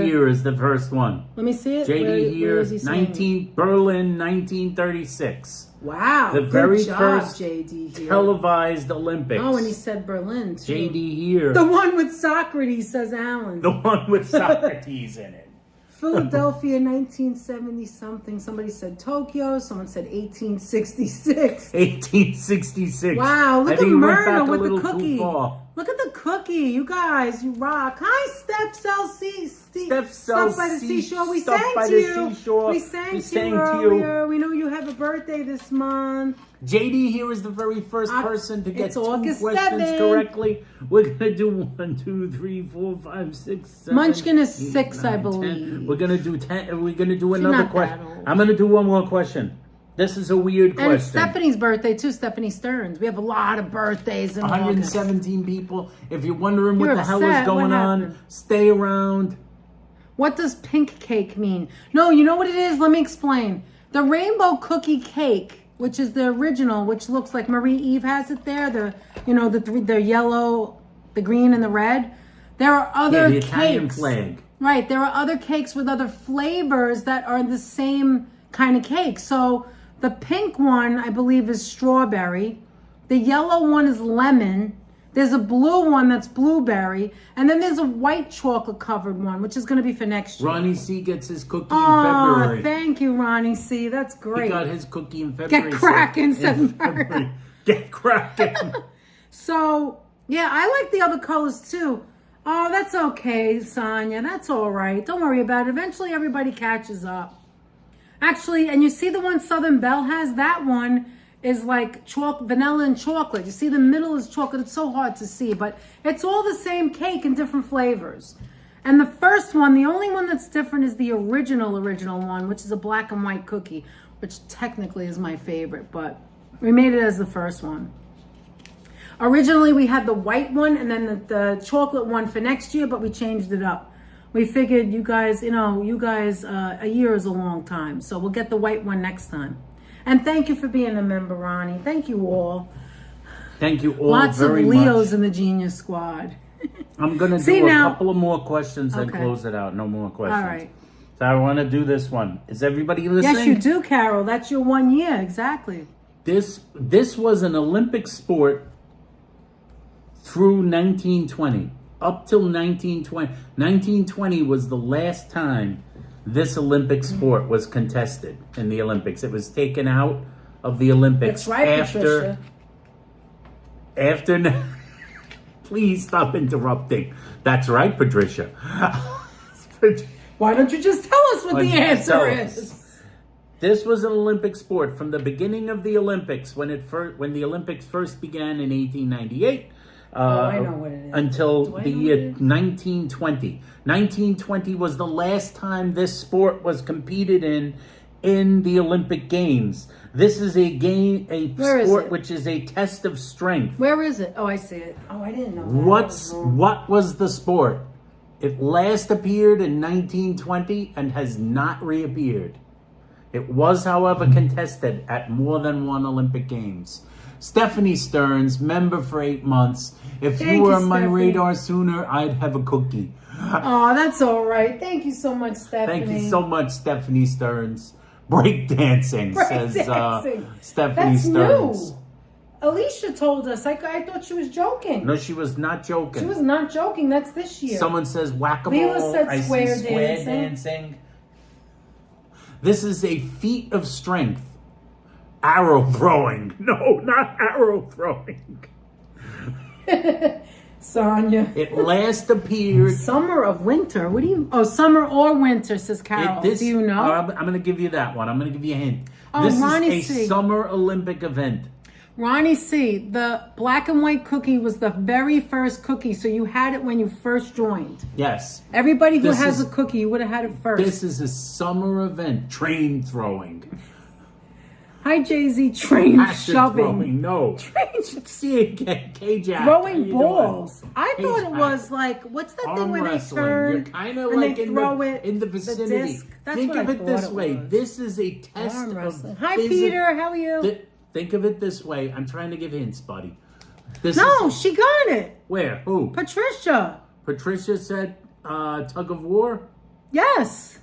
here is the first one. Let me see it. JD here, where is he saying? Berlin, 1936. Wow. The very job, first JD here. televised Olympics. Oh, and he said Berlin, too. JD here. The one with Socrates, says Alan. The one with Socrates in it. Philadelphia, 1970-something. Somebody said Tokyo. Someone said 1866. 1866. Wow, look I at think it went back Myrna a with the little cookie. too far. Look at the cookie. You guys, you rock. Hi, Steph Steph Stuff by the seashore. We Stuff sang by to the you. seashore. We sang We to sang you to you. earlier. We know you have a birthday this month. JD here is the very first person to get it's 2 August questions 7th. correctly. We're gonna do 1, 2, 3, 4, 5, 6, 7. Munchkin is 8, 6, 9, I 10. believe. We're gonna do 10. We're gonna do another not question. that old. I'm gonna do one more question. This is a weird question. And it's Stephanie's birthday too, Stephanie Stearns. We have a lot of birthdays in August. 117 people. If you're wondering what You're the hell upset. is going What on, happened? stay around. What does pink cake mean? No, you know what it is? Let me explain. The rainbow cookie cake, which is the original, which looks like Marie Eve has it there. The yellow, the green, and the red. There are other the Italian cakes. flag. Right. There are other cakes with other flavors that are the same kind of cake. So the pink one, I believe, is strawberry. The yellow one is lemon. There's a blue one that's blueberry. And then there's a white chocolate covered one, which is going to be for next year. Ronnie C gets his cookie in Oh, February. thank you, Ronnie C. That's great. He got his cookie in February. Get cracking, in said February. Get cracking. So, yeah, I like the other colors too. Oh, that's okay, Sonia. That's all right. Don't worry about it. Eventually, everybody catches up. Actually, and you see the one Southern Belle has? That one is like vanilla and chocolate. You see the middle is chocolate. It's so hard to see, but it's all the same cake in different flavors. And the first one, the only one that's different is the original one, which is a black and white cookie, which technically is my favorite, but we made it as the first one. Originally, we had the white one and then the chocolate one for next year, but we changed it up. We figured you guys, a year is a long time, so we'll get the white one next time. And thank you for being a member, Ronnie. Thank you all. Thank you all Lots very of much. Leos in the Genius Squad. I'm going to do a couple of more questions and close it out. No more questions. All right. So I want to do this one. Is everybody listening? Yes, you do, Carol. That's your 1 year. Exactly. This was an Olympic sport through 1920. up till 1920. 1920 was the last time this Olympic sport was contested in the Olympics. It was taken out of the Olympics That's right, Patricia. after. Please stop interrupting. That's right, Patricia. Why don't you just tell us what the answer is? This was an Olympic sport from the beginning of the Olympics when the Olympics first began in 1898. I know what it is. Until the year 1920. 1920 was the last time this sport was competed in the Olympic Games. This is sport which is a test of strength. Where is it? Oh, I see it. Oh, I didn't know that. What was the sport? It last appeared in 1920 and has not reappeared. It was, however, contested at more than one Olympic Games. Stephanie Stearns, member for 8 months. If you were on my radar sooner, I'd have a cookie. Oh, that's all right. Thank you so much, Stephanie. Thank you so much, Stephanie Stearns. Breakdancing, says Stephanie That's Stearns. New. Alicia told us. I thought she was joking. No, she was not joking. She was not joking. That's this year. Someone says whack-a-mole. Leela said I square see square dancing. This is a feat of strength. Arrow throwing. No, not arrow throwing. Sonia. It last appeared. Summer of winter. What do you? Oh, summer or winter, says Carol. Do you know? I'm going to give you that one. I'm going to give you a hint. Oh, this Ronnie is a C. summer Olympic event. Ronnie C. The black and white cookie was the very first cookie, so you had it when you first joined. Yes. Everybody who has a cookie, you would have had it first. This is a summer event. Train throwing. Hi, Jay-Z. Train shoving. Throwing. No. Train K-Jack. throwing balls. I thought it was like, what's that thing where they turn You're kind of and like they throw it in the vicinity. disc? That's Think what of I it this thought way. was. This is a test of Hi, Peter. How are you? Think of it this way. I'm trying to give hints, buddy. She got it. Where? Who? Patricia. Patricia said tug of war? Yes.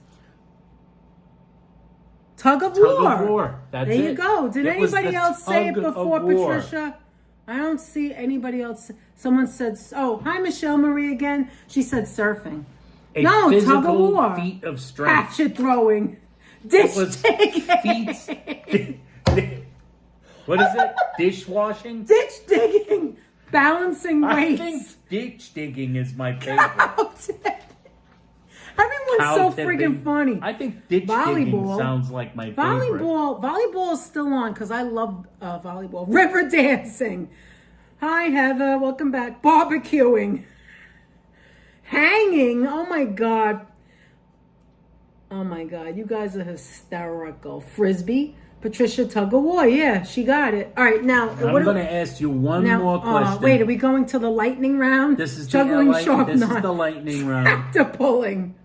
Tug of war. That's there it. you go. Did anybody else say it before Patricia? I don't see anybody else. Someone said, oh, hi, Michelle Marie again. She said surfing. No, tug of war. Feat of strength. Hatchet throwing. Dish digging. What is it? Dishwashing? Ditch digging. Balancing weights. I think ditch digging is my favorite. Everyone's so friggin' funny. I think ditch digging sounds like my favorite. Volleyball is still on because I love volleyball. River dancing. Hi, Heather. Welcome back. Barbecuing. Hanging. Oh, my God. Oh, my God. You guys are hysterical. Frisbee. Patricia tug of war. Yeah, she got it. All right, now. I'm going to ask you one more question. Wait, are we going to the lightning round? This is juggling sharp knives. This is the lightning round. After pulling.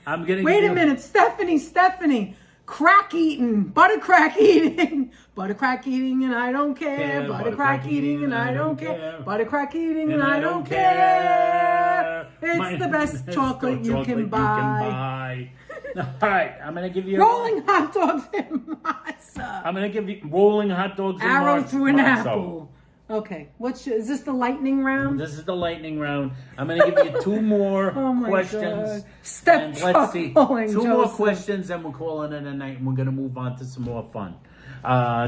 I'm gonna Wait a minute, Stephanie. Crack eating, butter crack eating, and I don't care. Butter crack eating and I don't care. Butter crack eating and I don't care. It's the best chocolate you can buy. All right, I'm gonna give you rolling hot dogs and masa. I'm gonna give you rolling hot dogs and arrow through an apple. Okay, is this the lightning round? This is the lightning round. I'm going to give you two more questions. Let's see. Two more questions and we're calling it a night and we're going to move on to some more fun.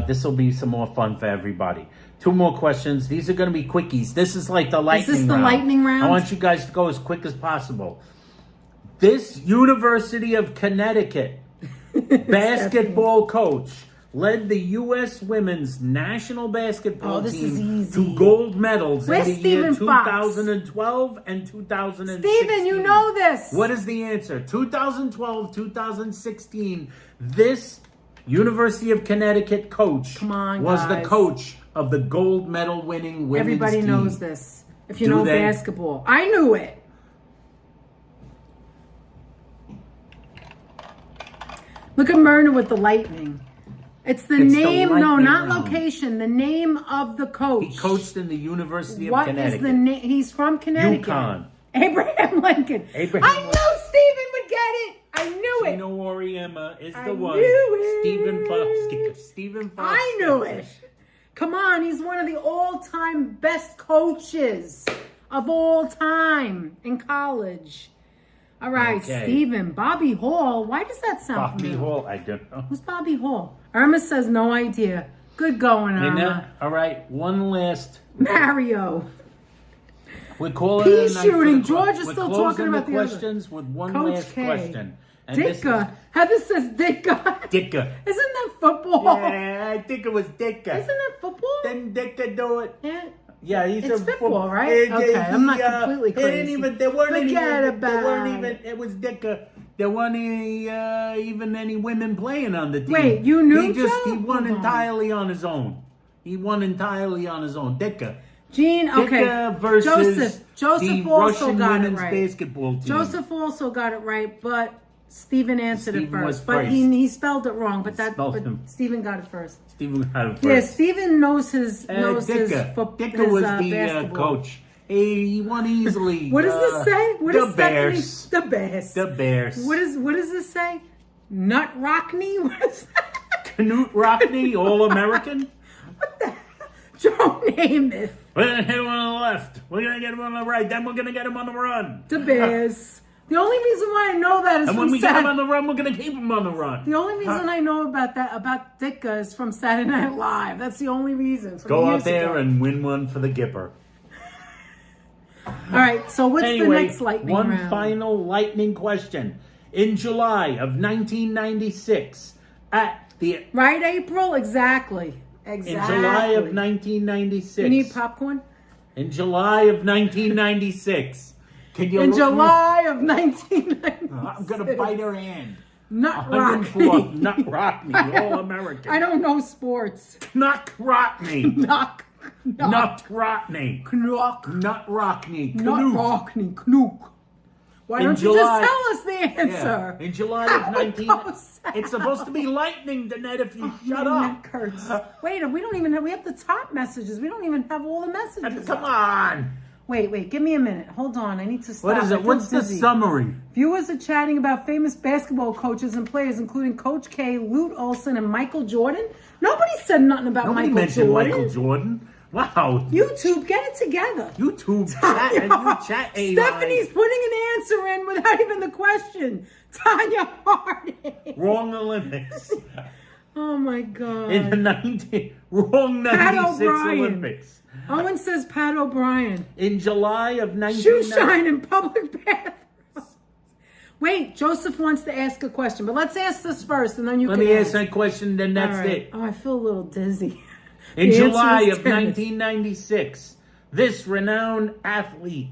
This will be some more fun for everybody. Two more questions. These are going to be quickies. This is like the lightning round. Is this the lightning round? I want you guys to go as quick as possible. This University of Connecticut basketball coach led the U.S. women's national basketball team to gold medals in the year 2012 and 2016. Steven, you know this. What is the answer? 2012, 2016. This University of Connecticut coach was the coach of the gold medal winning women's team. Everybody knows this. If you know basketball. I knew it. Look at Myrna with the lightning. It's the name, no, not location. The name of the coach. He coached in the University of Connecticut. What is the name? He's from Connecticut. UConn. Abraham Lincoln. I knew Stephen would get it. I knew it. Gino Oriema is the one. I knew it. Stephen Fox. I knew it. Come on, he's one of the all-time best coaches of all time in college. All right, Okay. Steven. Bobby Hall. Why does that sound Bobby familiar? Hall, I don't know. Who's Bobby Hall? Irma says no idea. Good going, Irma. All right, one last. Mario. We're calling Pea it a night for shooting. the- George is we're still closing talking about the other. questions with one Coach last K. question. And this is Ditka. Heather says Ditka. Ditka. Isn't that football? Yeah, I think it was Ditka. Isn't that football? Didn't Ditka do it? Yeah. Yeah, he's It's a football, right? Okay, I'm not completely They didn't crazy. even. They weren't Forget even. about They weren't even. it. It was Ditka. There weren't even any women playing on the team. Wait, you knew, He Joe? won Hold on. entirely on his own. He won entirely on his own. Ditka. Gene, okay. Ditka versus Joseph the also Russian got it women's right. basketball team. Joseph also got it right, but Stephen answered it Stephen was first. But first. he spelled it wrong. But Spelled him. Stephen got it first. Stephen had it first. Yeah, Stephen knows his Ditka. Ditka was the basketball. coach. He won easily. What does this say? What the does Stephanie? Bears. The Bears. The Bears. What does this say? Nut Rockney? What is that? Knut Rockney, All-American. What the hell? Joe Namath. We're going to hit him on the left. We're going to get him on the right. Then we're going to get him on the run. The Bears. The only reason why I know that is And from when we get him Saturday. on the run, we're going to keep him on the run. The only reason I know about Ditka is from Saturday Night Live. That's the only reason. From Go years out there ago. and win one for the Gipper. All right, so what's Anyway, the next lightning one round? final lightning question. In July of 1996, at the Right, April? Exactly. in July of You 1996, need popcorn? in July of 1996, can you In look- July of 1996. I'm gonna bite her hand. Nut 104, Rockney. Nut Rockney, All American. I don't know sports. Nut Rockney, Knock. Nut Rockney, Knock. Nut Rockney, Nut Knut. Rockney. Knook. Why In don't you July- just tell us the answer? Yeah. In July That of would 19, go sad. it's supposed to be lightning, Danette. If you shut My up, neck hurts. Wait, we don't even have. We have the top messages. We don't even have all the messages. Come on. Wait. Give me a minute. Hold on. I need to stop. What is I it? feel What's the dizzy. summary? Viewers are chatting about famous basketball coaches and players, including Coach K, Lute Olson, and Michael Jordan. Nobody said nothing about Nobody Michael mentioned Jordan. Michael Jordan. Wow. YouTube, get it together. YouTube chat and you chat AI. Stephanie's putting an answer in without even the question. Tanya Harding. Wrong Olympics. Oh my God. In the wrong 96 O'Brien. Olympics. Owen says Pat O'Brien. In July of Shoe 1990. shine in public bathrooms. Wait, Joseph wants to ask a question, but let's ask this first, and then you Let can me ask that question, then that's All right. it. Oh, I feel a little dizzy. In The July answer is of tennis. 1996, this renowned athlete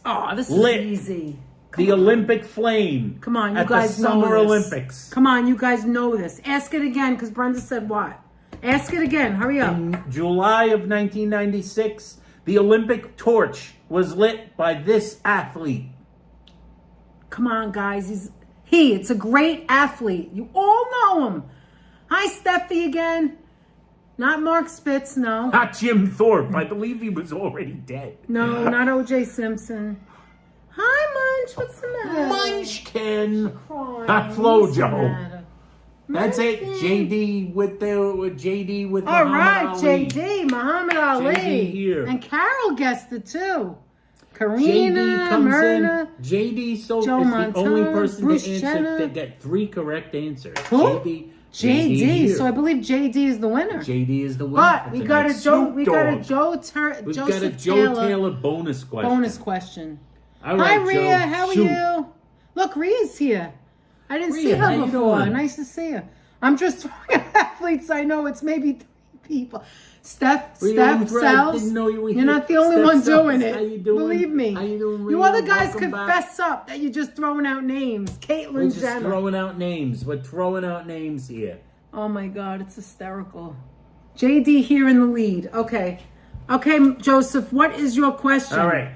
Oh, this lit is easy. the Olympic flame. Come on, you at guys the know Summer this. Olympics. Come on, you guys know this. Ask it again, because Brenda said what? Ask it again. Hurry up. In July of 1996, the Olympic torch was lit by this athlete. Come on, guys. It's a great athlete. You all know him. Hi, Steffi again. Not Mark Spitz, no. Not Jim Thorpe. I believe he was already dead. No, not O.J. Simpson. Hi, Munch. What's the matter? Munchkin. Crying. Not What's the Flojo. matter? That's it. Munchkin. JD with All Muhammad right, Ali. JD, Muhammad Ali. JD here. And Carol guessed it too. JD Karina, comes Myrna. in. JD Joe is the only Montana, person Bruce to answer Jenner. to get 3 correct answers. Who? JD. here. So I believe JD is the winner. JD is the winner. But for we tonight. got a Joe. Snoop We got a Dogg. We've Joseph got a Joe Taylor, Taylor bonus question. bonus question. All Hi, right, Rhea. Joe, How are shoot. you? Look, Rhea's here. I didn't see Rhea, how her you before. doing? Nice to see her. I'm just throwing athletes. I know it's maybe 3 people. Steph Rhea, Sells. didn't know you were You're here. not the only Steph one Sells, doing it. how you doing? Believe me. How you doing, You Rhea? other guys Welcome back. confess up that you're just throwing out names. Caitlyn We're just Jenner. throwing out names. We're throwing out names here. Oh my God, it's hysterical. JD here in the lead. Okay, Joseph. What is your question? All right.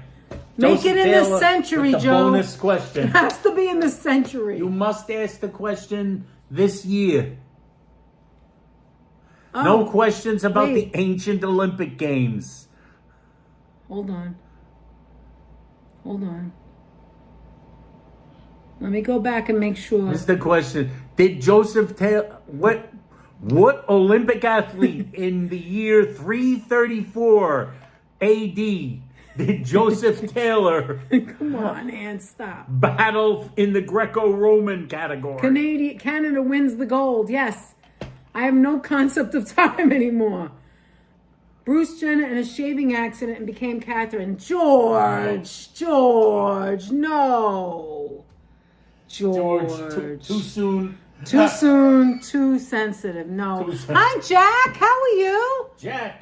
Make Joseph it in Taylor this century, with the Joe. bonus question. It has to be in this century. You must ask the question this year. Oh, No questions about wait. the ancient Olympic Games. Hold on. Let me go back and make sure. This is the question. Did Joseph Taylor... What Olympic athlete in the year 334 AD Did Joseph Taylor Come on, Ann, stop. battle in the Greco-Roman category? Canada wins the gold. Yes. I have no concept of time anymore. Bruce Jenner in a shaving accident and became Catherine. George, no. George. Too soon. Too soon, too sensitive. No. Too sensitive. Hi, Jack. How are you? Jack,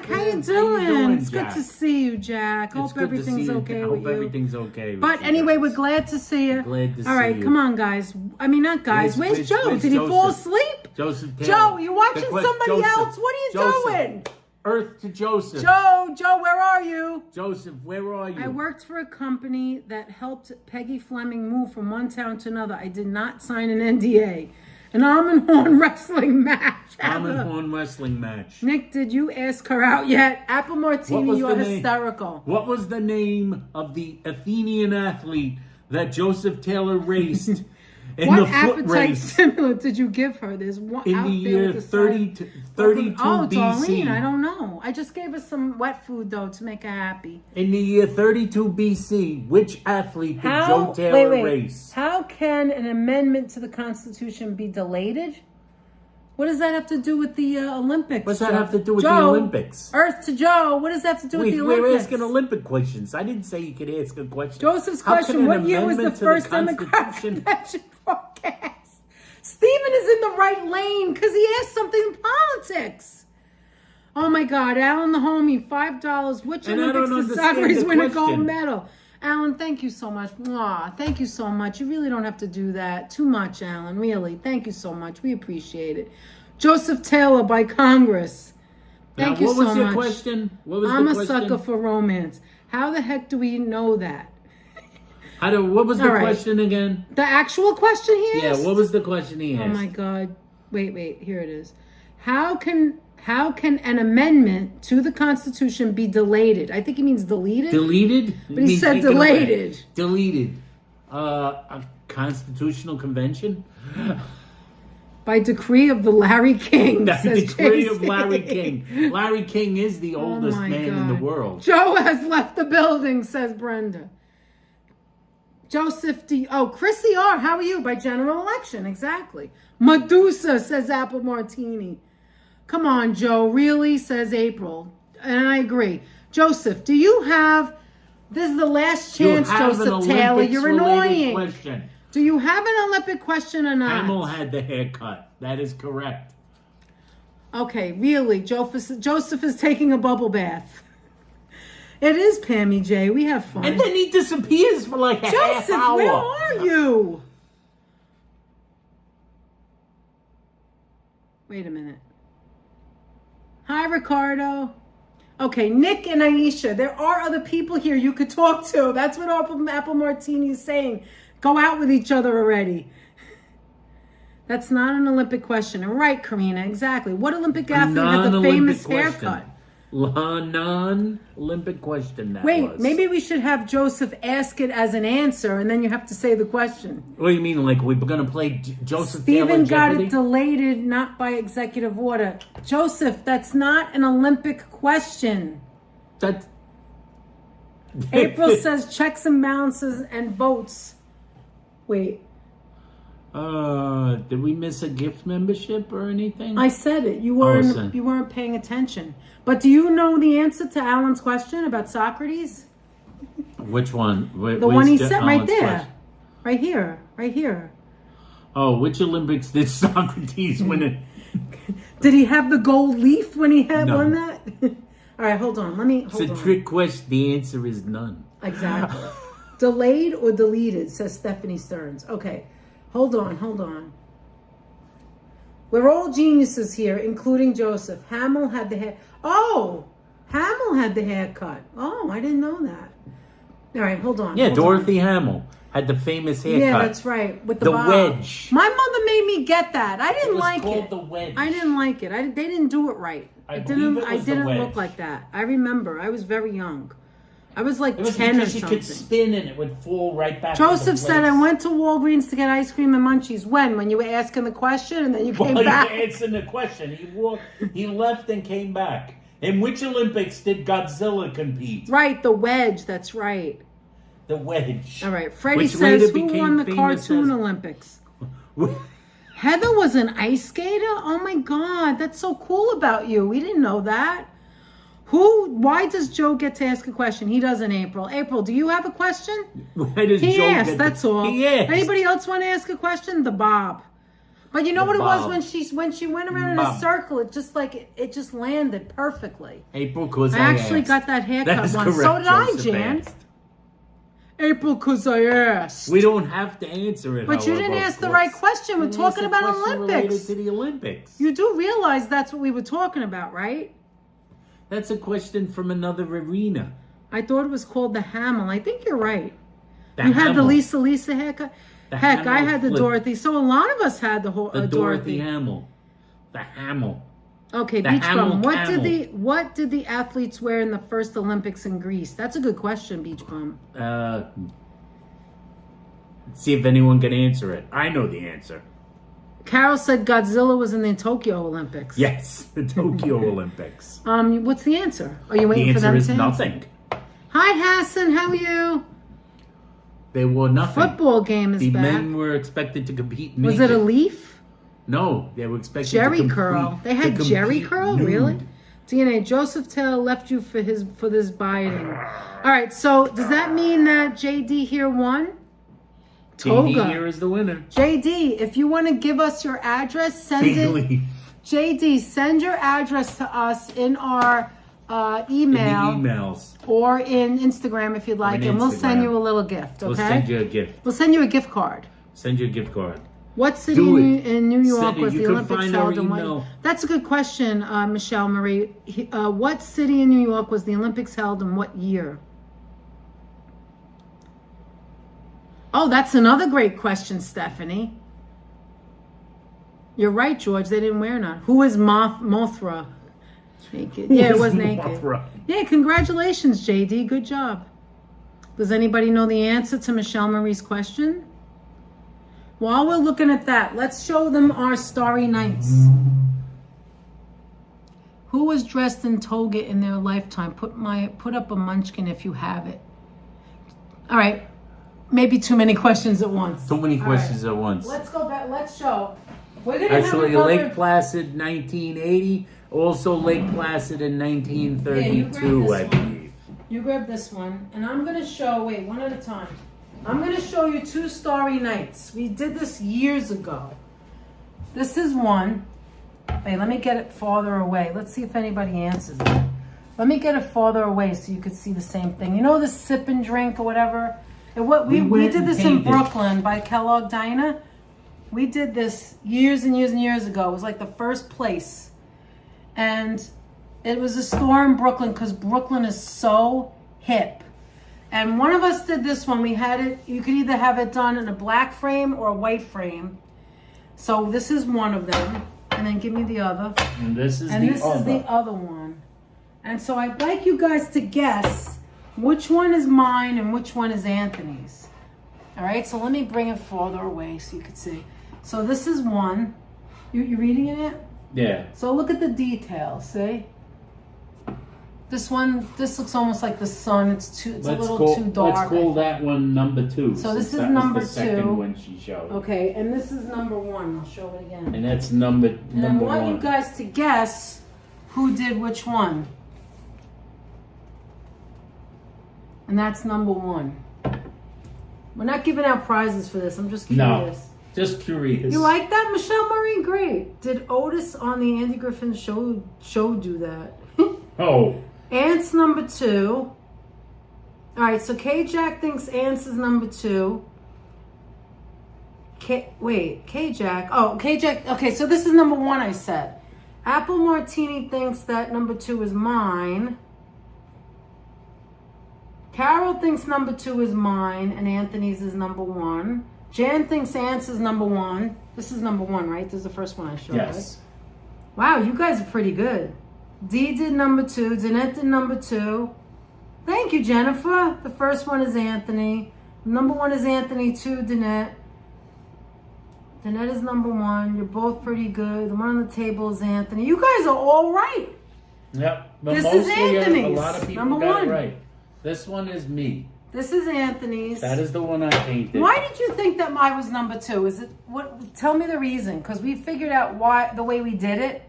How you doing? It's Jack? good to see you, Jack. It's Hope good to everything's see you. okay I with hope you. everything's okay with But you anyway, guys. we're glad to see you. Glad to All right, see you. come on, guys. I mean, not guys. Where's Joe? where's Did he fall Joseph? asleep? Joseph Taylor. Joe, are you watching The somebody Joseph. else? What are you Joseph. doing? Earth to Joseph. Joe, where are you? Joseph, where are you? I worked for a company that helped Peggy Fleming move from one town to another. I did not sign an NDA. An arm and horn wrestling match. Arm and horn wrestling match. Nick, did you ask her out yet? Apple Martini, you're hysterical. What was the name of the Athenian athlete that Joseph Taylor raced in What the foot appetite race stimulant did you give her? There's one in out the there year with the 32 Oh, BC? Darlene, I don't know. I just gave her some wet food, though, to make her happy. In the year 32 BC, which athlete did Joe Taylor race? How can an amendment to the Constitution be delayed? What does that have to do with the Olympics? What does that have to do with Joe, the Olympics? Earth to Joe. What does that have to do with the Olympics? We're asking Olympic questions. I didn't say you could ask a question. Joseph's How question, can an what year was the amendment to first Democratic Constitution- convention forecast? Stephen is in the right lane because he asked something in politics. Oh my God, Alan the homie, $5. Which And I Olympics don't did understand Socrates the win a gold question. medal? Alan, thank you so much. Mwah, thank you so much. You really don't have to do that. Too much, Alan, really. Thank you so much. We appreciate it. Joseph Taylor by Congress. Thank you so much. What was your question? What was I'm the a question? sucker for romance. How the heck do we know that? What was the All right. question again? The actual question he Yeah, asked? what was the question he asked? Oh my God. Wait, here it is. How can an amendment to the Constitution be delayed? I think he means deleted. Deleted? But he said delayed. Deleted. A constitutional convention? By decree of the Larry King. The says decree JC. of Larry King. Larry King is the oldest my man in the God. world. Joe has left the building, says Brenda. Joseph D. Oh, Chrissy R. How are you? By general election, exactly. Medusa, says Apple Martini. Come on, Joe. Really, says April. And I agree. Joseph, do you have... This is the last chance, Joseph Taylor. You're annoying. Question. Do you have an Olympic question or not? Hamill had the haircut. That is correct. Okay, really. Joseph is taking a bubble bath. It is Pammy J. We have fun. And then he disappears for like a half Joseph, hour. where are you? Wait a minute. Hi, Ricardo. Okay, Nick and Aisha. There are other people here you could talk to. That's what Apple Martini is saying. Go out with each other already. That's not an Olympic question. Right, Karina, exactly. What Olympic athlete had the famous haircut? Non-Olympic question that was. Wait, maybe we should have Joseph ask it as an answer, and then you have to say the question. What do you mean, like we're going to play Joseph Stephen Taylor got Jeopardy? it delayed, not by executive order. Joseph, that's not an Olympic question. That... April says checks and balances and votes. Wait. Did we miss a gift membership or anything? I said it. You weren't paying attention. But do you know the answer to Alan's question about Socrates? Which one? The one he said right there. Right here. Right here. Oh, which Olympics did Socrates win it? Did he have the gold leaf when he had No. won that? All right, hold on. It's a trick question. The answer is none. Exactly. Delayed or deleted, says Stephanie Stearns. Okay, hold on. We're all geniuses here, including Joseph. Hamill had the hair. Oh, Hamill had the haircut. Oh, I didn't know that. All right, hold on. Yeah, hold Dorothy on. Hamill had the famous haircut. Yeah, that's right. With the bob. wedge. My mother made me get that. I didn't It was like called it. the wedge. I didn't like it. They didn't do it right. I I believe it I was the didn't wedge. look like that. I remember. I was very young. I was like It was 10 or because you something. could spin and it would fall right back. Joseph said, I went to Walgreens to get ice cream and munchies. When you were asking the question and then you came Well, back? you answered the question. He left and came back. In which Olympics did Godzilla compete? Right, the wedge. That's right. The wedge. All right. Freddie Which says, later who became won the famous cartoon as- Olympics? Heather was an ice skater? Oh my God, that's so cool about you. We didn't know that. Why does Joe get to ask a question? He doesn't, April. April, do you have a question? Why does He Joe asked, get that's all. He asked. Anybody else want to ask a question? The Bob. But you know The what it was Bob. when she went around in a Bob. circle, it just landed perfectly. April, because I actually got that haircut That's once. So correct, did I, Joseph Jan. asked. April, because I asked. We don't have to answer it. But you however, didn't of ask the course. right question. We're You talking asked a about question Olympics. related to the Olympics. You do realize that's what we were talking about, right? That's a question from another arena. I thought it was called the Hamel. I think you're right. The You had the Hamel. Lisa haircut. The Heck, I Hamel had the flip. Dorothy. So a lot of us had the whole The Dorothy. Dorothy Hamill. The Hamill. Okay, The Beach Hamel Bum. What Camel. did the athletes wear in the first Olympics in Greece? That's a good question, Beach Bum. See if anyone can answer it. I know the answer. Carol said Godzilla was in the Tokyo Olympics. Yes, the Tokyo Olympics. What's the answer? Are you The waiting for them answer to is answer? nothing. Hi, Hassan. How are you? They wore nothing. Football game is The back. men were expected to compete naked. Was it a leaf? No, they were expected Jerry to compete. curl. They had to Jerry compete curl, nude. really? DNA. Joseph Taylor left you for this biting. All right. So does that mean that JD here won? JD Toga. here is the winner. JD, if you want to give us your address, send Big it. leaf. JD, send your address to us in our email In the emails. or in Instagram if you'd like, in and we'll send Instagram. you a little gift. Okay. We'll send you a gift. We'll send you a gift card. Send you a gift card. What city Do it. in New York Send it. was You the can Olympics find our held? And email. what? That's a good question, Michelle Marie. What city in New York was the Olympics held and what year? Oh, that's another great question, Stephanie. You're right, George. They didn't wear none. Who is Mothra? Naked. Yeah, it was naked. Mothra? Yeah, congratulations, JD. Good job. Does anybody know the answer to Michelle Marie's question? While we're looking at that, let's show them our Starry Nights. Who was dressed in toga in their lifetime? Put up a Munchkin if you have it. All right. Maybe too many questions at once. So many All questions right. at once. Let's go back. Let's show. We're gonna Actually, have another... Lake Placid, 1980. Also, Lake Placid in 1932, I one. believe. You grab this one, and I'm gonna show. Wait, one at a time. I'm gonna show you two Starry Nights. We did this years ago. This is one. Wait, let me get it farther away. Let's see if anybody answers it. Let me get it farther away so you could see the same thing. You know the sip and drink or whatever? We did this in Brooklyn by Kellogg Diner. We did this years and years and years ago. It was like the first place. And it was a store in Brooklyn because Brooklyn is so hip. And one of us did this one. We had it, you could either have it done in a black frame or a white frame. So this is one of them. And then give me the other. And this is And this is the other one. And so I'd like you guys to guess which one is mine and which one is Anthony's. All right, so let me bring it farther away so you can see. So this is one. You reading it? Yeah. So look at the details, see? This one, this looks almost like the sun. It's a little too dark. Let's call that one number 2. So this is that was number the second 2. one she showed. Okay, and this is number 1. I'll show it again. And that's number And I want 1. you guys to guess who did which one. And that's number 1. We're not giving out prizes for this. I'm just curious. No, just curious. You like that, Michelle Marie? Great. Did Otis on the Andy Griffin show do that? Oh. Ants number 2. All right, so K-Jack thinks Ants is number 2. K-Jack. Oh, K-Jack. Okay, so this is number 1, I said. Apple Martini thinks that number 2 is mine. Carol thinks number 2 is mine, and Anthony's is number 1. Jan thinks Ants is number 1. This is number 1, right? This is the first one I showed. Yes. Right? Wow, you guys are pretty good. Dee did number 2. Danette did number 2. Thank you, Jennifer. The first one is Anthony. Number 1 is Anthony, 2, Danette. Danette is number 1. You're both pretty good. The one on the table is Anthony. You guys are all right. Yep. But This is mostly, Anthony's. a lot of people Number got one. it right. This one is me. This is Anthony's. That is the one I painted. Why did you think that mine was number 2? Is it what? Tell me the reason, because we figured out why the way we did it.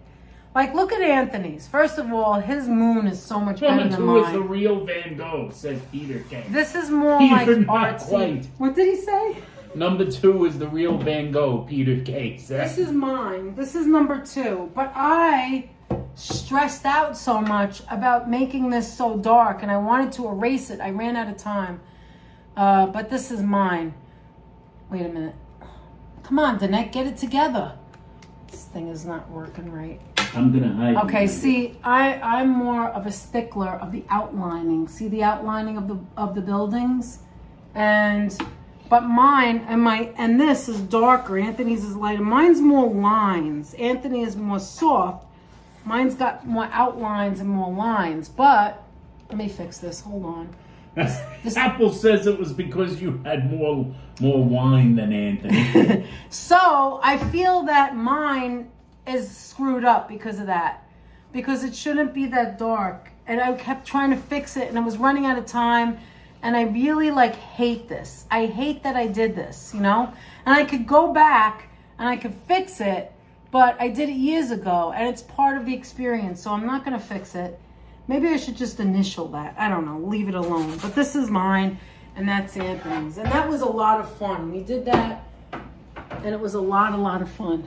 Like, look at Anthony's. First of all, his moon is so much better Number than 2 is the mine. real Van Gogh, says Peter K. This is more Peter, like not artsy. quite. What did he say? Number 2 is the real Van Gogh, Peter K. says. This is mine. This is number 2. But I stressed out so much about making this so dark, and I wanted to erase it. I ran out of time. But this is mine. Wait a minute. Come on, Danette, get it together. This thing is not working right. I'm gonna hide. Okay, see, I'm more of a stickler of the outlining. See the outlining of the buildings? But mine and this is darker. Anthony's is lighter. Mine's more lines. Anthony is more soft. Mine's got more outlines and more lines. But let me fix this. Hold on. This Apple says it was because you had more wine than Anthony. So I feel that mine is screwed up because of that. Because it shouldn't be that dark. And I kept trying to fix it and I was running out of time. And I really hate this. I hate that I did this, you know? And I could go back and I could fix it, but I did it years ago and it's part of the experience. So I'm not gonna fix it. Maybe I should just initial that. I don't know, leave it alone. But this is mine and that's Anthony's. And that was a lot of fun. We did that and it was a lot of fun.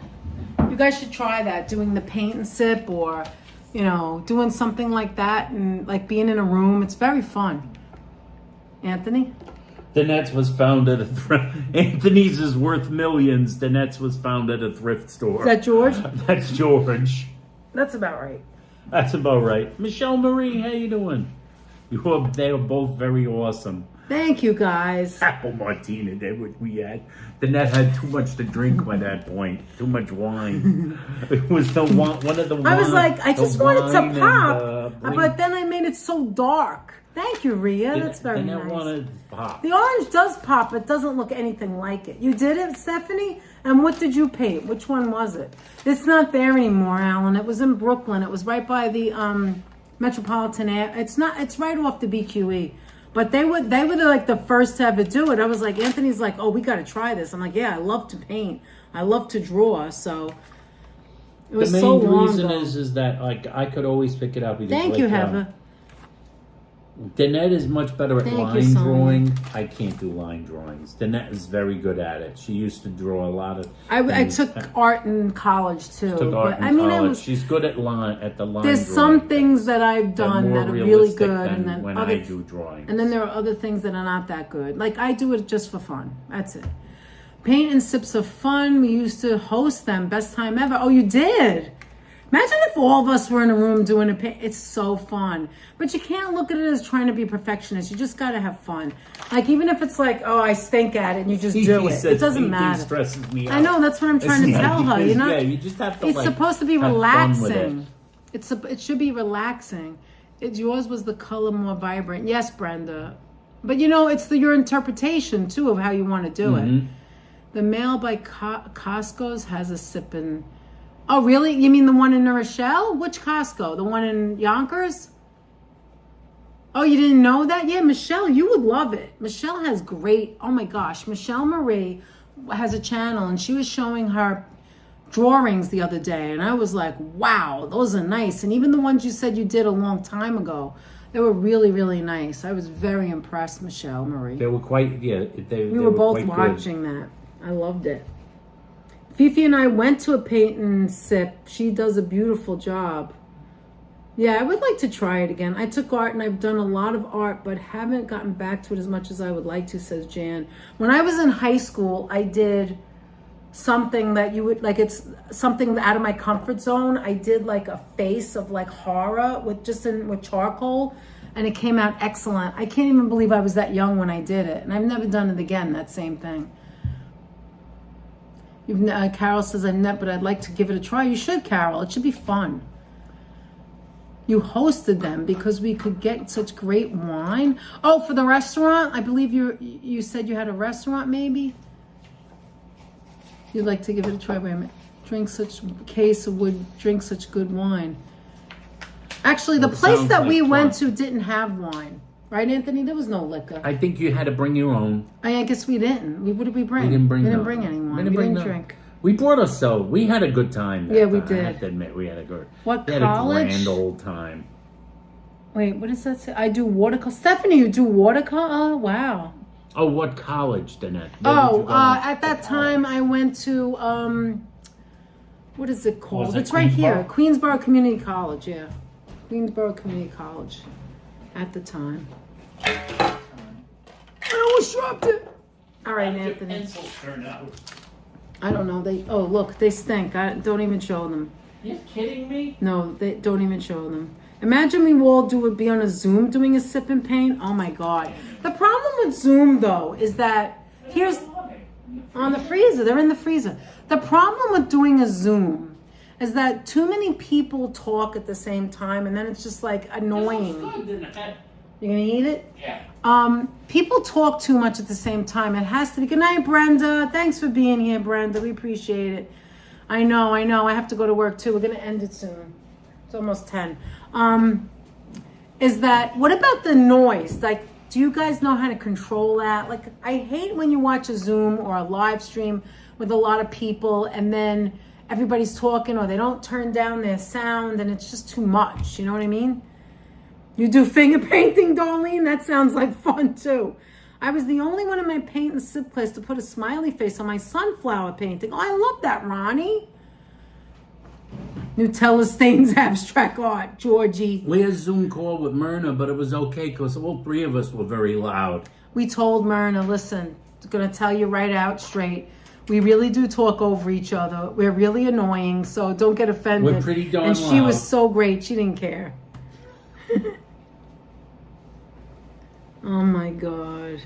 You guys should try that, doing the paint and sip or, you know, doing something like that and like being in a room. It's very fun. Anthony? Danette's was found at Anthony's is worth millions. Danette's was found at a thrift store. Is that George? That's George. That's about right. That's about right. Michelle Marie, how you doing? They were both very awesome. Thank you, guys. Apple martini, they what we had. Danette had too much to drink by that point. Too much wine. It was the one of the wine. I was like, I just wanted to pop, and, but then I made it so dark. Thank you, Rhea. That's very Danette nice. wanted to pop. The orange does pop. It doesn't look anything like it. You did it, Stephanie? And what did you paint? Which one was it? It's not there anymore, Alan. It was in Brooklyn. It was right by the Metropolitan Air. It's right off the BQE. But they were the first to ever do it. I was like, Anthony's like, oh, we got to try this. I'm like, yeah, I love to paint. I love to draw. So it was so long ago. The main reason is that I could always pick it up. Thank you, Heather. Danette is much better at Thank you, line Sonia. drawing. I can't do line drawings. Danette is very good at it. She used to draw a lot of. I took art in college too. Took art but, in college. She's good at the line. There's some things that I've done that are really good, and then when other, I do drawings. And then there are other things that are not that good. Like I do it just for fun. That's it. Paint and sips are fun. We used to host them. Best time ever. Oh, you did? Imagine if all of us were in a room doing a paint. It's so fun. But you can't look at it as trying to be perfectionist. You just got to have fun. Like, even if it's like, oh, I stink at it, and you just do it. It doesn't matter. Stresses me out. I know, that's what I'm trying to tell her. You know? Yeah, you just have to, it's supposed to be relaxing. It. It should be relaxing. Yours was the color more vibrant. Yes, Brenda. But, you know, it's your interpretation, too, of how you want to do it. The mail by Costco's has a sippin'. Oh, really? You mean the one in New Rochelle? Which Costco? The one in Yonkers? Oh, you didn't know that? Yeah, Michelle, you would love it. Michelle has great, oh my gosh, Michelle Marie has a channel and she was showing her drawings the other day. And I was like, wow, those are nice. And even the ones you said you did a long time ago, they were really, really nice. I was very impressed, Michelle Marie. They were quite, yeah. We were both watching that. I loved it. Fifi and I went to a paint and sip. She does a beautiful job. Yeah, I would like to try it again. I took art and I've done a lot of art, but haven't gotten back to it as much as I would like to, says Jan. When I was in high school, I did something that you would, like, it's something out of my comfort zone. I did like a face of like horror with charcoal, and it came out excellent. I can't even believe I was that young when I did it, and I've never done it again, that same thing. Carol says, I'm not, but I'd like to give it a try. You should, Carol. It should be fun. You hosted them because we could get such great wine. Oh, for the restaurant? I believe you said you had a restaurant, maybe? You'd like to give it a try. Wait a minute. Drink such good wine. Actually, the Well, it place sounds that like we went fun. to didn't have wine. Right, Anthony? There was no liquor. I think you had to bring your own. I guess we didn't. What did we bring? We didn't bring We didn't none. bring any wine. We We didn't bring didn't none. drink. We brought ourselves. We had a good time. Yeah, we I did. have to admit, we had a good. What we had college? a grand old time. Wait, what does that say? I do watercolor. Stephanie, you do watercolor? Oh, wow. Oh, what college, Danette? Where did you go At that to time, college? I went to, what is it called? Was it It's right here. Queensborough? Queensborough Community College, yeah. Queensborough Community College at the time. I almost dropped it. All right, Anthony. Pencils turn out. I don't know. Look, they stink. Don't even show them. You kidding me? No, they don't even show them. Imagine we all be on a Zoom doing a sip and paint. Oh my God. The problem with Zoom though is that here's on the freezer. They're in the freezer. The problem with doing a Zoom is that too many people talk at the same time, and then it's just like annoying. You're gonna eat it? Yeah. People talk too much at the same time. It has to be. Good night, Brenda. Thanks for being here, Brenda. We appreciate it. I know. I have to go to work too. We're gonna end it soon. It's almost 10. Is that, what about the noise? Like, do you guys know how to control that? Like, I hate when you watch a Zoom or a live stream with a lot of people and then everybody's talking or they don't turn down their sound and it's just too much. You know what I mean? You do finger painting, Darlene? That sounds like fun too. I was the only one in my paint and sip place to put a smiley face on my sunflower painting. Oh, I love that, Ronnie. Nutella stains abstract art, Georgie. We had a Zoom call with Myrna, but it was okay because all three of us were very loud. We told Myrna, listen, I'm going to tell you right out straight. We really do talk over each other. We're really annoying, so don't get offended. We're pretty darn And she loud. was so great. She didn't care. Oh, my God.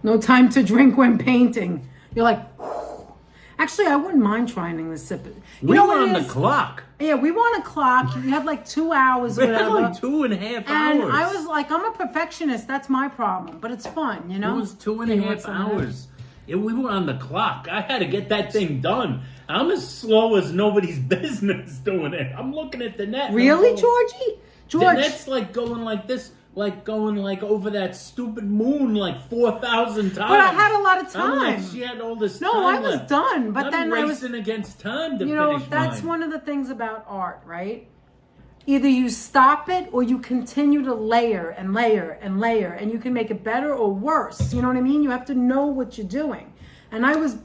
No time to drink when painting. You're like... Actually, I wouldn't mind trying this sip. You We know were what on it the is? clock. Yeah, we were on a clock. You had like 2 hours, We had whatever. like 2.5 And hours. I was like, I'm a perfectionist. That's my problem. But it's fun, you know? It was 2.5 You want some of that? hours. We were on the clock. I had to get that thing done. I'm as slow as nobody's business doing it. I'm looking at the net. Really, Georgie? George. The net's like going like this. Like going like over that stupid moon like 4,000 times. But I had a lot of I'm like, time. she had all this No, time I was left. done. But I'm then I was... racing against time to You know, finish that's mine. one of the things about art, right? Either you stop it or you continue to layer and layer and layer, and you can make it better or worse. You know what I mean? You have to know what you're doing. And I was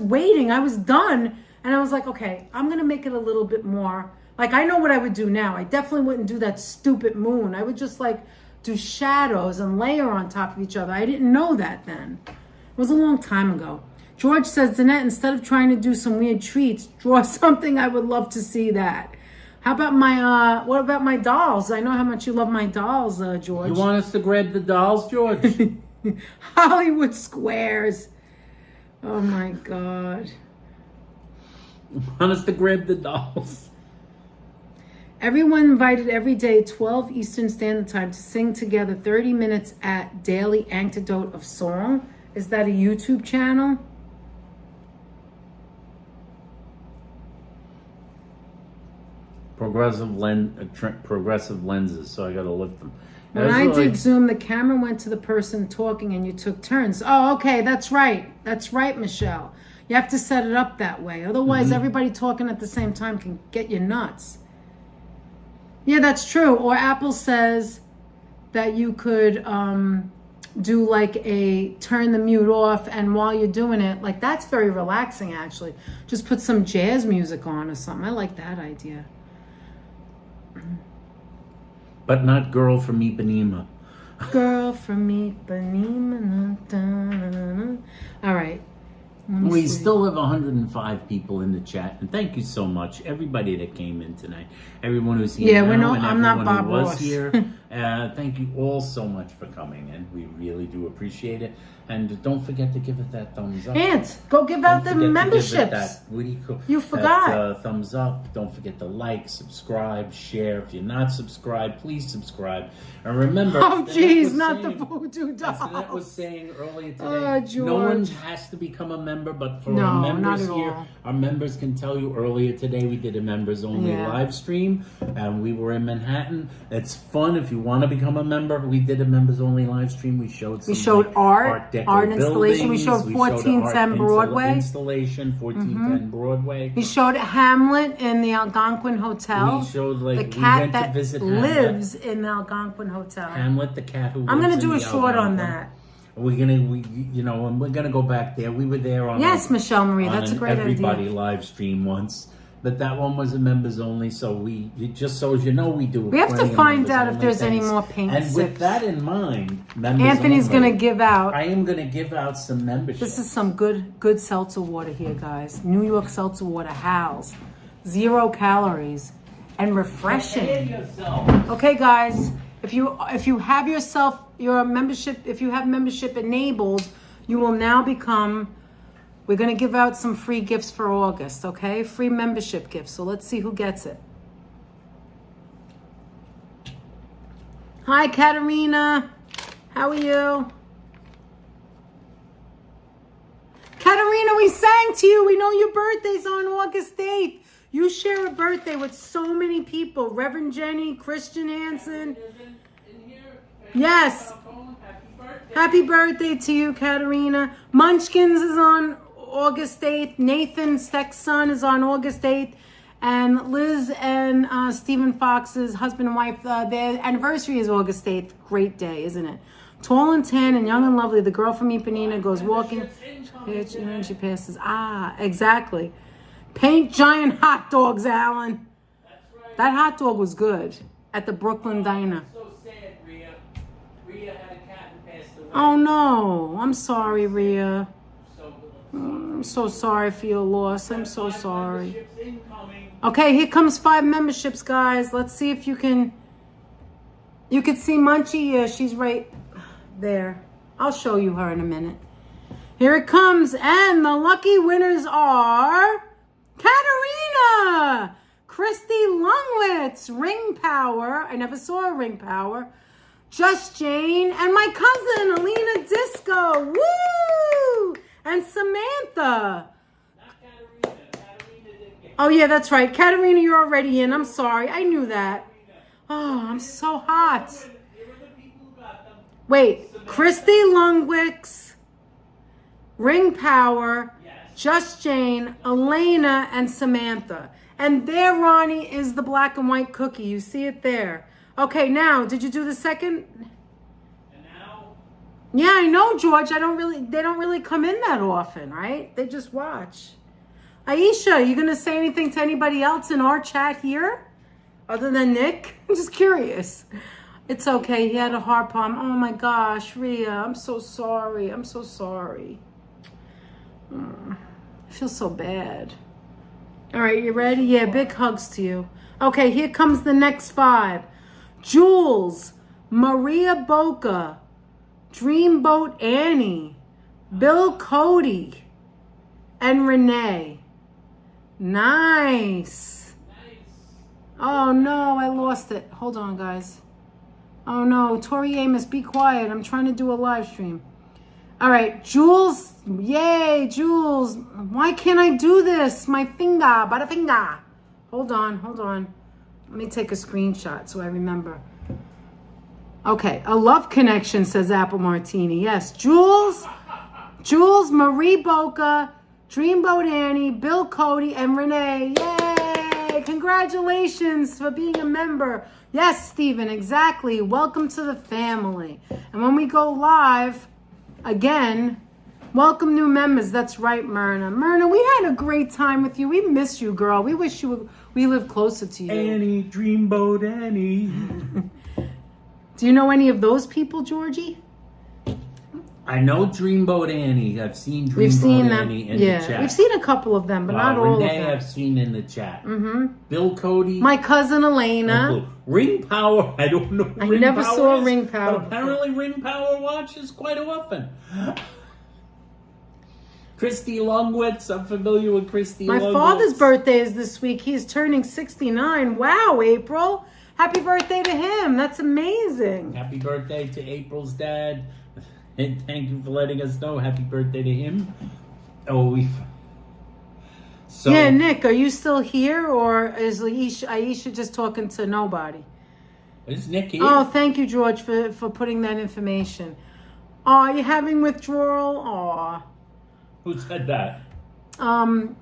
waiting, I was done, and I was like, okay, I'm gonna make it a little bit more. Like, I know what I would do now. I definitely wouldn't do that stupid moon. I would just like do shadows and layer on top of each other. I didn't know that then. It was a long time ago. George says, Danette, instead of trying to do some weird treats, draw something. I would love to see that. How about my, what about my dolls? I know how much you love my dolls, George. You want us to grab the dolls, George? Hollywood Squares. Oh my God. You want us to grab the dolls? Everyone invited every day, 12 Eastern Standard Time, to sing together 30 minutes at Daily Antidote of Song. Is that a YouTube channel? Progressive lenses, so I gotta lift them. When I did Zoom, the camera went to the person talking and you took turns. Oh, okay, that's right. That's right, Michelle. You have to set it up that way. Otherwise, everybody talking at the same time can get you nuts. Yeah, that's true. Or Apple says that you could do like a turn the mute off, and while you're doing it, like that's very relaxing actually. Just put some jazz music on or something. I like that idea. But not Girl from Ipanema. Girl from Ipanema. All right. We still have 105 people in the chat, and thank you so much, everybody that came in tonight, everyone who's here now, and I'm not everyone Bob who was Ross. here. Thank you all so much for coming in. We really do appreciate it, and don't forget to give it that thumbs up. Ant, go give out the Don't forget to give it memberships. that, what do you call- You forgot. that, thumbs up. Don't forget to like, subscribe, share. If you're not subscribed, please subscribe. And remember, Oh, Danette geez, was not the saying- voodoo as Danette doll. was saying earlier today, Oh, no one George. has to become a member but for No, our not members at here, all. our members can tell you earlier today we did a members only Yeah. live stream, and we were in Manhattan. It's fun if you want to become a member. We did a members only live stream. We showed art deco installation. We buildings. showed 1410 Broadway. Installation 1410 Broadway. We showed Hamlet in the Algonquin Hotel. We showed the we cat went that to visit lives in the Algonquin Hotel. Hamlet, the cat who. I'm lives gonna do in a the short on Algonquin. that. And we're gonna go back there. We were there on Yes, Michelle Marie, that's a an great everybody idea. live stream once, but that one was a members only. So just so as you know, we do. We have to plenty of find members out if only there's any things. more paint And with sips. that in mind, members Anthony's only, gonna give out. I am gonna give out some memberships. This is some good seltzer water here, guys. New York seltzer water, Hal's, 0 calories and refreshing. Okay, guys, if you have your membership, if you have membership enabled, you will now become. We're gonna give out some free gifts for August. Okay, free membership gifts. So let's see who gets it. Hi, Katerina. How are you? Katerina, we sang to you. We know your birthday's on August 8th. You share a birthday with so many people. Reverend Jenny, Christian Hansen. Yes. Happy birthday to you, Katerina. Munchkins is on August 8th. Nathan Steck's son is on August 8th. And Liz and Stephen Fox's husband and wife, their anniversary is August 8th. Great day, isn't it? Tall and tan and young and lovely. The girl from Ipanema goes walking. She passes. Ah, exactly. Paint giant hot dogs, Alan. That hot dog was good at the Brooklyn Diner. So sad, Rhea. Rhea had a cat and passed away. Oh no, I'm sorry, Rhea. So I'm so sorry for your loss. I'm so sorry. memberships incoming. Okay, here comes 5 memberships, guys. Let's see if you can. You can see Munchie. Yeah, she's right there. I'll show you her in a minute. Here it comes, and the lucky winners are Katerina, Christy Lungwitz, Ring Power. I never saw a Ring Power. Just Jane, and my cousin Alina Disco. Woo! And Samantha. Oh yeah, that's right. Katerina, you're already in. I'm sorry. I knew that. Oh, I'm so hot. Wait, Christy Lungwitz, Ring Power, Just Jane, Elena, and Samantha. And there, Ronnie, is the black and white cookie. You see it there. Okay, now, did you do the second? And now, Yeah, I know, George. They don't really come in that often, right? They just watch. Aisha, you going to say anything to anybody else in our chat here? Other than Nick? I'm just curious. It's okay. He had a heart palm. Oh my gosh, Rhea, I'm so sorry. I'm so sorry. I feel so bad. All right, you ready? Yeah, big hugs to you. Okay, here comes the next 5. Jules, Maria Boca, Dreamboat Annie, Bill Cody, and Renee. Nice. Oh no, I lost it. Hold on, guys. Oh no, Tori Amos, be quiet. I'm trying to do a live stream. All right, Jules. Yay, Jules. Why can't I do this? My finger, butterfinger. Hold on. Let me take a screenshot so I remember. Okay, a love connection, says Apple Martini. Yes, Jules, Marie Boca, Dreamboat Annie, Bill Cody, and Renee. Yay! Congratulations for being a member. Yes, Stephen, exactly. Welcome to the family. And when we go live, again, welcome new members. That's right, Myrna. Myrna, we had a great time with you. We miss you, girl. We wish we lived closer to you. Annie, Dreamboat Annie. Do you know any of those people, Georgie? I know Dreamboat Annie. I've seen We've seen Dreamboat them. Annie in the chat. We've seen a couple of them, but not all of Renee, them. I've seen in the chat. Bill Cody. My cousin Elena. Ring Power. I don't know. I Ring never Power saw is, Ring Power But apparently, Ring Power watches quite often. Christy Longwitz. I'm familiar with Christy My Longwitz. father's birthday is this week. He's turning 69. Wow, April. Happy birthday to him. That's amazing. Happy birthday to April's dad. And thank you for letting us know. Happy birthday to him. Oh, so Yeah, Nick, are you still here, or is Aisha just talking to nobody? Is Nick here? Oh, thank you, George, for putting that information. Oh, you having withdrawal? Oh. Who said that? Myrna.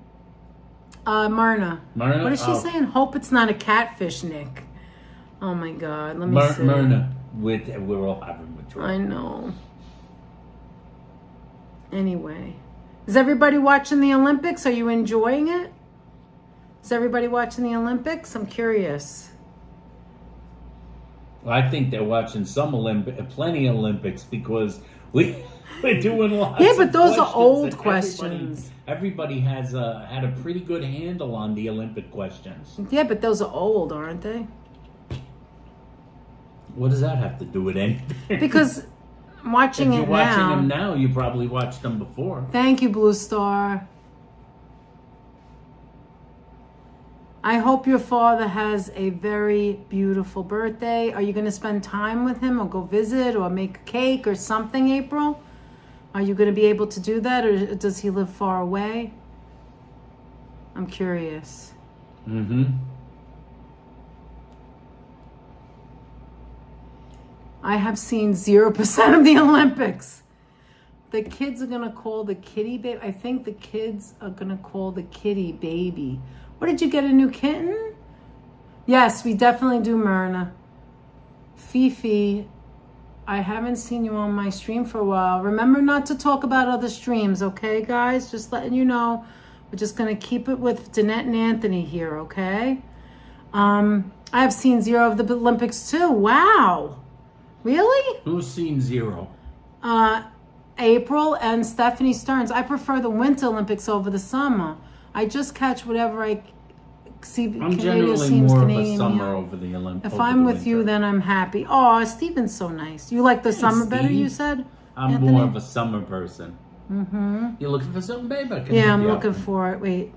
Myrna? What is she saying? Hope it's not a catfish, Nick. Oh my God, let me see. Myrna, we're all having withdrawal. I know. Anyway, is everybody watching the Olympics? Are you enjoying it? Is everybody watching the Olympics? I'm curious. I think they're watching plenty of Olympics because we're doing lots. Yeah, but of those are old and questions. Everybody has had a pretty good handle on the Olympic questions. Yeah, but those are old, aren't they? What does that have to do with anything? Because watching if it you're watching now. them now, you probably watched them before. Thank you, Blue Star. I hope your father has a very beautiful birthday. Are you going to spend time with him or go visit or make a cake or something, April? Are you going to be able to do that, or does he live far away? I'm curious. Mm-hmm. I have seen 0% of the Olympics. The kids are going to call the kitty baby. I think the kids are going to call the kitty baby. What, did you get a new kitten? Yes, we definitely do, Myrna. Fifi, I haven't seen you on my stream for a while. Remember not to talk about other streams, okay, guys? Just letting you know. We're just going to keep it with Danette and Anthony here, okay? I have seen 0 of the Olympics too. Wow. Really? Who's seen 0? April and Stephanie Stearns. I prefer the Winter Olympics over the summer. I just catch whatever I see. I'm generally more of a summer over the Olympics. If I'm with you, then I'm happy. Oh, Steven's so nice. You like the summer better, you said? I'm Anthony? more of a summer person. Mm-hmm. You looking for something, babe? Yeah, I'm looking for it. Wait,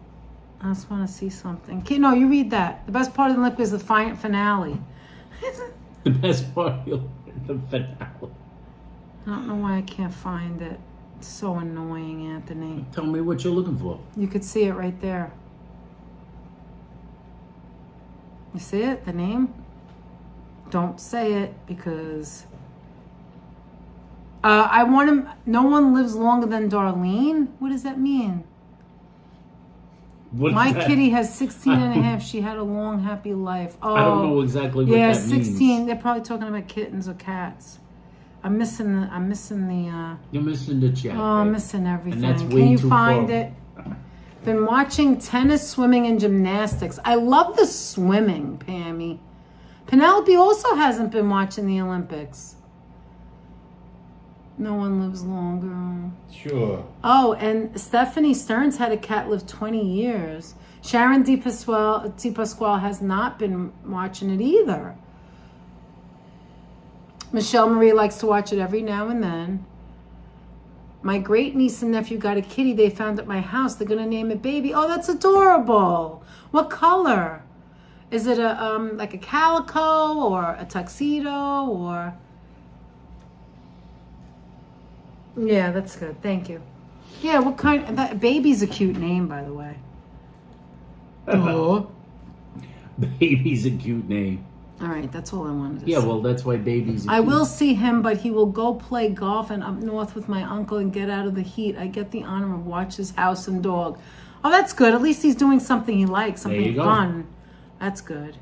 I just want to see something. Okay, no, you read that. The best part of the Olympics is the finale. The best part of the finale. I don't know why I can't find it. It's so annoying, Anthony. Tell me what you're looking for. You could see it right there. You see it? The name? Don't say it because I want him. No one lives longer than Darlene. What does that mean? My kitty has 16 and a half. She had a long, happy life. Oh, I don't know exactly what that means. 16. They're probably talking about kittens or cats. I'm missing the. You're missing the chat. Oh, I'm missing everything. And that's Can way you too find far. it? Been watching tennis, swimming, and gymnastics. I love the swimming, Pammy. Penelope also hasn't been watching the Olympics. No one lives longer. Sure. Oh, and Stephanie Stearns had a cat live 20 years. Sharon D. Pasquale has not been watching it either. Michelle Marie likes to watch it every now and then. My great niece and nephew got a kitty they found at my house. They're going to name it Baby. Oh, that's adorable. What color? Is it a like a calico or a tuxedo or... Yeah, that's good. Thank you. Yeah, what kind... That Baby's a cute name, by the way. Oh. Baby's a cute name. All right, that's all I wanted to say. Yeah, well, that's why Baby's a I cute will see him, but he will go play golf and up north with my uncle and get out of the heat. I get the honor of watch his house and dog. Oh, that's good. At least he's doing something he likes, something fun. That's good.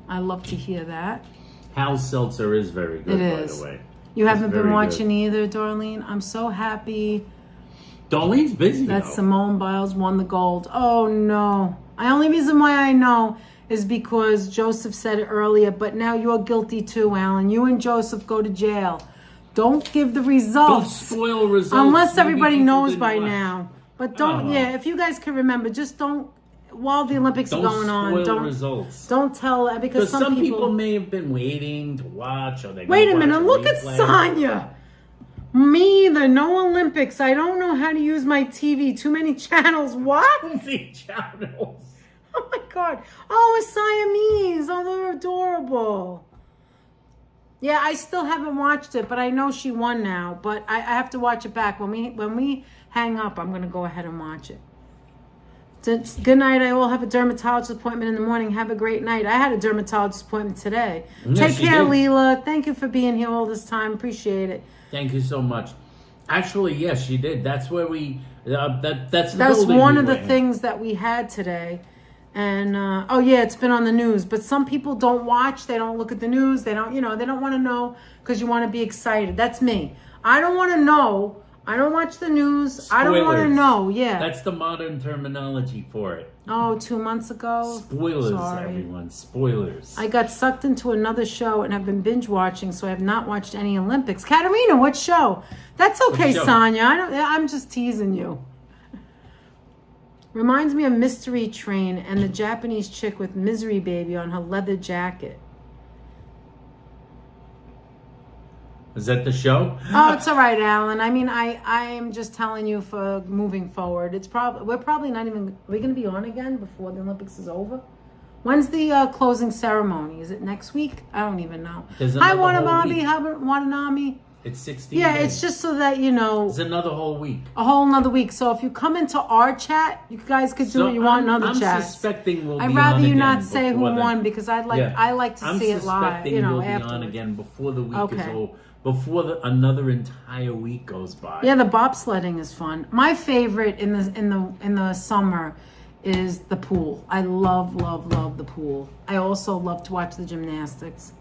I love to hear that. Hal Seltzer is very good, It by is. the way. You haven't very been watching either, Darlene? I'm so happy Darlene's busy, that though. Simone Biles won the gold. Oh, no. The only reason why I know is because Joseph said it earlier, but now you're guilty too, Alan. You and Joseph go to jail. Don't give the results. Don't spoil results. Unless Maybe everybody people knows didn't by watch. now. But don't, if you guys can remember, just don't, while the Olympics are going on, spoil results. don't tell, because some people may have been waiting to watch, or they Wait a minute, look at Sonya. Me either, no Olympics. I don't know how to use my TV. Too many channels. What? Too many channels. Oh my God. Oh, a Siamese. Oh, they're adorable. Yeah, I still haven't watched it, but I know she won now. But I have to watch it back. When we hang up, I'm going to go ahead and watch it. Good night. I will have a dermatologist appointment in the morning. Have a great night. I had a dermatologist appointment today. Yes, Take care, did. Leela. Thank you for being here all this time. Appreciate it. Thank you so much. Actually, yes, she did. That's where we. That's one of the things that we had today. And oh yeah, it's been on the news. But some people don't watch. They don't look at the news. They don't. They don't want to know because you want to be excited. That's me. I don't want to know. I don't watch the news. Spoilers. I don't want to know. Yeah. That's the modern terminology for it. Oh, 2 months ago. Spoilers, Sorry. everyone. Spoilers. I got sucked into another show and have been binge watching, so I have not watched any Olympics. Katerina, what show? That's okay, What show? Sonia. I'm just teasing you. Reminds me of Mystery Train and the Japanese chick with Misery Baby on her leather jacket. Is that the show? Oh, it's all right, Alan. I mean, I'm just telling you for moving forward. We're probably not even. Are we going to be on again before the Olympics is over? When's the closing ceremony? Is it next week? I don't even know. Hi, Wannabe. Wannabe. It's 16 Yeah, days. it's just so that you know. It's another whole week. A whole another week. So if you come into our chat, you guys could do what you want in other chats. I'm suspecting we'll be on I'd rather you again not say who before won because I like to see it live. I'm suspecting we'll be afterwards. on again before the week is over. Before another entire week goes by. Yeah, the bobsledding is fun. My favorite in the summer is the pool. I love the pool. I also love to watch the gymnastics.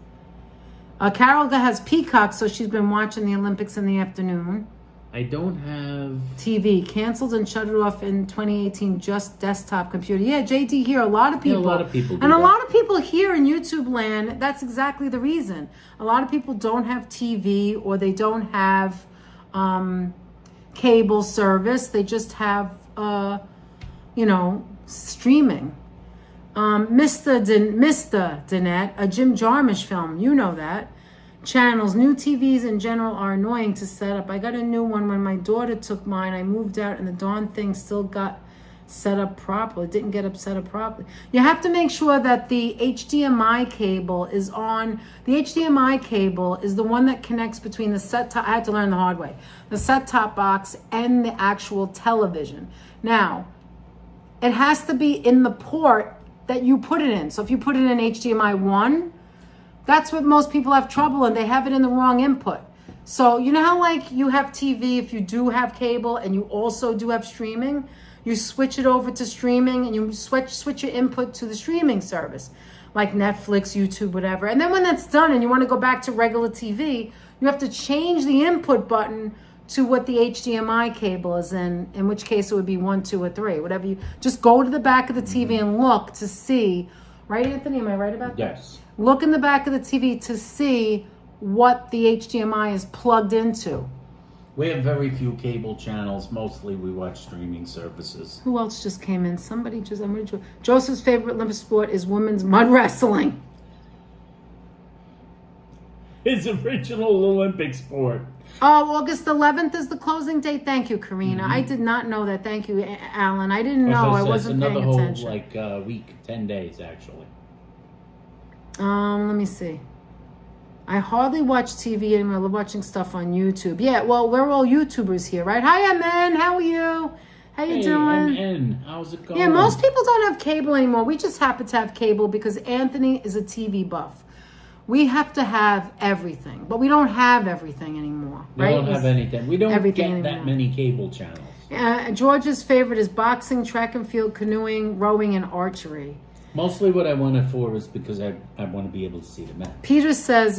Carol has Peacock, so she's been watching the Olympics in the afternoon. I don't have TV canceled and shut it off in 2018. Just desktop computer. Yeah, JD here. A lot of people. Yeah, a lot of people. And a lot of people here in YouTube land. That's exactly the reason. A lot of people don't have TV or they don't have cable service. They just have streaming. Mr. Danette, a Jim Jarmusch film. You know that. Channels, new TVs in general are annoying to set up. I got a new one when my daughter took mine. I moved out and the darn thing still got set up properly. It didn't get set up properly. You have to make sure that the HDMI cable is on. The HDMI cable is the one that connects between the set-top. I had to learn the hard way. The set-top box and the actual television. Now, it has to be in the port that you put it in. So if you put it in HDMI 1, that's what most people have trouble in. They have it in the wrong input. So you know how like you have TV if you do have cable and you also do have streaming? You switch it over to streaming and you switch your input to the streaming service like Netflix, YouTube, whatever. And then when that's done and you want to go back to regular TV, you have to change the input button to what the HDMI cable is in which case it would be 1, 2, or 3, whatever. You just go to the back of the TV and look to see. Right, Anthony? Am I right about that? Yes. Look in the back of the TV to see what the HDMI is plugged into. We have very few cable channels. Mostly we watch streaming services. Who else just came in? Somebody just... Joseph's favorite Olympic sport is women's mud wrestling. His original Olympic sport. Oh, August 11th is the closing date. Thank you, Karina. I did not know that. Thank you, Alan. I didn't know. I wasn't paying attention. Another whole week, 10 days actually. Let me see. I hardly watch TV anymore. I love watching stuff on YouTube. Yeah, well, we're all YouTubers here, right? Hi, MN. How are you? How you doing? MN, how's it going? Yeah, most people don't have cable anymore. We just happen to have cable because Anthony is a TV buff. We have to have everything, but we don't have everything anymore, right? We don't have anything. We don't get that many cable channels. George's favorite is boxing, track and field, canoeing, rowing, and archery. Mostly what I want it for is because I want to be able to see the match. Peter says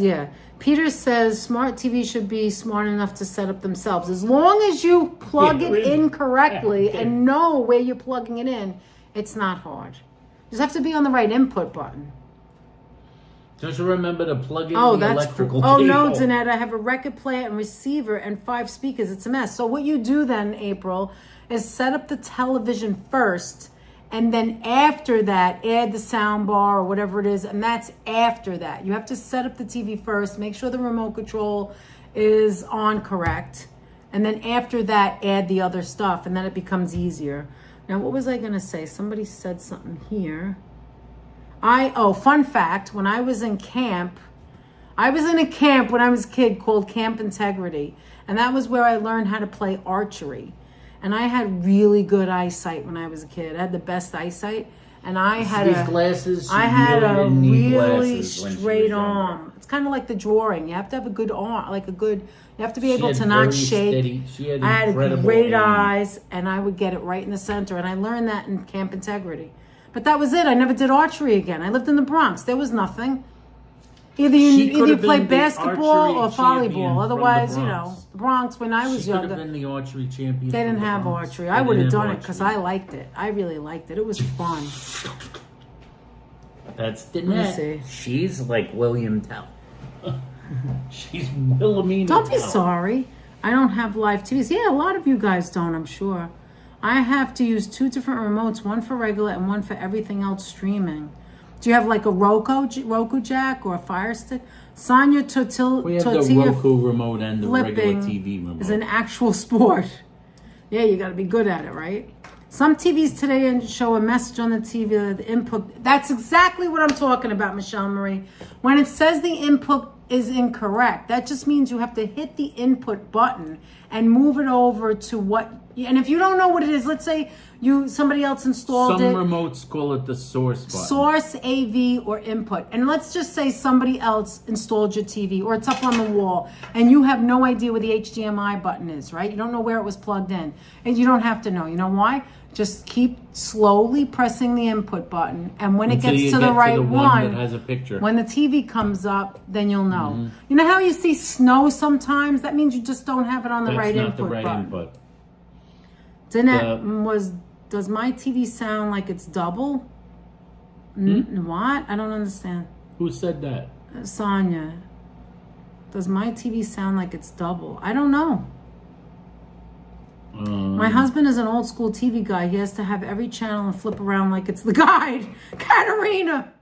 smart TV should be smart enough to set up themselves. As long as you plug it in correctly and know where you're plugging it in, it's not hard. You just have to be on the right input button. Just remember to plug in the electrical cable. Oh, no, Danette, I have a record player and receiver and 5 speakers. It's a mess. So what you do then, April, is set up the television first, and then after that, add the sound bar or whatever it is, and that's after that. You have to set up the TV first, make sure the remote control is on correct, and then after that, add the other stuff, and then it becomes easier. Now, what was I going to say? Somebody said something here. Fun fact, when I was in camp, I was in a camp when I was a kid called Camp Integrity. And that was where I learned how to play archery. And I had really good eyesight when I was a kid. I had the best eyesight. And I had glasses. I had a really straight straight arm. It's kind of like the drawing. You have to have a good arm, like a good. You have to be able to not shake. I had great eyes, and I would get it right in the center. And I learned that in Camp Integrity. But that was it. I never did archery again. I lived in the Bronx. There was nothing. Either you play basketball or volleyball. Otherwise, the Bronx when I was younger. Could have been the archery champion. They didn't have archery. I would have done it because I liked it. I really liked it. It was fun. That's Danette. She's like William Tell. She's Wilhelmina. Don't be sorry. I don't have live TVs. Yeah, a lot of you guys don't, I'm sure. I have to use 2 different remotes, one for regular and one for everything else streaming. Do you have like a Roku jack or a Fire Stick? Sonya We have the Roku remote and the regular TV remote. Is an actual sport. Yeah, you got to be good at it, right? Some TVs today show a message on the TV, the input. That's exactly what I'm talking about, Michelle Marie. When it says the input is incorrect, that just means you have to hit the input button and move it over to what. And if you don't know what it is, let's say somebody else installed it. Some remotes call it the source button. Source, AV, or input. And let's just say somebody else installed your TV or it's up on the wall and you have no idea where the HDMI button is, right? You don't know where it was plugged in. And you don't have to know. You know why? Just keep slowly pressing the input button. And when it gets to the right one that has a picture. When the TV comes up, then you'll know. Mm-hmm. You know how you see snow sometimes? That means you just don't have it on the right input button. That's not the right input. Danette does my TV sound like it's double? What? I don't understand. Who said that? Sonya. Does my TV sound like it's double? I don't know. My husband is an old school TV guy. He has to have every channel and flip around like it's the guide. Katarina.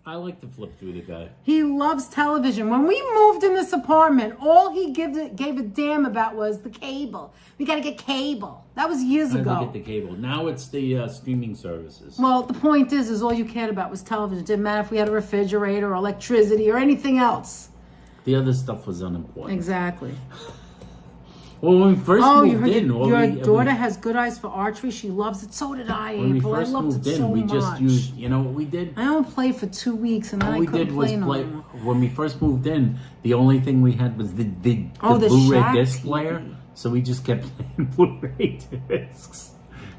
I like to flip through the guide. He loves television. When we moved in this apartment, all he gave a damn about was the cable. We got to get cable. That was years ago. I get the cable. Now it's the streaming services. Well, the point is all you cared about was television. It didn't matter if we had a refrigerator or electricity or anything else. The other stuff was unimportant. Exactly. Well, when we first moved in... Your daughter has good eyes for archery. She loves it. So did I, April. I loved it so much. We just used... You know what we did? I only played for 2 weeks and then I couldn't play no more. When we first moved in, the only thing we had was the Blu-ray disc player. So we just kept playing Blu-ray discs.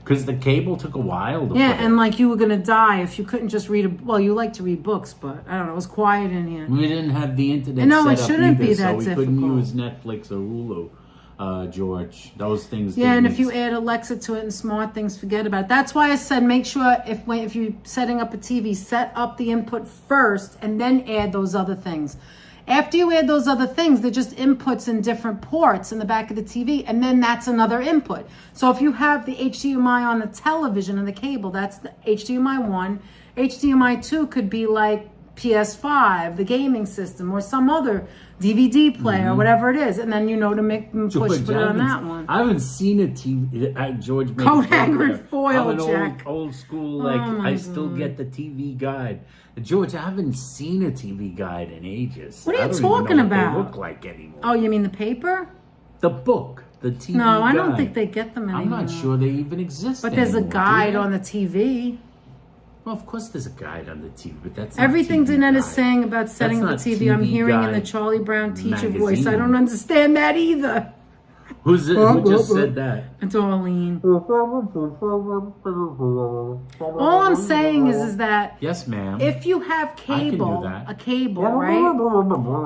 Because the cable took a while to Yeah, and like you were going to die if you couldn't just read well, you like to read books, but I don't know, it was quiet in here. We didn't have the internet set up it shouldn't either, be that so we difficult. couldn't use Netflix or Hulu. George, those things. Yeah, and if you add Alexa to it and smart things, forget about it. That's why I said make sure if you're setting up a TV, set up the input first and then add those other things. After you add those other things, they're just inputs in different ports in the back of the TV, and then that's another input. So if you have the HDMI on the television and the cable, that's the HDMI 1. HDMI 2 could be like PS5, the gaming system, or some other DVD player, whatever it is, and then to put it on that one. I haven't seen a TV. George, coat hanger and foil, Jack. Old school. Like I still get the TV guide. George, I haven't seen a TV guide in ages. What are you talking about? I don't even know what they look like anymore. Oh, you mean the paper? The book, the TV. No, I don't guide. think they get them anymore. I'm not sure they even exist. But there's anymore, a guide on the TV. Well, of course there's a guide on the TV, but that's everything not Danette is saying about setting up the TV. I'm hearing in the Charlie Brown teacher voice. I don't understand that either. Who's it? Who just said that? It's Arlene. All I'm saying is that yes, ma'am. If you have cable, a cable, right?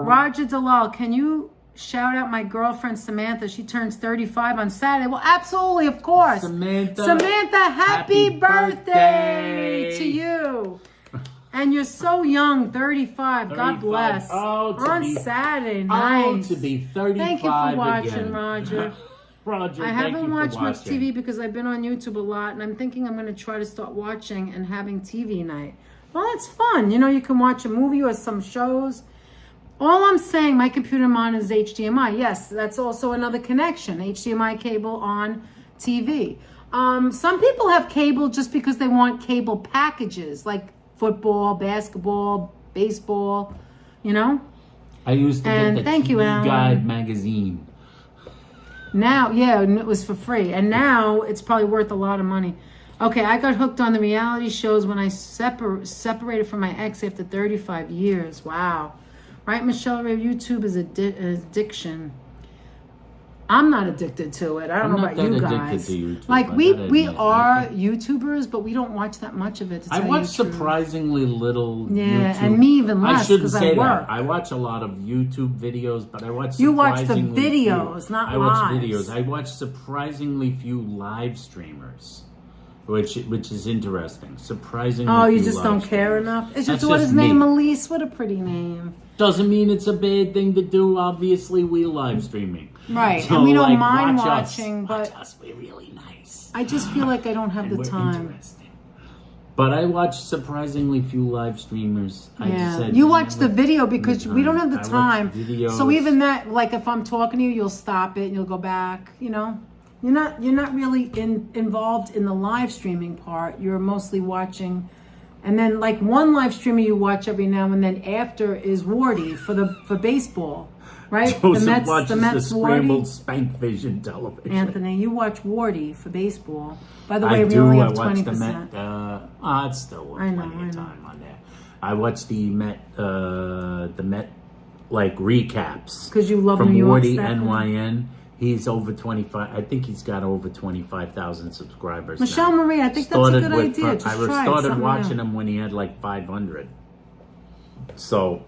Roger Dalal, can you shout out my girlfriend Samantha? She turns 35 on Saturday. Well, absolutely, of course. Samantha, happy birthday to you. And you're so young, 35. God bless. On Saturday. Nice. To be 35 Thank you for watching, again. Roger. Roger, I haven't watched much TV because I've been on YouTube a lot, and I'm thinking I'm going to try to start watching and having TV night. Well, it's fun. You can watch a movie or some shows. All I'm saying, my computer monitor is HDMI. Yes, that's also another connection. HDMI cable on TV. Some people have cable just because they want cable packages, like football, basketball, baseball, I used to And get the thank you, TV Alan. Guide magazine. Now, yeah, and it was for free. And now it's probably worth a lot of money. Okay, I got hooked on the reality shows when I separated from my ex after 35 years. Wow. Right, Michelle Ray, YouTube is addiction. I'm not addicted to it. I don't know about you guys. To YouTube, like I we gotta admit. are YouTubers, but we don't watch that much of it. To I tell watch you the truth. surprisingly little Yeah, YouTube. and me even I less shouldn't because say I work. that. I watch a lot of YouTube videos, but I watch You watch the surprisingly videos, few. not I watch lives. videos. I watch surprisingly few live streamers, which is interesting. Surprisingly Oh, you few just live don't care streamers. enough? Is your That's daughter's just name me. Elise? What a pretty name. Doesn't mean it's a bad thing to do. Obviously, we live streaming. Right, So, and we don't like, mind watch watching, us. but Watch us. We're really nice. I just feel like I don't have And the we're time. interesting. But I watch surprisingly few live streamers. I just Yeah, said, you watch the video the because we don't have the I watch time. videos. So even that, like if I'm talking to you, you'll stop it and you'll go back. You know, you're not really involved in the live streaming part. You're mostly watching, and then like one live streamer you watch every now and then after is Wardy for baseball, right? Joseph watches the Wardy. scrambled Spank Vision television. Anthony, you watch Wardy for baseball. By the I way, we do. only I have watch 20%. the Met. It's still I know, plenty I of know. time on there. I watch the Met like recaps 'Cause you love from New York, Wardy Stephanie. NYN. He's over 25. I think he's got over 25,000 subscribers. Michelle now. Marie, I think that's a Started good with- idea. Just I try it, started something watching new. him when he had like 500. So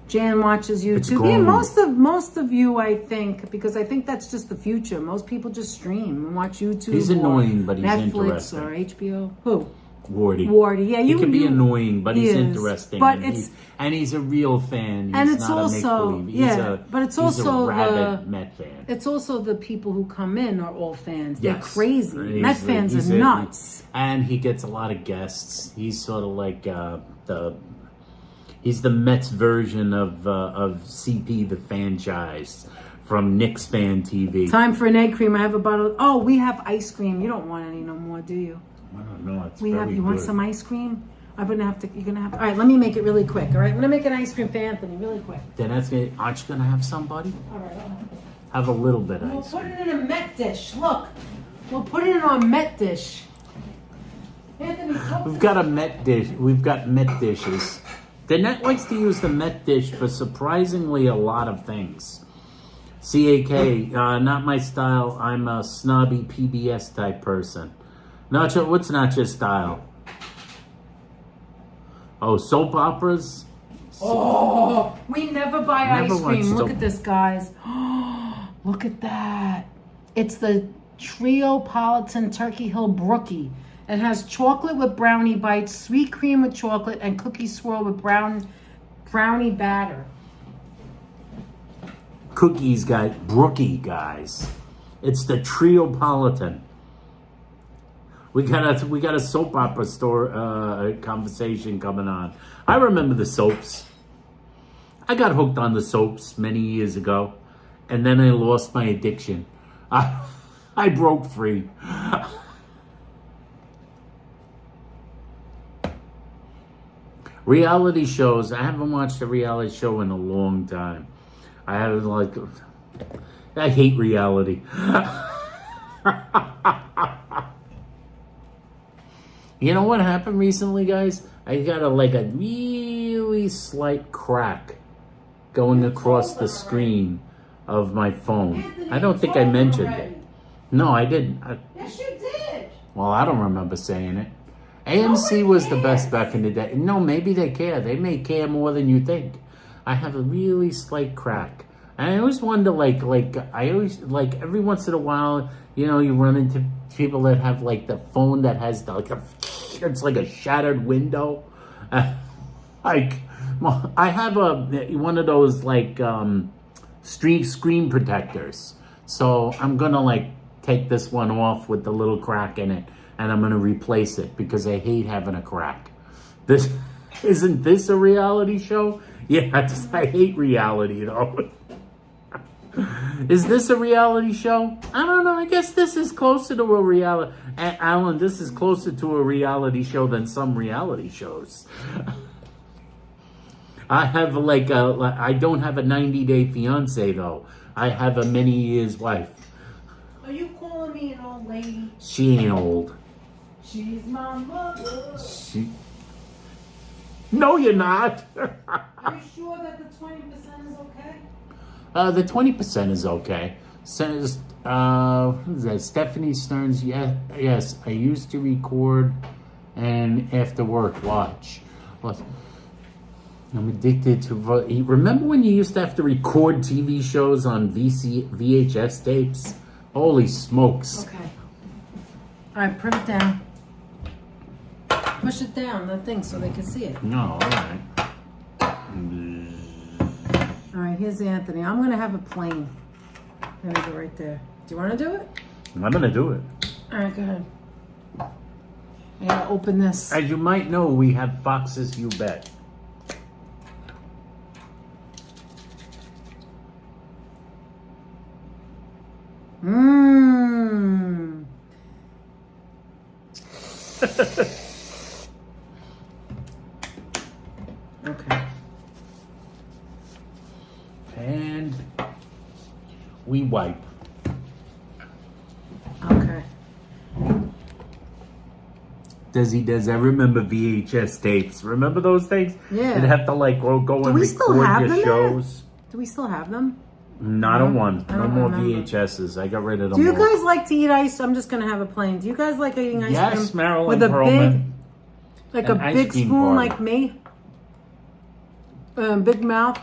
Jan watches It's YouTube. Yeah, grown. most of you, I think, because I think that's just the future. Most people just stream and watch YouTube. He's or annoying, but he's Netflix interesting. or HBO. Who? Wardy. Wardy. Yeah, He can be annoying, but he he's is. interesting. But and it's he's a real fan. He's and it's not also a make-believe. but it's he's also a rabid Met fan. it's also the people who come in are all fans. They're Yes. crazy. He's Met fans he's are nuts. And he gets a lot of guests. He's sort of like he's the Mets version of CP the franchise from Knicks Fan TV. Time for an egg cream. I have a bottle. Oh, we have ice cream. You don't want any no more, do you? I don't know. It's We very have. You want good. some ice cream? I'm gonna have to. You're gonna have. All right, let me make it really quick. All right, I'm gonna make an ice cream for Anthony, really quick. Then aren't you gonna have somebody? All right. I'll have it. Have a little bit of We'll ice put cream. it in a Met dish. Look, we'll put it in our Met dish. Anthony, We've got a Met dish. We've got Met dishes. Danette likes to use the Met dish for surprisingly a lot of things. CAK, not my style. I'm a snobby PBS type person. What's not your style? Oh, soap operas? Oh, we never buy Never ice cream. watched Look soap- at this, guys. Look at that. It's the Triopolitan Turkey Hill Brookie. It has chocolate with brownie bites, sweet cream with chocolate, and cookie swirl with brownie batter. Cookies, guys. Brookie, guys. It's the Triopolitan. We got a soap opera conversation coming on. I remember the soaps. I got hooked on the soaps many years ago, and then I lost my addiction. I broke free. Reality shows. I haven't watched a reality show in a long time. I haven't I hate reality. You know what happened recently, guys? I got a really slight crack going across the screen of my phone. I don't think I mentioned it. No, I didn't. Yes, you did. Well, I don't remember saying it. AMC was the best back in the day. No, maybe they care. They may care more than you think. I have a really slight crack. And I always wonder, every once in a while, you run into people that have, the phone that has, it's like a shattered window. I have one of those, screen protectors. So I'm going to, take this one off with the little crack in it. And I'm going to replace it because I hate having a crack. Isn't this a reality show? Yeah, I hate reality, though. Is this a reality show? I don't know. I guess this is closer to a reality. Alan, this is closer to a reality show than some reality shows. I have I don't have a 90-day fiance though. I have a many years wife. Are you calling me an old lady? She ain't old. She's my mother. No, you're not. Are you sure that the 20% is okay? The 20% is okay. Says, what is that? Stephanie Stearns, yes, I used to record and after work watch. What? I'm addicted to... Remember when you used to have to record TV shows on VHS tapes? Holy smokes. Okay. All right, put it down. Push it down, the thing, so they can see it. No, all right. All right, here's Anthony. I'm going to have a plane. There we go, right there. Do you want to do it? I'm going to do it. All right, go ahead. I got to open this. As you might know, we have Fox's You Bet. Mmm. Okay. And we wipe. Okay. Does I remember VHS tapes. Remember those things? Yeah. You'd have to go and we still record have your them shows. Do we still have them? Not a one. I No don't more remember. VHSs. I got rid of them. Do you all. guys like to eat ice? I'm just gonna have a plane. Do you guys like eating ice cream? Yes, Marilyn with a Perlman. like An a ice big cream spoon party. like me? Big mouth?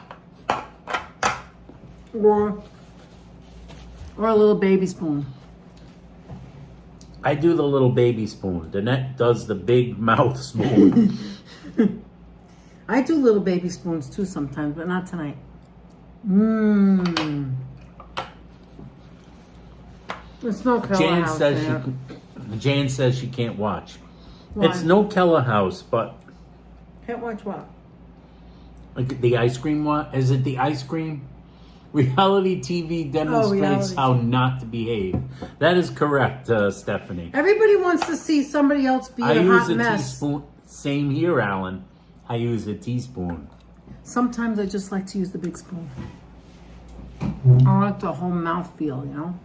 Or a little baby spoon? I do the little baby spoon. Danette does the big mouth spoon. I do little baby spoons too sometimes, but not tonight. Mmm. It's no Keller Jan House says there. Jan says she can't watch. Why? It's no Keller House, but Can't watch what? like the ice cream one. Is it the ice cream? Reality TV demonstrates reality how TV. not to behave. That is correct, Stephanie. Everybody wants to see somebody else be I a use hot a mess. teaspoon. Same here, Alan. I use a teaspoon. Sometimes I just like to use the big spoon. I like the whole mouth feel, you know?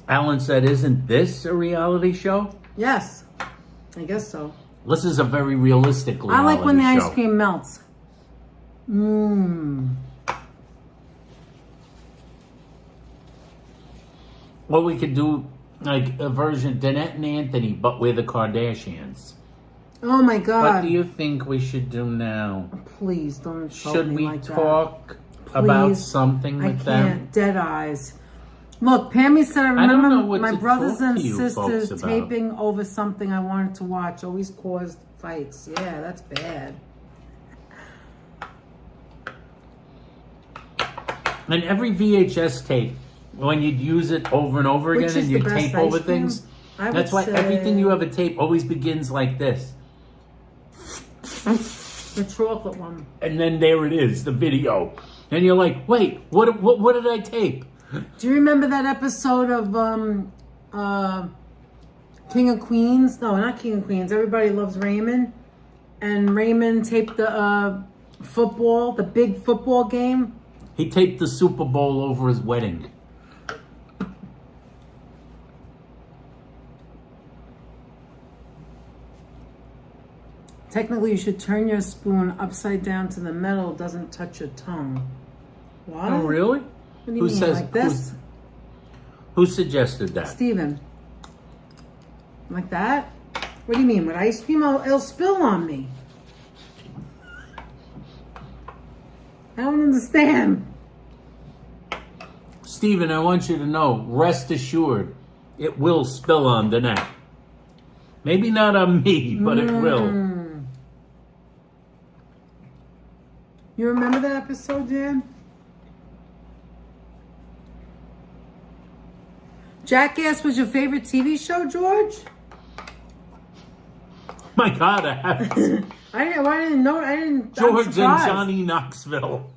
Alan said, "Isn't this a reality show?" Yes, I guess so. This is a very realistic reality I like when the show. ice cream melts. Mmm. Well, we could do like a version Danette and Anthony, but we're the Kardashians. Oh my What God. do you think we should do now? Please don't insult Should me we like talk that. about Please. something I with them? can't. Dead eyes. Look, Pammy said, I don't remember know what my to brothers talk and to you sisters folks about. taping over something I wanted to watch. Always caused fights. Yeah, that's bad. And every VHS tape, when you'd use it over and over Which again is and the you best tape ice over cream? things, I that's would why everything say- you ever tape always begins like this. The chocolate one. And then there it is, the video. And you're like, wait, what did I tape? Do you remember that episode of King of Queens? No, not King of Queens. Everybody Loves Raymond. And Raymond taped the football, the big football game. He taped the Super Bowl over his wedding. Technically, you should turn your spoon upside down so the metal doesn't touch your tongue. What? Oh, really? What do you mean, like this? Who suggested that? Steven. Like that? What do you mean? With ice cream, it'll spill on me. I don't understand. Steven, I want you to know, rest assured, it will spill on Danette. Maybe not on me, but it will. You remember that episode, Jan? Jackass was your favorite TV show, George? My God, I have I didn't know. I didn't. I'm George and surprised. Johnny Knoxville.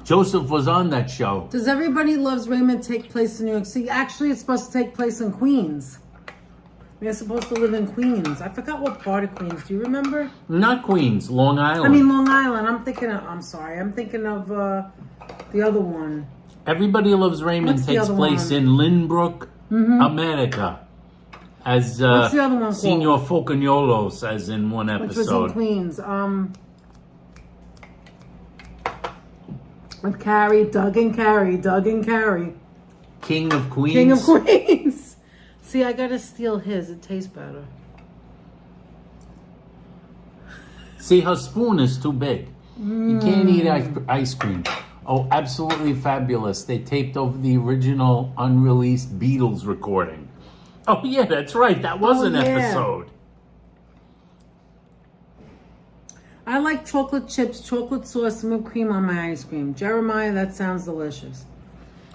Joseph was on that show. Does Everybody Loves Raymond take place in New York City? Actually, it's supposed to take place in Queens. We're supposed to live in Queens. I forgot what part of Queens. Do you remember? Not Queens, Long Island. I mean, Long Island. I'm thinking of the other one. Everybody Loves Raymond What's the takes other place one? in Lynbrook, America. As What's the other one called? Senor Focagnolo says in one Which was in episode. Queens. With Carrie, Doug and Carrie. King of Queens. King of Queens. See, I gotta steal his. It tastes better. See, her spoon is too big. You can't eat ice cream. Oh, absolutely fabulous. They taped over the original unreleased Beatles recording. Oh, yeah, that's right. That was an episode. I like chocolate chips, chocolate sauce, and whipped cream on my ice cream. Jeremiah, that sounds delicious.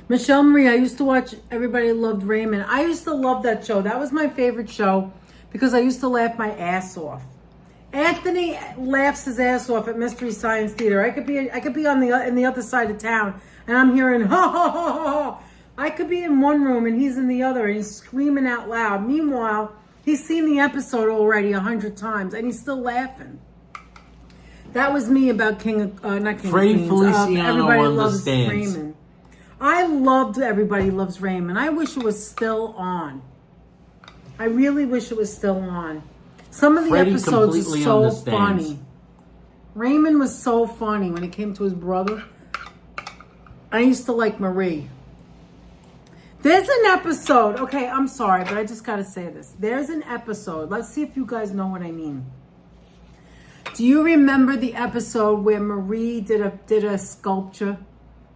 Michelle Marie, I used to watch Everybody Loved Raymond. I used to love that show. That was my favorite show because I used to laugh my ass off. Anthony laughs his ass off at Mystery Science Theater. I could be on the other side of town, and I'm hearing ha ha ha ha ha. I could be in one room and he's in the other, and he's screaming out loud. Meanwhile, he's seen the episode already 100 times, and he's still laughing. That was me about not King of Queens. Feliciano Everybody Loves understands. Raymond. I loved Everybody Loves Raymond. I wish it was still on. I really wish it was still on. Some of the Freddie episodes are completely so understands. funny. Raymond was so funny when it came to his brother. I used to like Marie. There's an episode. Okay, I'm sorry, but I just got to say this. There's an episode. Let's see if you guys know what I mean. Do you remember the episode where Marie did a sculpture?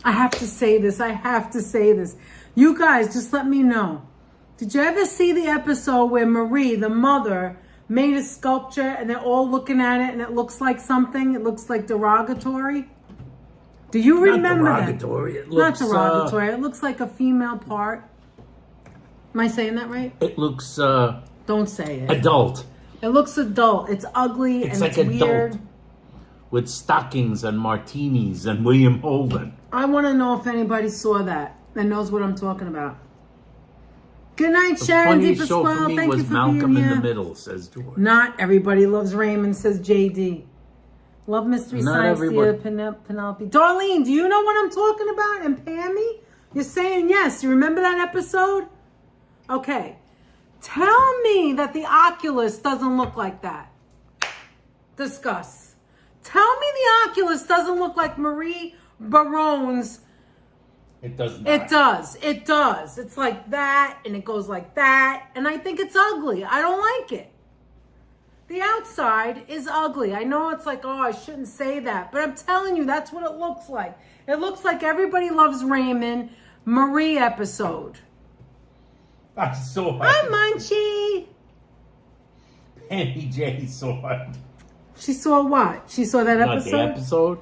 I have to say this. You guys, just let me know. Did you ever see the episode where Marie, the mother, made a sculpture and they're all looking at it and it looks like something? It looks like derogatory. Do you remember Not derogatory. that? It looks, Not derogatory. It looks like a female part. Am I saying that right? It looks Don't say it. adult. It looks adult. It's ugly and Like it's weird. adult. With stockings and martinis and William Holden. I want to know if anybody saw that and knows what I'm talking about. Good night, The Sharon funniest show for DePasquale. me Thank you was for Malcolm being in here. the Middle, says George. Not Everybody Loves Raymond, says JD. Love Mystery Not Science everybody. Theater, Penelope. Darlene, do you know what I'm talking about? And Pammy? You're saying yes. You remember that episode? Okay. Tell me that the Oculus doesn't look like that. Discuss. Tell me the Oculus doesn't look like Marie Barone's. It does not. It does. It does. It's like that, and it goes like that, and I think it's ugly. I don't like it. The outside is ugly. I know it's like, oh, I shouldn't say that, but I'm telling you, that's what it looks like. It looks like Everybody Loves Raymond Marie episode. I saw it. Hi, Munchie. Pammy J saw it. She saw what? She saw that Not episode? the episode.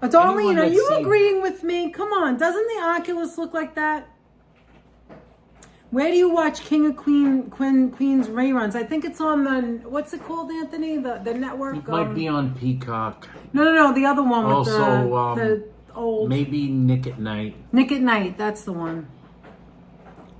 Darlene, Anyone are that's you seen- agreeing with me? Come on, doesn't the Oculus look like that? Where do you watch King of Queens reruns? I think it's on the, what's it called, Anthony? The network? It might be on Peacock. No, the other one with Also, the old... Maybe Nick at Night. Nick at Night, that's the one.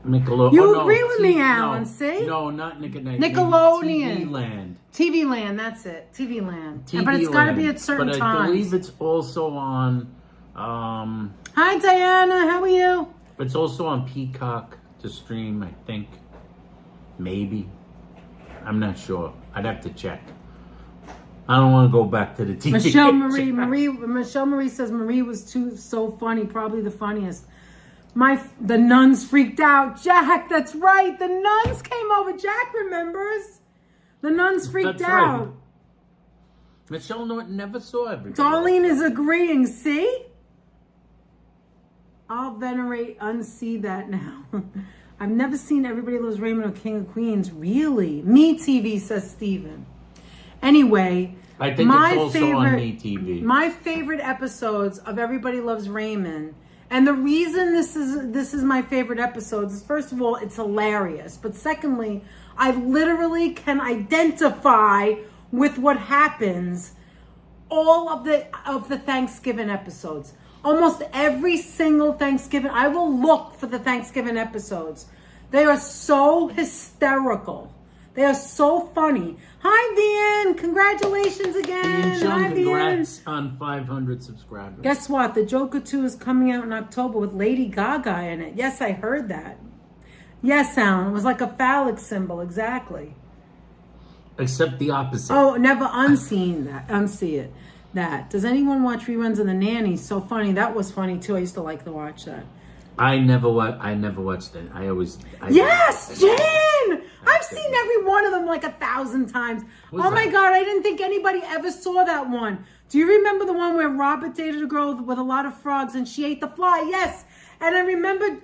Nickelodeon. You agree with me, Alan, no, see? No, not Nick at Night. Nickelodeon. TV Land. TV Land, that's it. TV Land. TV But it's got to be Land. at certain But I times. believe it's also on. Hi, Diana. How are you? It's also on Peacock to stream. I think. Maybe. I'm not sure. I'd have to check. I don't want to go back to the TV. Michelle Marie says Marie was so funny, probably the funniest. The nuns freaked out. Jack, that's right. The nuns came over. Jack remembers. The nuns freaked That's out. right. Michelle never saw everything. Darlene is agreeing. See? I'll unsee that now. I've never seen Everybody Loves Raymond or King of Queens. Really? Me TV, says Steven. Anyway, I think it's also on Me TV. My favorite episodes of Everybody Loves Raymond, and the reason this is my favorite episodes is, first of all, it's hilarious. But secondly, I literally can identify with what happens all of the Thanksgiving episodes. Almost every single Thanksgiving. I will look for the Thanksgiving episodes. They are so hysterical. They are so funny. Hi, Vian. Congratulations again. Hi, congrats on 500 subscribers. Guess what? The Joker 2 is coming out in October with Lady Gaga in it. Yes, I heard that. Yes, Alan. It was like a phallic symbol. Exactly. Except the opposite. Oh, never unsee it. That. Does anyone watch reruns of The Nanny? So funny. That was funny, too. I used to like to watch that. I never watched it. Yes, Jen! I've seen every one of them like 1,000 times. Oh my God, I didn't think anybody ever saw that one. Do you remember the one where Robert dated a girl with a lot of frogs and she ate the fly? Yes. And I remembered,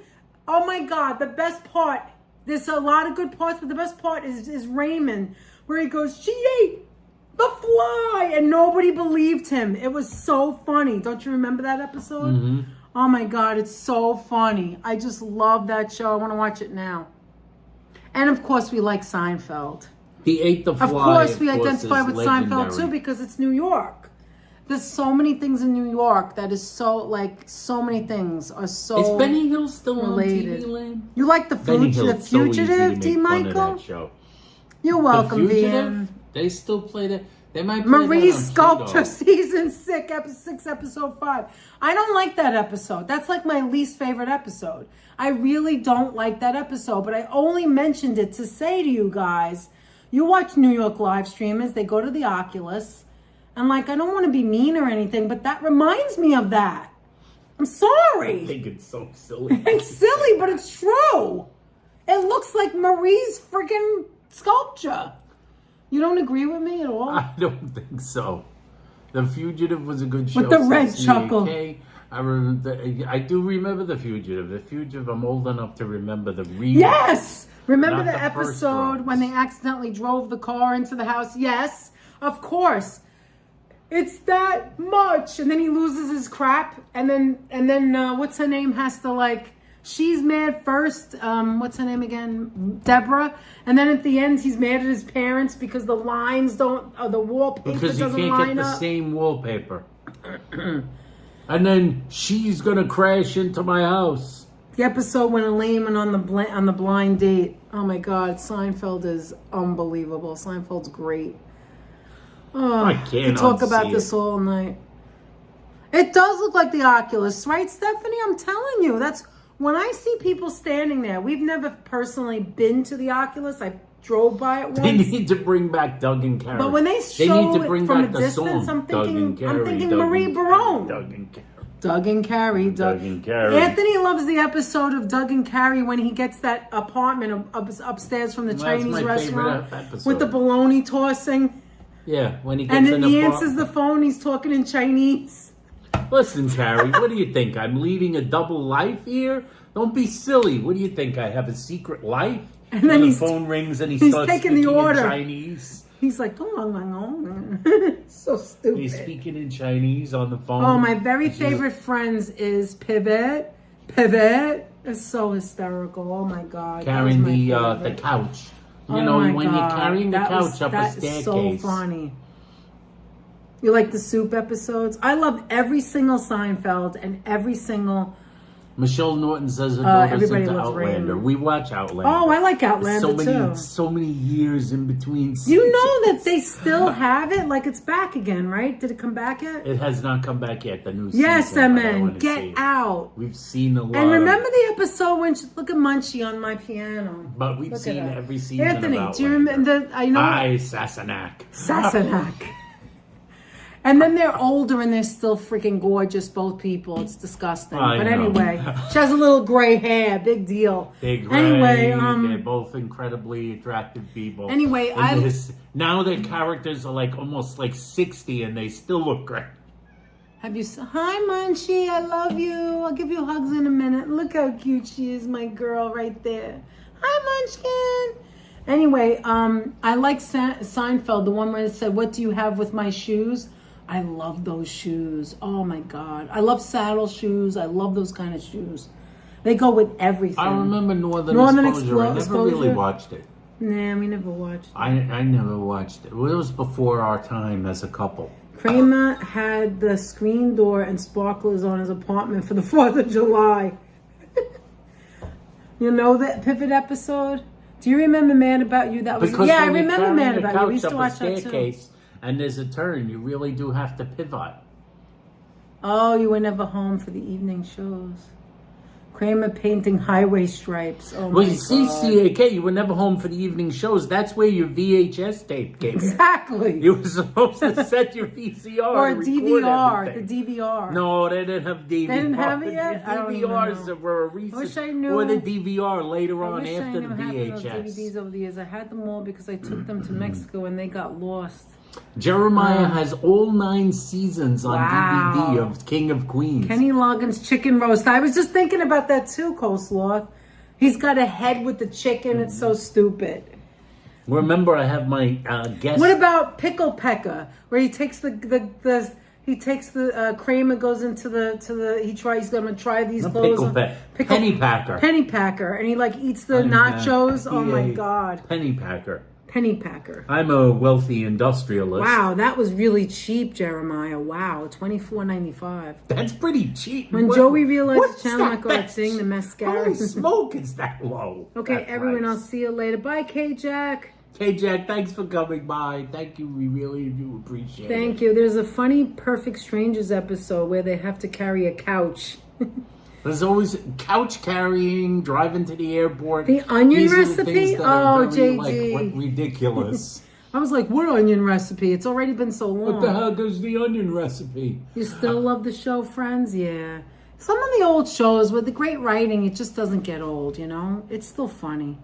oh my God, the best part, there's a lot of good parts, but the best part is Raymond, where he goes, she ate the fly, and nobody believed him. It was so funny. Don't you remember that episode? Mm-hmm. Oh my God, it's so funny. I just love that show. I want to watch it now. And of course, we like Seinfeld. He ate the fly. Of course, we identify with legendary. Seinfeld too because it's New York. There's so many things in New York that is so many things are so Is Benny Hill still related. on TV land? You like the Fugitive, D. Michael? You're welcome, Vian. They still play that. They might play Marie's that on Sculpture, Pluto. season 6, episode 5. I don't like that episode. That's like my least favorite episode. I really don't like that episode, but I only mentioned it to say to you guys, you watch New York live streamers, they go to the Oculus, and like, I don't want to be mean or anything, but that reminds me of that. I'm sorry. I think it's so silly. It's silly, but it's true. It looks like Marie's freaking sculpture. You don't agree with me at all? I don't think so. The Fugitive was a good show. With the red chuckle. I do remember The Fugitive. The Fugitive, I'm old enough to remember the remake. Yes! Remember Not the the first episode ones. when they accidentally drove the car into the house? Yes, of course. It's that much. And then he loses his crap. And then what's her name has to like... She's mad first. What's her name again? Deborah. And then at the end, he's mad at his parents because the lines don't, the wallpaper Because you doesn't can't line get the up. same wallpaper. And then she's gonna crash into my house. The episode when Elaine went on the blind date. Oh my God, Seinfeld is unbelievable. Seinfeld's great. Oh, I can't we talk about unsee this it. all night. It does look like the Oculus, right, Stephanie? I'm telling you, that's when I see people standing there. We've never personally been to the Oculus. I drove by it once. They need to bring back Doug and Carrie. But when they need show to it bring from back a the distance, song, I'm Doug and Carrie, thinking Doug Marie and Barone. Doug and Carrie. Doug and Carrie. Doug and Carrie. Anthony loves the episode of Doug and Carrie when he gets that apartment upstairs from the Chinese my restaurant favorite episode. with the bologna tossing. Yeah, when he gets And in then he the answers the phone, he's talking in Chinese. Listen, Carrie, what do you think? I'm leading a double life here? Don't be silly. What do you think? I have a secret life? And then the he's- phone rings and he he's starts taking the speaking order. in Chinese. He's like, so stupid. He's speaking in Chinese on the phone. Oh, my very favorite Friends is Pivot. It's so hysterical. Oh my God. That was Carrying my the favorite. couch. You Oh know, my when God. you're carrying the couch up a that staircase. is so funny. You like the soup episodes? I love every single Seinfeld and every single... Michelle Norton says her daughter's Everybody into Loves Outlander. Raymond. We watch Outlander. Oh, I like Outlander too. So many years in between. You know that they still have it? Like it's back again, right? Did it come back yet? It has not come back yet. The new Yes, season. but I man. wanna see Get it. out. We've seen a lot. And remember of, the episode when she, look at Munchie on my piano. but we've Look at seen that. every season. Anthony, of do you Outlander. remember? I know. Aye, Sassenach. Sassenach. And then they're older and they're still freaking gorgeous, both people. It's disgusting. I But know. anyway, she has a little gray hair. Big deal. They're gray. Anyway, They're both incredibly attractive people. Anyway, And now their characters are like almost like 60 and they still look great. have you? Hi, Munchie. I love you. I'll give you hugs in a minute. Look how cute she is, my girl, right there. Hi, Munchkin. Anyway, I like Seinfeld, the one where it said, "What do you have with my shoes?" I love those shoes. Oh my God. I love saddle shoes. I love those kind of shoes. They go with everything. I remember Northern Exposure. I never really watched it. Nah, we never watched. I never watched it. Well, it was before our time as a couple. Kramer had the screen door and sparklers on his apartment for the 4th of July. You know that Pivot episode? Do you remember Man About You? That was Because I when you're remember Man carrying a About You. We couch used to up watch a that too. staircase and there's a turn, you really do have to pivot. Oh, you were never home for the evening shows. Kramer painting highway stripes. Oh my Well, you God. see, CAK, you were never home for the evening shows. That's where your VHS tape came in. Exactly. You were supposed to set your VCR Or to record DVR. everything. The DVR. No, they didn't have DVR. They didn't have it yet? The I don't even DVRs know. were a I wish recent, I knew. or the DVR later I on wish after I the knew half of those DVDs VHS. over the years. I had them all because I took them to Mexico and they got lost. Jeremiah has all 9 seasons on Wow. DVD of King of Queens. Kenny Loggins chicken roast. I was just thinking about that too, Coleslaw. He's got a head with the chicken. It's so stupid. Remember, I have my guest. What about Pickle Pecker, where he takes the Kramer goes into he's gonna try these clothes. Penny Packer. Penny Packer, and he like eats the nachos. Oh my God. Penny Packer. Penny Packer. I'm a wealthy industrialist. Wow, that was really cheap, Jeremiah. Wow, $24.95. That's pretty cheap. When Joey realized Chandler got sing the mascara. Holy smoke, is that low? Okay, That everyone, I'll price. see you later. Bye, K-Jack. Hey, Jack, thanks for coming by. Thank you. We really do appreciate it. Thank you. There's a funny Perfect Strangers episode where they have to carry a couch. There's always couch carrying, driving to the airport. The onion These are the recipe? things that are Oh, very, JD. like, ridiculous. I was like, what onion recipe? It's already been so long. What the hell goes the onion recipe? You still love the show, friends? Yeah. Some of the old shows with the great writing, it just doesn't get old, you know? It's still funny.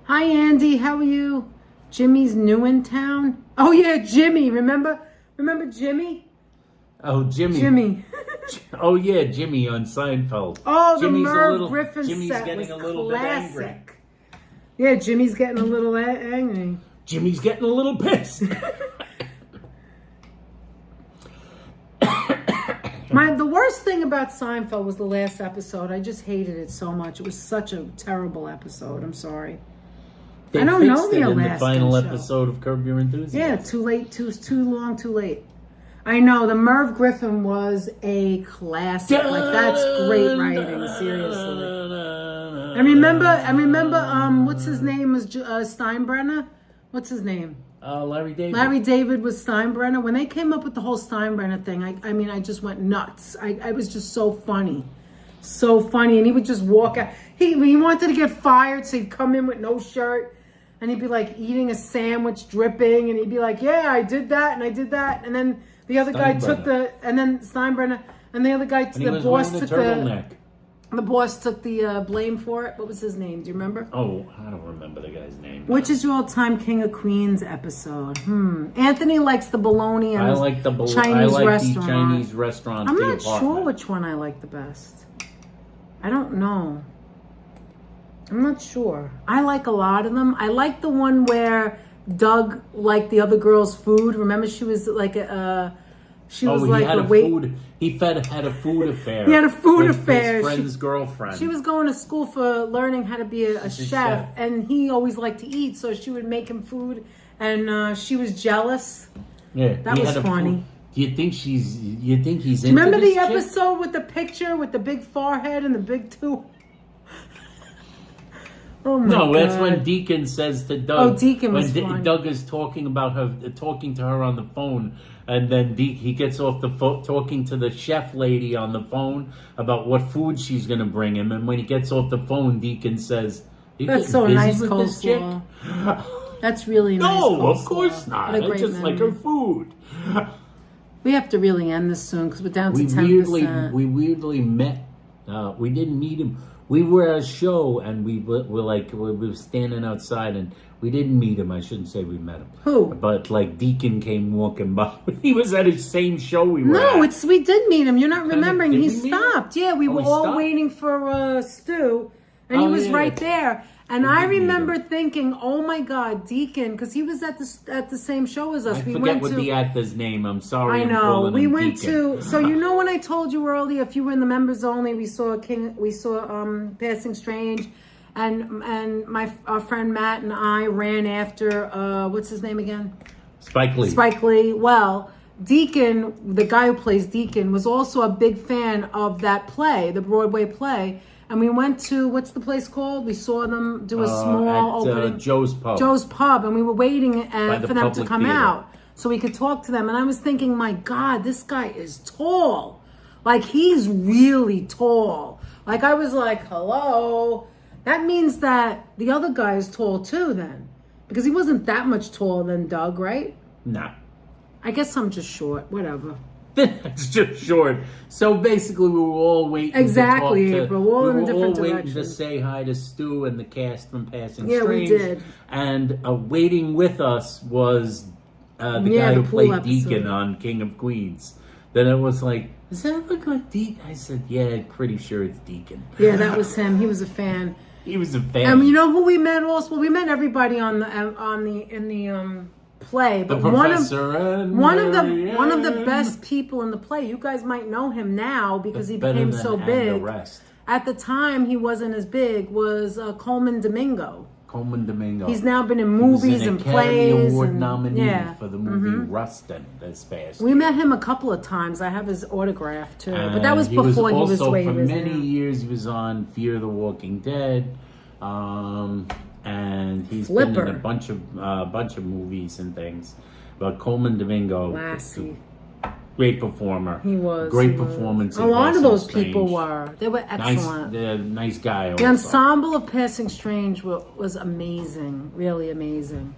Hi, Andy. How are you? Jimmy's new in town. Oh, yeah, Jimmy. Remember Jimmy? Oh, Jimmy. Jimmy. Oh, yeah, Jimmy on Seinfeld. Oh, the Jimmy's Merv Griffin Jimmy's set getting was a little bit angry. classic. Yeah, Jimmy's getting a little angry. Jimmy's getting a little pissed. The worst thing about Seinfeld was the last episode. I just hated it so much. It was such a terrible episode. I'm sorry. They I don't know fixed the it in the Alaskan final show. episode of Curb Your Enthusiasm. Yeah, too late, too long, too late. I know, the Merv Griffin was a classic. Like, that's great writing, seriously. I remember, what's his name was Steinbrenner? What's his name? Larry David. Larry David was Steinbrenner. When they came up with the whole Steinbrenner thing, I just went nuts. I was just so funny. So funny. And he would just walk out. He wanted to get fired, so he'd come in with no shirt. And he'd be like eating a sandwich, dripping. And he'd be like, yeah, I did that and I did that. And then the other guy took Steinbrenner. And the other guy, And he was wearing a turtleneck. The boss took the blame for it. What was his name? Do you remember? Oh, I don't remember the guy's name. Which is your all-time King of Queens episode? Anthony likes the bologna and Chinese Chinese restaurant. I'm The not sure Apartment. which one I like the best. I don't know. I'm not sure. I like a lot of them. I like the one where Doug liked the other girl's food. Remember, she was like a food. He had a food affair. He had a food with affair. His friend's girlfriend. She was going to school for learning how to be a chef, and he always liked to eat, so she would make him food, and she was jealous. Yeah, That was funny. Do you think he's into Remember this the chick? episode with the picture with the big forehead and the big two? Oh my God. No, that's when Deacon says to Doug. Oh, Deacon was when funny. Doug is talking to her on the phone, and then he gets off the phone talking to the chef lady on the phone about what food she's going to bring him. And when he gets off the phone, Deacon says, That's so nice, with this chick? coleslaw. That's really nice. No, of coleslaw. course not. What a I great just like her memory. food. We have to really end this soon because we're down to We 10%. weirdly met. We didn't meet him. We were at a show and we were standing outside and we didn't meet him. I shouldn't say we met him. Who? But like Deacon came walking by. He was at his same show we were No, at. we did meet him. You're not remembering. did He we meet him? stopped. Yeah, we were he all stopped? waiting for Stu, and he Oh, was yeah. right there. And We I did meet remember him. thinking, "Oh my God, Deacon," because he was at the same show as us. I we forget went what to. the actor's name. I'm sorry. I I'm know. calling We him went Deacon. to. So you know when I told you earlier, if you were in the members only, we saw Passing Strange, and our friend Matt and I ran after what's his name again? Spike Lee. Spike Lee. Well, Deacon, the guy who plays Deacon, was also a big fan of that play, the Broadway play. And we went to, what's the place called? We saw them do a small opening. Joe's Pub. Joe's Pub. And we were waiting for them to come theater. out so we could talk to them. And I was thinking, my God, this guy is tall. Like, he's really tall. Like, I was like, hello. That means that the other guy is tall too then. Because he wasn't that much taller than Doug, right? Nah. I guess I'm just short. Whatever. It's just short. So basically, we were all waiting. Exactly, to talk April. We're all in different waiting to directions. say hi to Stu and the cast from Passing Yeah, Strange. we did. And waiting with us was the the guy who pool played episode. Deacon on King of Queens. Then it was like, does that look like Deacon? I said, yeah, pretty sure it's Deacon. Yeah, that was him. He was a fan. He was a fan. And you know who we met also? We met everybody in the play, the but professor one of the best people in the play. You guys might know him now because he became so big. The rest. At the time, he wasn't as big. Was Coleman Domingo? Coleman Domingo. He's now been in movies and plays. Academy Award and, nominee yeah. for the movie Rustin this past We year. met him a couple of times. I have his autograph too, but And that was before he was way for he was many now. years he was on Fear the Walking Dead, and he's Flipper. been in a bunch of movies and things. But Coleman Domingo, Lassie. great performer. He was. Great he was. performance. A in lot of Passing those Strange. people were. They were excellent. Nice guy. The Also. ensemble of Passing Strange was amazing. Really amazing.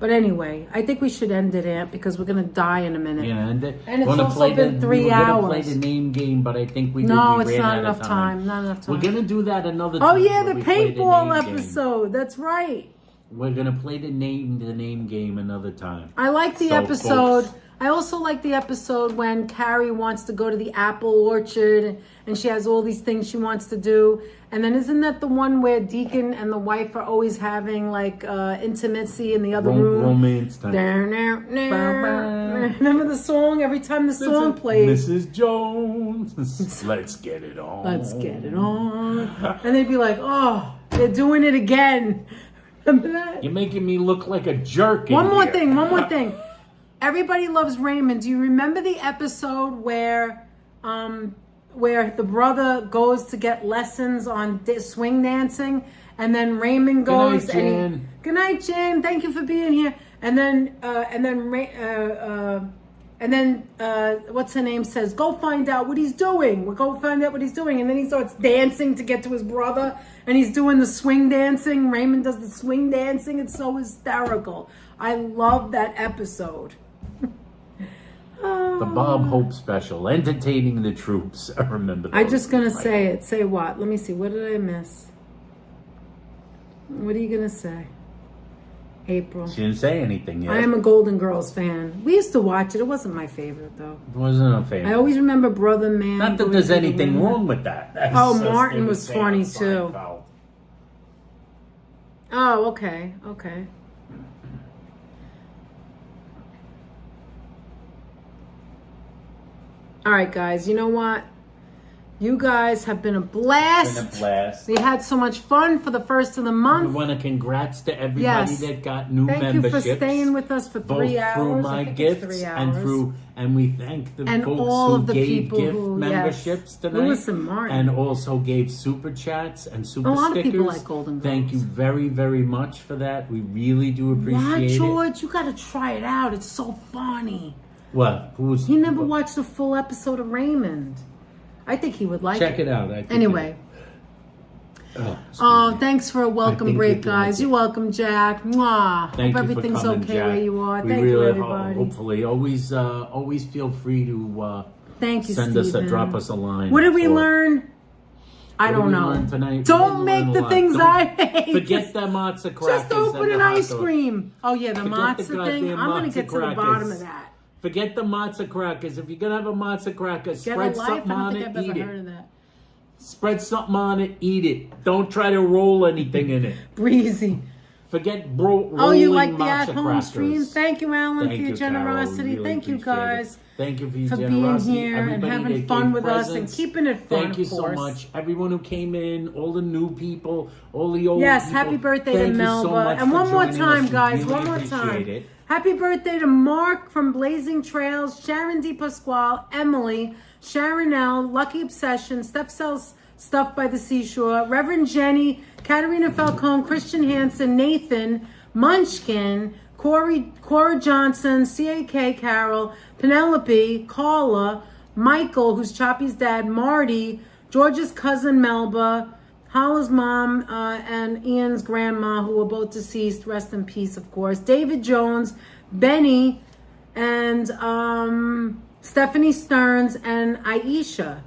But anyway, I think we should end it, Aunt, because we're going to die in a minute. Yeah, and it's gonna also play been 3 we were gonna play hours. the name game, but I think we No, we it's ran not out enough of time. Not enough time. We're gonna do that another time. Oh yeah, where the we play paintball name game. episode. That's right. We're gonna play the name game another time. I like the So, episode. folks, I also like the episode when Carrie wants to go to the apple orchard and she has all these things she wants to do. And then isn't that the one where Deacon and the wife are always having like intimacy in the other room? Romance time. Remember the song? Every time the song plays. Mrs. Jones, let's get it on. Let's get it on. And they'd be like, oh, they're doing it again. Remember that? You're making me look like a jerk. One more thing. Everybody Loves Raymond. Do you remember the episode where the brother goes to get lessons on swing dancing, and then Raymond goes Good night, Jan. Thank you for being here. And then what's her name says, go find out what he's doing. We'll go find out what he's doing. And then he starts dancing to get to his brother, and he's doing the swing dancing. Raymond does the swing dancing. It's so hysterical. I love that episode. The Bob Hope special, entertaining the troops. I remember that. I'm just going to say it. Say what? Let me see. What did I miss? What are you going to say? April. She didn't say anything yet. I am a Golden Girls fan. We used to watch it. It wasn't my favorite, though. It wasn't a favorite. I always remember Brother Man. Not that there's anything wrong with that. That's just Martin him was saying funny, Seinfeld. too. Oh, okay. All right, guys. You know what? You guys have been a blast. Been a blast. We had so much fun for the first of the We month. want to congrats to everybody Yes. that got new Thank memberships. you for staying with us for both 3 hours. through I my think it's gifts 3 and hours. and we thank the And folks all who of the gave people gift who, memberships yes. tonight. Lewis and Martin. And also gave super chats and super A lot of stickers. people like Golden Girls. Thank you very, very much for that. We really do appreciate Why, it. George? You got to try it out. It's so funny. What? Who's? He never watched a full episode of Raymond. I think he would like Check it out. I think Anyway. Oh, thanks for a welcome think break, you'd like guys. it. You're welcome, Jack. Mwah. Thank Hope you for everything's coming, okay Jack. where you are. We Thank really you, everybody. hopefully, always feel free to Thank you, send Stephen. drop us a line. What did we for- learn? I What don't did we know. learn tonight? We Don't didn't make learn a the lot. things Don't I hate. Forget the matzo crackers. Just open and an the hot ice dog. cream. Oh, yeah, the Forget the matzo thing. goddamn I'm going to matzo get to the crackers. bottom of that. Forget the matzo crackers. If you're gonna have a matzo cracker, Get spread a life? something I don't on think it, I've eat ever heard it. of that. Spread something on it, eat it. Don't try to roll anything in it. Breezy. Forget Oh, you like the matzo at-home crackers. stream? Thank you, Alan, for your you, Carol. generosity. Really Thank you, appreciate guys. it. Thank you for your For generosity. being here and Everybody having that fun gave with us and presents, keeping it fun, thank you of so course. much. Everyone who came in, all the new people, all the old Yes, people. happy birthday thank to you so Melba. much And for one more joining time, us. We guys, really one more appreciate time. it. Happy birthday to Mark from Blazing Trails, Sharon D. Pasquale, Emily, Sharon L., Lucky Obsession, Steph Sells Stuff by the Seashore, Reverend Jenny, Katerina Falcone, Christian Hansen, Nathan, Munchkin, Cora Johnson, CAK Carol, Penelope, Carla, Michael, who's Choppy's dad, Marty, George's cousin Melba, Hala's mom, and Ian's grandma, who were both deceased. Rest in peace, of course. David Jones, Benny, and Stephanie Stearns, and Aisha.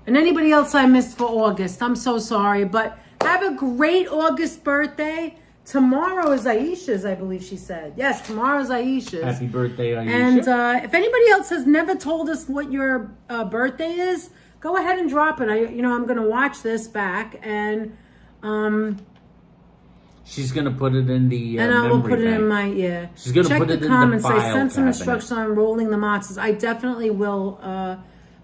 And anybody else I missed for August. I'm so sorry. But have a great August birthday. Tomorrow is Aisha's, I believe she said. Yes, tomorrow is Aisha's. Happy birthday, Aisha. And if anybody else has never told us what your birthday is, go ahead and drop it. I'm going to watch this back, and she's gonna put it in the and I will memory put it bank. in my She's gonna check put the it in the comments. I file sent some cabinet. instructions on rolling the matzahs. I definitely will,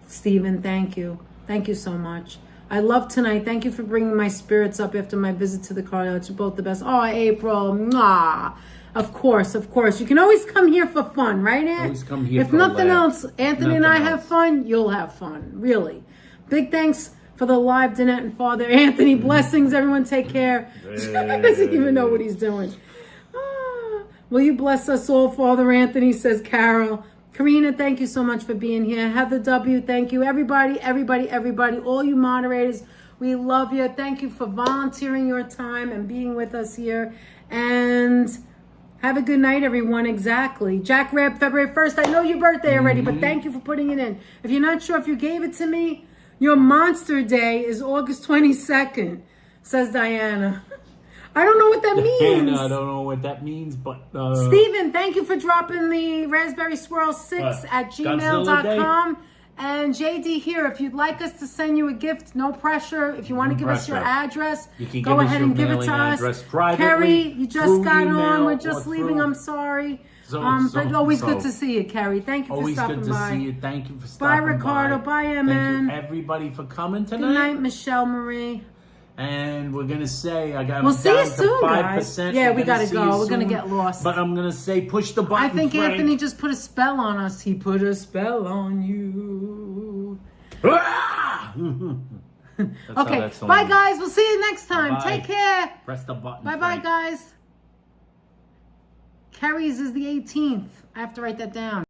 Stephen. Thank you so much. I love tonight. Thank you for bringing my spirits up after my visit to the cardiologist. You're both the best. Oh, April, mwah. Of course. You can always come here for fun, right, Aunt? Always come here if for a nothing laugh. else, Anthony and I have fun. You'll have fun, really. Big thanks for the live, Danette and Father Anthony. Blessings, everyone. Take care. He doesn't even know what he's doing. Will you bless us all, Father Anthony, says Carol. Karina, thank you so much for being here. Heather W, thank you. Everybody, all you moderators, we love you. Thank you for volunteering your time and being with us here. And have a good night, everyone. Exactly. Jack Reb, February 1st. I know your birthday already, but thank you for putting it in. If you're not sure if you gave it to me, your monster day is August 22nd, says Diana. I don't know what that means. I don't know what that means, but Steven, thank you for dropping the Raspberry Swirl 6 at gmail.com. And JD here, if you'd like us to send you a gift, no pressure. If you want to give us your address, you can go ahead and give it to us. Kerry, you just got on. We're just leaving. I'm sorry. But always good to see you, Kerry. Thank you for stopping by. Always good to see you. Thank you for stopping by. Bye, Ricardo. Bye, MN. Thank you, everybody, for coming tonight. Good night, Michelle Marie. And we're gonna say we'll see you soon, 5%. guys. Yeah, we gotta go. We're gonna get lost. But I'm gonna say push the button. I think Frank. Anthony just put a spell on us. He put a spell on you. Okay, bye guys. We'll see you next time. Bye-bye. Take care. Press the button. Bye guys. Carrie's is the 18th. I have to write that down.